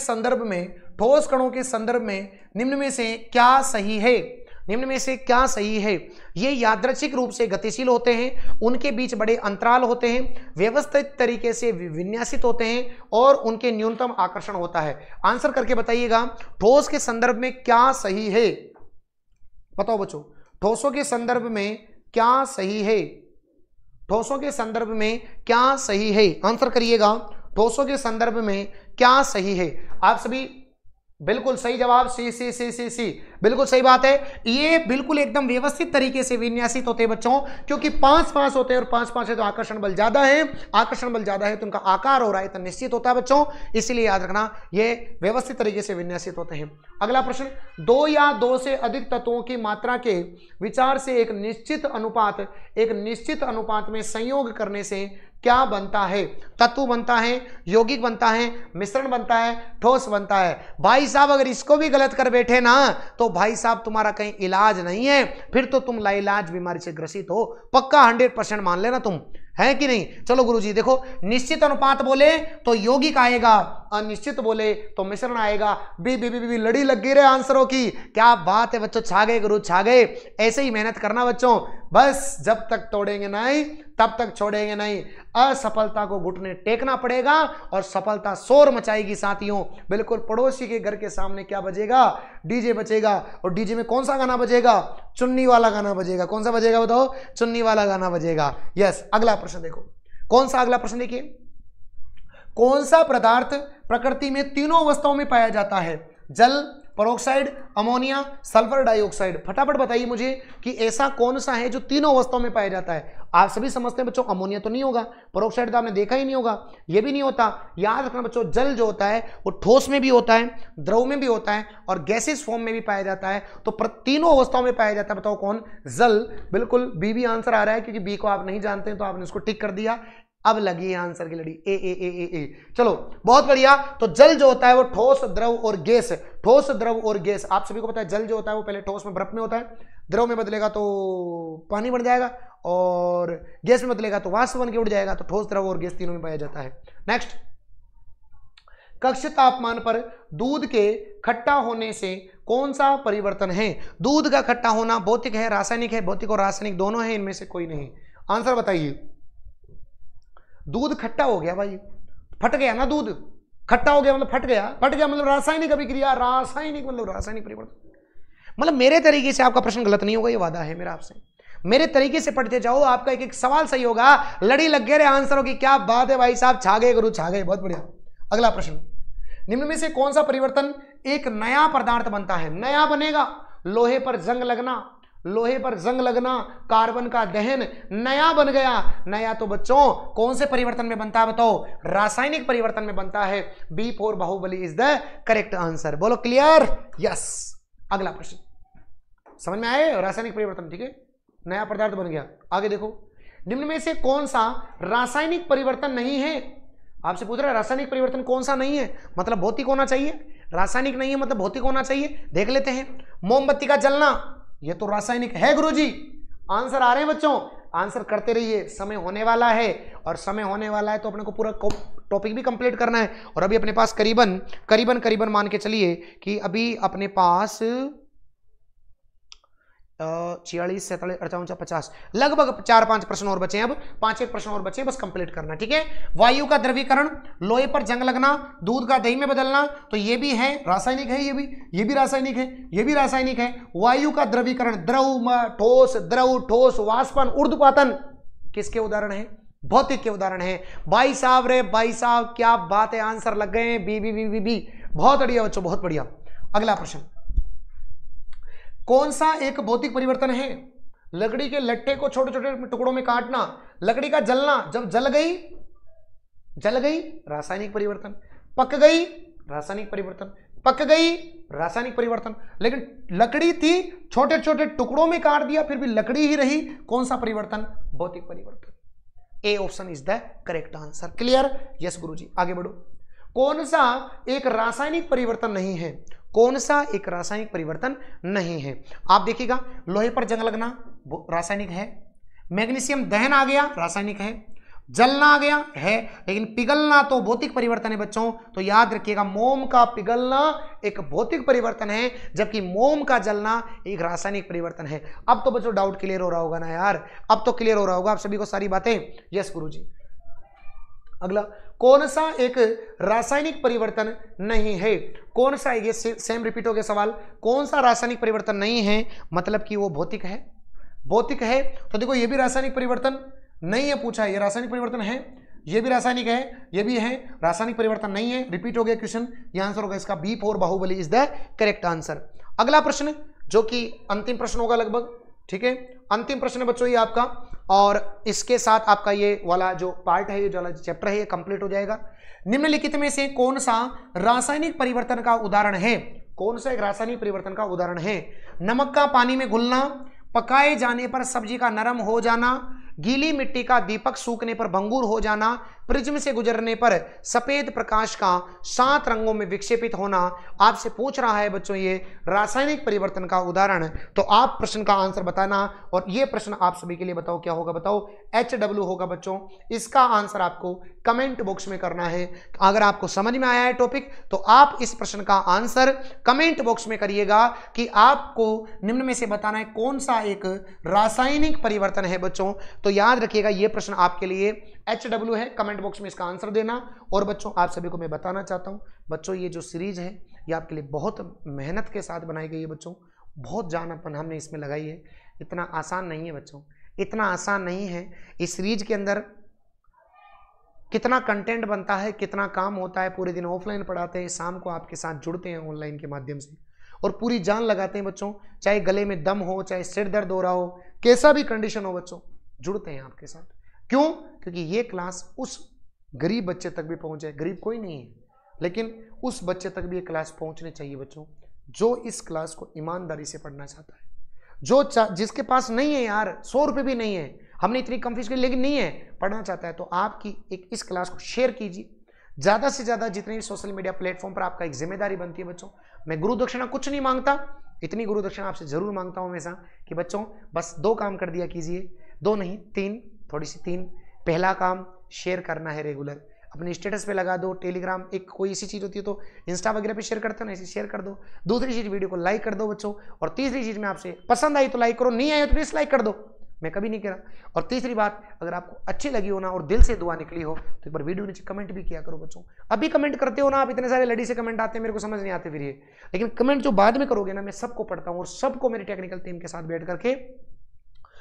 संदर्भ में निम्न में से क्या सही है, निम्न में से क्या सही है। ये यादृच्छिक रूप से गतिशील होते हैं, उनके बीच बड़े अंतराल होते हैं, व्यवस्थित तरीके से विन्यासित होते हैं, और उनके न्यूनतम आकर्षण होता है। आंसर करके बताइएगा, ठोस के संदर्भ में क्या सही है, बताओ बच्चों, ठोसों के संदर्भ में क्या सही है, ठोसों के संदर्भ में क्या सही है, आंसर करिएगा, ठोसों के संदर्भ में क्या सही है। आप सभी बिल्कुल सही जवाब, सी, बिल्कुल सही बात है। ये बिल्कुल एकदम व्यवस्थित तरीके से विन्यासित होते हैं बच्चों, क्योंकि 5 होते हैं, और 5 है तो आकर्षण बल ज्यादा है, तो उनका आकार और आयतन निश्चित होता है बच्चों, इसलिए याद रखना ये व्यवस्थित तरीके से विन्यासित होते हैं। अगला प्रश्न, 2 या 2 से अधिक तत्वों की मात्रा के विचार से एक निश्चित अनुपात में संयोग करने से क्या बनता है? तत्व बनता है, यौगिक बनता है, मिश्रण बनता है, ठोस बनता है। भाई साहब अगर इसको भी गलत कर बैठे ना तो भाई साहब तुम्हारा कहीं इलाज नहीं है, फिर तो तुम लाइलाज बीमारी से ग्रसित हो, पक्का 100% मान लेना तुम, है कि नहीं? चलो गुरुजी देखो, निश्चित अनुपात बोले तो यौगिक आएगा, अनिश्चित बोले तो मिश्रण आएगा। बी बी बी बी लड़ी लग गई रे आंसरों की, क्या बात है बच्चों, छा गए गुरु छा गए। ऐसे ही मेहनत करना बच्चों, बस जब तक तोड़ेंगे नहीं तब तक छोड़ेंगे नहीं। असफलता को घुटने टेकना पड़ेगा और सफलता शोर मचाएगी साथियों। बिल्कुल पड़ोसी के घर के सामने क्या बजेगा? डीजे बजेगा, और डीजे में कौन सा गाना बजेगा? चुन्नी वाला गाना बजेगा। कौन सा बजेगा बताओ? चुन्नी वाला गाना बजेगा। यस, अगला प्रश्न देखो, कौन सा अगला प्रश्न देखिए, कौन सा पदार्थ प्रकृति में तीनों अवस्थाओं में पाया जाता है? जल, पेरोक्साइड, अमोनिया, सल्फर डाइऑक्साइड। फटाफट बताइए मुझे कि ऐसा कौन सा है जो तीनों अवस्थाओं में पाया जाता है? आप सभी समझते हैं बच्चों अमोनिया तो नहीं होगा, पेरोक्साइड तो आपने देखा ही नहीं होगा, ये भी नहीं होता। याद रखना बच्चों, जल जो होता है वो ठोस में भी होता है, द्रव में भी होता है और गैसेस फॉर्म में भी पाया जाता है। तो तीनों अवस्थाओं में पाया जाता है। बताओ कौन? जल। बिल्कुल बी भी आंसर आ रहा है, क्योंकि बी को आप नहीं जानते हैं तो आपने उसको टिक कर दिया। अब लगी है आंसर की लड़ी, ए ए ए ए ए। चलो बहुत बढ़िया। तो जल जो होता है वो ठोस, द्रव और गैस, ठोस, द्रव और गैस। आप सभी को पता है जल जो होता है वो पहले ठोस में बर्फ में होता है, द्रव में बदलेगा तो पानी बन जाएगा, और गैस में बदलेगा तो वाष्प बन के उड़ जाएगा। तो ठोस, द्रव और गैस तीनों में पाया जाता है। नेक्स्ट, कक्ष तापमान पर दूध के खट्टा होने से कौन सा परिवर्तन है? दूध का खट्टा होना भौतिक है, रासायनिक है? भौतिक और रासायनिक दोनों है, इनमें से कोई नहीं। आंसर बताइए। दूध खट्टा हो गया भाई, फट गया ना, दूध खट्टा हो गया मतलब फट गया, फट गया मतलब रासायनिक अभिक्रिया, रासायनिक मतलब रासायनिक परिवर्तन। मतलब मेरे तरीके से आपका प्रश्न गलत नहीं होगा, ये वादा है मेरा आपसे। मेरे तरीके से पढ़ते जाओ, आपका एक एक सवाल सही होगा। लड़ी लग गए रे आंसरों की, क्या बात है भाई साहब, छा गए गुरु छा गए, बहुत बढ़िया। अगला प्रश्न, निम्न में से कौन सा परिवर्तन एक नया पदार्थ बनता है? नया बनेगा, लोहे पर जंग लगना, लोहे पर जंग लगना, कार्बन का दहन, नया बन गया। नया तो बच्चों कौन से परिवर्तन में बनता है बताओ? रासायनिक परिवर्तन में बनता है। B for Baahubali is the correct answer. बोलो क्लियर? यस। अगला प्रश्न समझ में आए? रासायनिक परिवर्तन, ठीक है, नया पदार्थ बन गया। आगे देखो, निम्न में से कौन सा रासायनिक परिवर्तन नहीं है? आपसे पूछ रहा है रासायनिक परिवर्तन कौन सा नहीं है, मतलब भौतिक होना चाहिए। रासायनिक नहीं है मतलब भौतिक होना चाहिए। देख लेते हैं, मोमबत्ती का जलना, ये तो रासायनिक है गुरुजी। आंसर आ रहे हैं बच्चों, आंसर करते रहिए, समय होने वाला है, और समय होने वाला है तो अपने को पूरा टॉपिक भी कंप्लीट करना है। और अभी अपने पास करीबन करीबन करीबन मान के चलिए कि अभी अपने पास 46, 47, 48, 50 लगभग 4-5 प्रश्न और बचे हैं। अब 5-1 प्रश्न और बचे हैं, बस कंप्लीट करना, ठीक है। वायु का द्रवीकरण, लोहे पर जंग लगना, दूध का दही में बदलना, तो ये भी है रासायनिक है, ये भी रासायनिक है, ये भी रासायनिक है। वायु का द्रवीकरण, द्रव ठोस वाष्पन ऊर्ध्वपातन किसके उदाहरण है? भौतिक के उदाहरण है। भाई साहब रे भाई साहब, क्या बात है, आंसर लग गए हैं। B B B B B, बहुत बढ़िया बच्चों, बहुत बढ़िया। अगला प्रश्न, कौन सा एक भौतिक परिवर्तन है? लकड़ी के लट्ठे को छोटे छोटे टुकड़ों में काटना, लकड़ी का जलना, जब जल गई रासायनिक परिवर्तन, पक गई रासायनिक परिवर्तन, पक गई रासायनिक परिवर्तन। लेकिन लकड़ी थी, छोटे छोटे टुकड़ों में काट दिया, फिर भी लकड़ी ही रही, कौन सा परिवर्तन? भौतिक परिवर्तन। A option is the correct answer. Clear? Yes गुरुजी। आगे बढ़ो, कौन सा एक रासायनिक परिवर्तन नहीं है? कौन सा एक रासायनिक परिवर्तन नहीं है? आप देखिएगा, लोहे पर जंग लगना रासायनिक है, मैग्नीशियम दहन आ गया रासायनिक है, जलना आ गया है, लेकिन पिघलना तो भौतिक परिवर्तन है बच्चों। तो याद रखिएगा, मोम का पिघलना एक भौतिक परिवर्तन है, जबकि मोम का जलना एक रासायनिक परिवर्तन है। अब तो बच्चों डाउट क्लियर हो रहा होगा ना यार, अब तो क्लियर हो रहा होगा आप सभी को सारी बातें। यस गुरुजी। अगला, कौन सा एक रासायनिक परिवर्तन नहीं है? कौन सा, ये सेम रिपीट हो गया सवाल, कौन सा रासायनिक परिवर्तन नहीं है, मतलब कि वो भौतिक है। भौतिक है तो देखो, ये भी रासायनिक परिवर्तन नहीं है, पूछा है, ये रासायनिक परिवर्तन है, ये भी रासायनिक है, ये भी है, रासायनिक परिवर्तन नहीं है, रिपीट हो गया क्वेश्चन। ये आंसर होगा इसका B for Baahubali is the correct answer. अगला प्रश्न, जो कि अंतिम प्रश्न होगा लगभग, ठीक है, अंतिम प्रश्न है बच्चों ये आपका, और इसके साथ आपका ये वाला जो पार्ट है, ये जो वाला चैप्टर है, ये कंप्लीट हो जाएगा। निम्नलिखित में से कौन सा रासायनिक परिवर्तन का उदाहरण है? कौन सा एक रासायनिक परिवर्तन का उदाहरण है? नमक का पानी में घुलना, पकाए जाने पर सब्जी का नरम हो जाना, गीली मिट्टी का दीपक सूखने पर भंगुर हो जाना, प्रिज्म से गुजरने पर सफेद प्रकाश का 7 रंगों में विक्षेपित होना। आपसे पूछ रहा है बच्चों ये रासायनिक परिवर्तन का उदाहरण, तो आप प्रश्न का आंसर बताना। और ये प्रश्न आप सभी के लिए बताओ क्या होगा, बताओ HW होगा बच्चों। इसका आंसर आपको कमेंट बॉक्स में करना है। अगर आपको समझ में आया है टॉपिक तो आप इस प्रश्न का आंसर कमेंट बॉक्स में करिएगा कि आपको निम्न में से बताना है कौन सा एक रासायनिक परिवर्तन है बच्चों। तो याद रखिएगा ये प्रश्न आपके लिए HW है, कमेंट बॉक्स में इसका आंसर देना। और बच्चों आप सभी को मैं बताना चाहता हूं बच्चों ये जो सीरीज है ये आपके लिए बहुत मेहनत के साथ बनाई गई है बच्चों, बहुत जान अपन हमने इसमें लगाई है। इतना आसान नहीं है बच्चों, इतना आसान नहीं है। इस सीरीज के अंदर कितना कंटेंट बनता है, कितना काम होता है, पूरे दिन ऑफलाइन पढ़ाते हैं, शाम को आपके साथ जुड़ते हैं ऑनलाइन के माध्यम से और पूरी जान लगाते हैं बच्चों। चाहे गले में दम हो, चाहे सिर दर्द हो रहा हो, कैसा भी कंडीशन हो बच्चों, जुड़ते हैं आपके साथ। क्यों? क्योंकि ये क्लास उस गरीब बच्चे तक भी पहुंचे। गरीब कोई नहीं है, लेकिन उस बच्चे तक भी ये क्लास पहुंचनी चाहिए बच्चों जो इस क्लास को ईमानदारी से पढ़ना चाहता है, जो जिसके पास नहीं है यार 100 रुपये भी नहीं है, हमने इतनी कम फीस की लेकिन नहीं है, पढ़ना चाहता है, तो आपकी एक इस क्लास को शेयर कीजिए ज़्यादा से ज़्यादा। जितने भी सोशल मीडिया प्लेटफॉर्म पर आपका एक जिम्मेदारी बनती है बच्चों। मैं गुरु दक्षिणा कुछ नहीं मांगता, इतनी गुरु दक्षिणा आपसे जरूर मांगता हूँ हमेशा कि बच्चों बस 2 काम कर दिया कीजिए, 2 नहीं 3, थोड़ी सी 3। पहला काम शेयर करना है रेगुलर, अपने स्टेटस पे लगा दो, टेलीग्राम एक कोई ऐसी चीज़ होती है तो इंस्टा वगैरह पे शेयर करते हो ना, ऐसे शेयर कर दो। दूसरी चीज़ वीडियो को लाइक कर दो बच्चों। और तीसरी चीज़ में आपसे पसंद आई तो लाइक करो, नहीं आया तो डिसलाइक कर दो, मैं कभी नहीं कह रहा। और तीसरी बात, अगर आपको अच्छी लगी हो ना और दिल से दुआ निकली हो तो एक बार वीडियो नीचे कमेंट भी किया करो बच्चों। अभी कमेंट करते हो ना आप, इतने सारे लड़ी से कमेंट आते हैं, मेरे को समझ नहीं आते फिर ये, लेकिन कमेंट जो बाद में करोगे ना, मैं सबको पढ़ता हूँ और सबको मेरी टेक्निकल टीम के साथ बैठ करके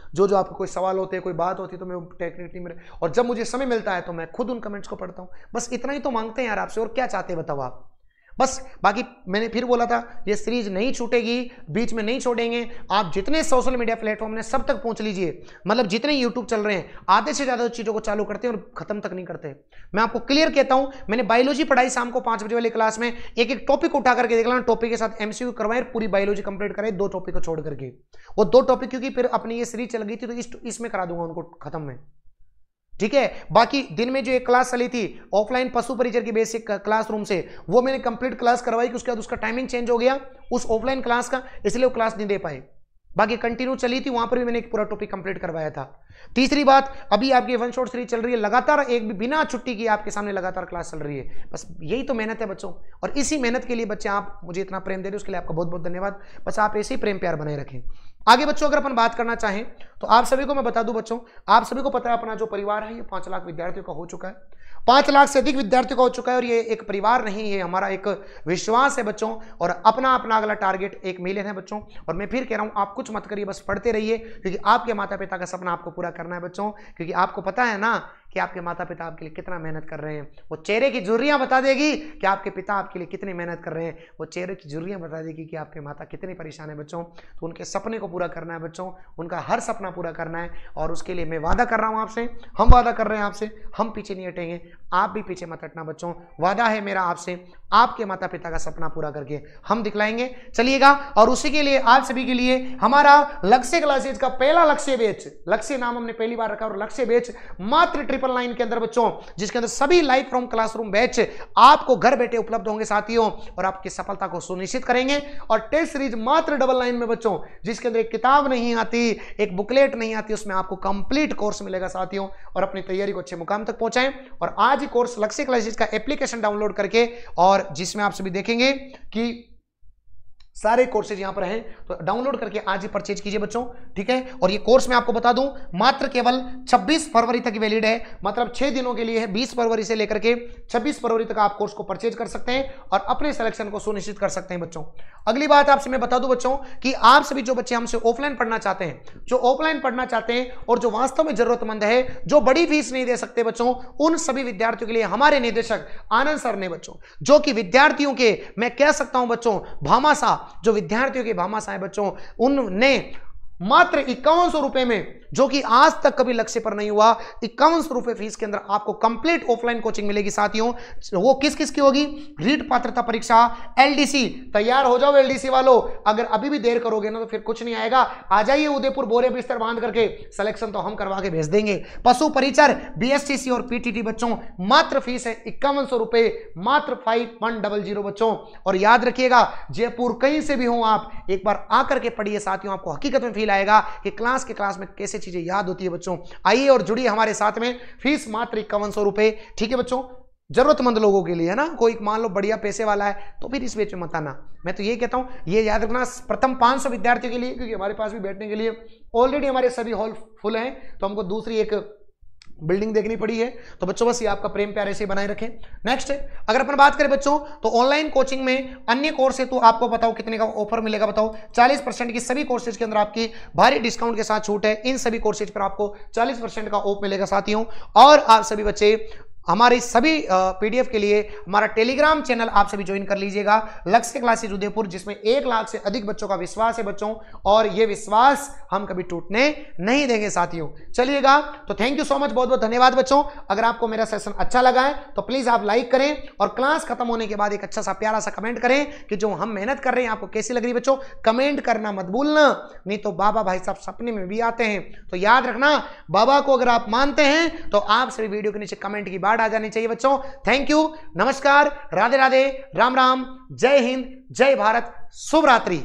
जो जो आपको कोई सवाल होते हैं, कोई बात होती है तो मैं टेक्निकली मेरे, और जब मुझे समय मिलता है तो मैं खुद उन कमेंट्स को पढ़ता हूँ। बस इतना ही तो मांगते हैं यार आपसे, और क्या चाहते हैं बताओ आप। बस बाकी मैंने फिर बोला था ये सीरीज नहीं छूटेगी, बीच में नहीं छोड़ेंगे। आप जितने सोशल मीडिया प्लेटफॉर्म ने सब तक पहुंच लीजिए, मतलब जितने यूट्यूब चल रहे हैं आधे से ज्यादा चीजों को चालू करते हैं और खत्म तक नहीं करते। मैं आपको क्लियर कहता हूं, मैंने बायोलॉजी पढ़ाई शाम को 5 बजे वाली क्लास में, एक एक टॉपिक उठा करके देख लेना, टॉपिक के साथ MCQ करवाए, पूरी बायोलॉजी कंप्लीट कराए 2 टॉपिक को छोड़ करके। वो 2 टॉपिक क्योंकि फिर अपनी ये सीरीज चल गई थी तो इसमें करा दूंगा उनको खत्म में, ठीक है। बाकी दिन में जो एक क्लास चली थी ऑफलाइन पशु परिचर की बेसिक क्लासरूम से, वो मैंने कंप्लीट क्लास करवाई कि उसके बाद उसका टाइमिंग चेंज हो गया उस ऑफलाइन क्लास का, इसलिए वो क्लास नहीं दे पाए। बाकी कंटिन्यू चली थी, वहां पर भी मैंने एक पूरा टॉपिक कंप्लीट करवाया था। तीसरी बात, अभी आपकी 1 शॉट सीरीज चल रही है लगातार, एक भी बिना छुट्टी की आपके सामने लगातार क्लास चल रही है। बस यही तो मेहनत है बच्चों, और इसी मेहनत के लिए बच्चे आप मुझे इतना प्रेम दे रहे हो, उसके लिए आपका बहुत बहुत धन्यवाद। बस आप ऐसे ही प्रेम प्यार बनाए रखें। आगे बच्चों अगर अपन बात करना चाहें तो आप सभी को मैं बता दूं बच्चों, आप सभी को पता है अपना जो परिवार है ये 5 लाख विद्यार्थियों का हो चुका है, 5 लाख से अधिक विद्यार्थियों का हो चुका है। और ये एक परिवार नहीं है, हमारा एक विश्वास है बच्चों, और अपना अपना अगला टारगेट 1 मिलियन है बच्चों। और मैं फिर कह रहा हूं आप कुछ मत करिए, बस पढ़ते रहिए, क्योंकि आपके माता पिता का सपना आपको पूरा करना है बच्चों। क्योंकि आपको पता है ना कि आपके माता पिता आपके लिए कितना मेहनत कर रहे हैं, वो चेहरे की झुर्रियां बता देगी कि आपके पिता आपके लिए कितनी मेहनत कर रहे हैं, वो चेहरे की झुर्रियां बता देगी कि आपके माता कितनी परेशान है बच्चों। तो उनके सपने को पूरा करना है बच्चों, उनका हर सपना पूरा करना है। और उसके लिए मैं वादा कर रहा हूं आपसे, हम वादा कर रहे हैं आपसे, हम पीछे नहीं हटेंगे, आप भी पीछे मत हटना बच्चों। वादा है मेरा आपसे, आपके माता पिता का सपना पूरा करके हम दिखलाएंगे, चलिएगा। और उसी के लिए आप सभी के लिए हमारा लक्ष्य क्लासेज का पहला लक्ष्य बैच, लक्ष्य नाम हमने पहली बार रखा, और लक्ष्य बैच मात्र 999 के अंदर बच्चों, जिसके अंदर सभी लाइव फ्रॉम क्लासरूम बैच आपको घर बैठे उपलब्ध होंगे साथियों, और आपकी सफलता को सुनिश्चित करेंगे। और टेस्ट सीरीज मात्र 99 में बच्चों, जिसके अंदर एक किताब नहीं आती, एक बुकलेट नहीं आती, उसमें आपको कंप्लीट कोर्स मिलेगा साथियों। और अपनी तैयारी को अच्छे मुकाम तक पहुंचाएं। और आज ही कोर्स लक्ष्य क्लासेज का एप्लीकेशन डाउनलोड करके, और जिसमें आप सभी देखेंगे कि सारे कोर्सेज यहां पर हैं, तो डाउनलोड करके आज ही परचेज कीजिए बच्चों, ठीक है। और ये कोर्स मैं आपको बता दूं मात्र केवल 26 फरवरी तक वैलिड है, मतलब 6 दिनों के लिए है। 20 फरवरी से लेकर के 26 फरवरी तक आप कोर्स को परचेज कर सकते हैं और अपने सिलेक्शन को सुनिश्चित कर सकते हैं बच्चों। अगली बात आपसे मैं बता दूं बच्चों कि आप सभी जो बच्चे हमसे ऑफलाइन पढ़ना चाहते हैं, जो ऑफलाइन पढ़ना चाहते हैं और जो वास्तव में जरूरतमंद है, जो बड़ी फीस नहीं दे सकते बच्चों, उन सभी विद्यार्थियों के लिए हमारे निदेशक आनंद सर ने बच्चों, जो कि विद्यार्थियों के मैं कह सकता हूं बच्चों भामाशाह, जो विद्यार्थियों के भामाशाह है बच्चों, उनने मात्र 5100 रुपए में, जो कि आज तक कभी लक्ष्य पर नहीं हुआ। 5100 रुपए फीस के अंदर आपको कंप्लीट ऑफलाइन कोचिंग मिलेगी साथियों। वो किस किस की होगी? रीट पात्रता परीक्षा, एलडीसी। तैयार हो जाओ एलडीसी वालों, अगर अभी भी देर करोगे ना तो फिर कुछ नहीं आएगा। आ जाइए उदयपुर, बोरे बिस्तर बांध करके, सिलेक्शन तो हम करवा के भेज देंगे। पशु परिचर, बीएसटीसी और पीटीटी बच्चों, मात्र फीस है 5100 रुपए, मात्र 5100 बच्चों। और याद रखिएगा, जयपुर कहीं से भी हो आप, एक बार आकर के पढ़िए साथियों, आपको हकीकत में फील आएगा कि क्लास के क्लास में कैसे चीजें याद होती है बच्चों। आइए और जुड़िए हमारे साथ में, फीस मात्र 5100 रुपए। ठीक है बच्चों, जरूरतमंद लोगों के लिए है ना। कोई मान लो बढ़िया पैसे वाला है तो फिर इस बेच में मत आना। मैं तो ये कहता हूं, ये याद रखना प्रथम 500 विद्यार्थियों के लिए, क्योंकि हमारे पास भी बैठने के लिए ऑलरेडी हमारे सभी हॉल फुल हैं, तो हमको दूसरी एक बिल्डिंग देखनी पड़ी है। तो बच्चों बस ये आपका प्रेम प्यार ऐसे ही बनाए रखें। नेक्स्ट, अगर अपन बात करें बच्चों, तो ऑनलाइन कोचिंग में अन्य कोर्स है, तो आपको बताओ कितने का ऑफर मिलेगा, बताओ। 40% की सभी कोर्सेज के अंदर आपकी भारी डिस्काउंट के साथ छूट है। इन सभी कोर्सेज पर आपको 40% का ऑफ मिलेगा साथियों। और आप सभी बच्चे हमारे सभी पीडीएफ के लिए हमारा टेलीग्राम चैनल आप सभी ज्वाइन कर लीजिएगा, लक्ष्य क्लासेज उदयपुर, जिसमें 1 लाख से अधिक बच्चों का विश्वास है बच्चों, और ये विश्वास हम कभी टूटने नहीं देंगे साथियों। चलिएगा, तो थैंक यू सो मच, बहुत बहुत धन्यवाद बच्चों। अगर आपको मेरा सेशन अच्छा लगा है तो प्लीज आप लाइक करें, और क्लास खत्म होने के बाद एक अच्छा सा प्यारा सा कमेंट करें कि जो हम मेहनत कर रहे हैं आपको कैसी लग रही है बच्चों। कमेंट करना मत भूलना, नहीं तो बाबा भाई साहब सपने में भी आते हैं। तो याद रखना, बाबा को अगर आप मानते हैं तो आप सभी वीडियो के नीचे कमेंट की बाढ़ आ जानी चाहिए बच्चों। थैंक यू, नमस्कार, राधे राधे, राम राम, जय हिंद, जय भारत, शुभ रात्रि।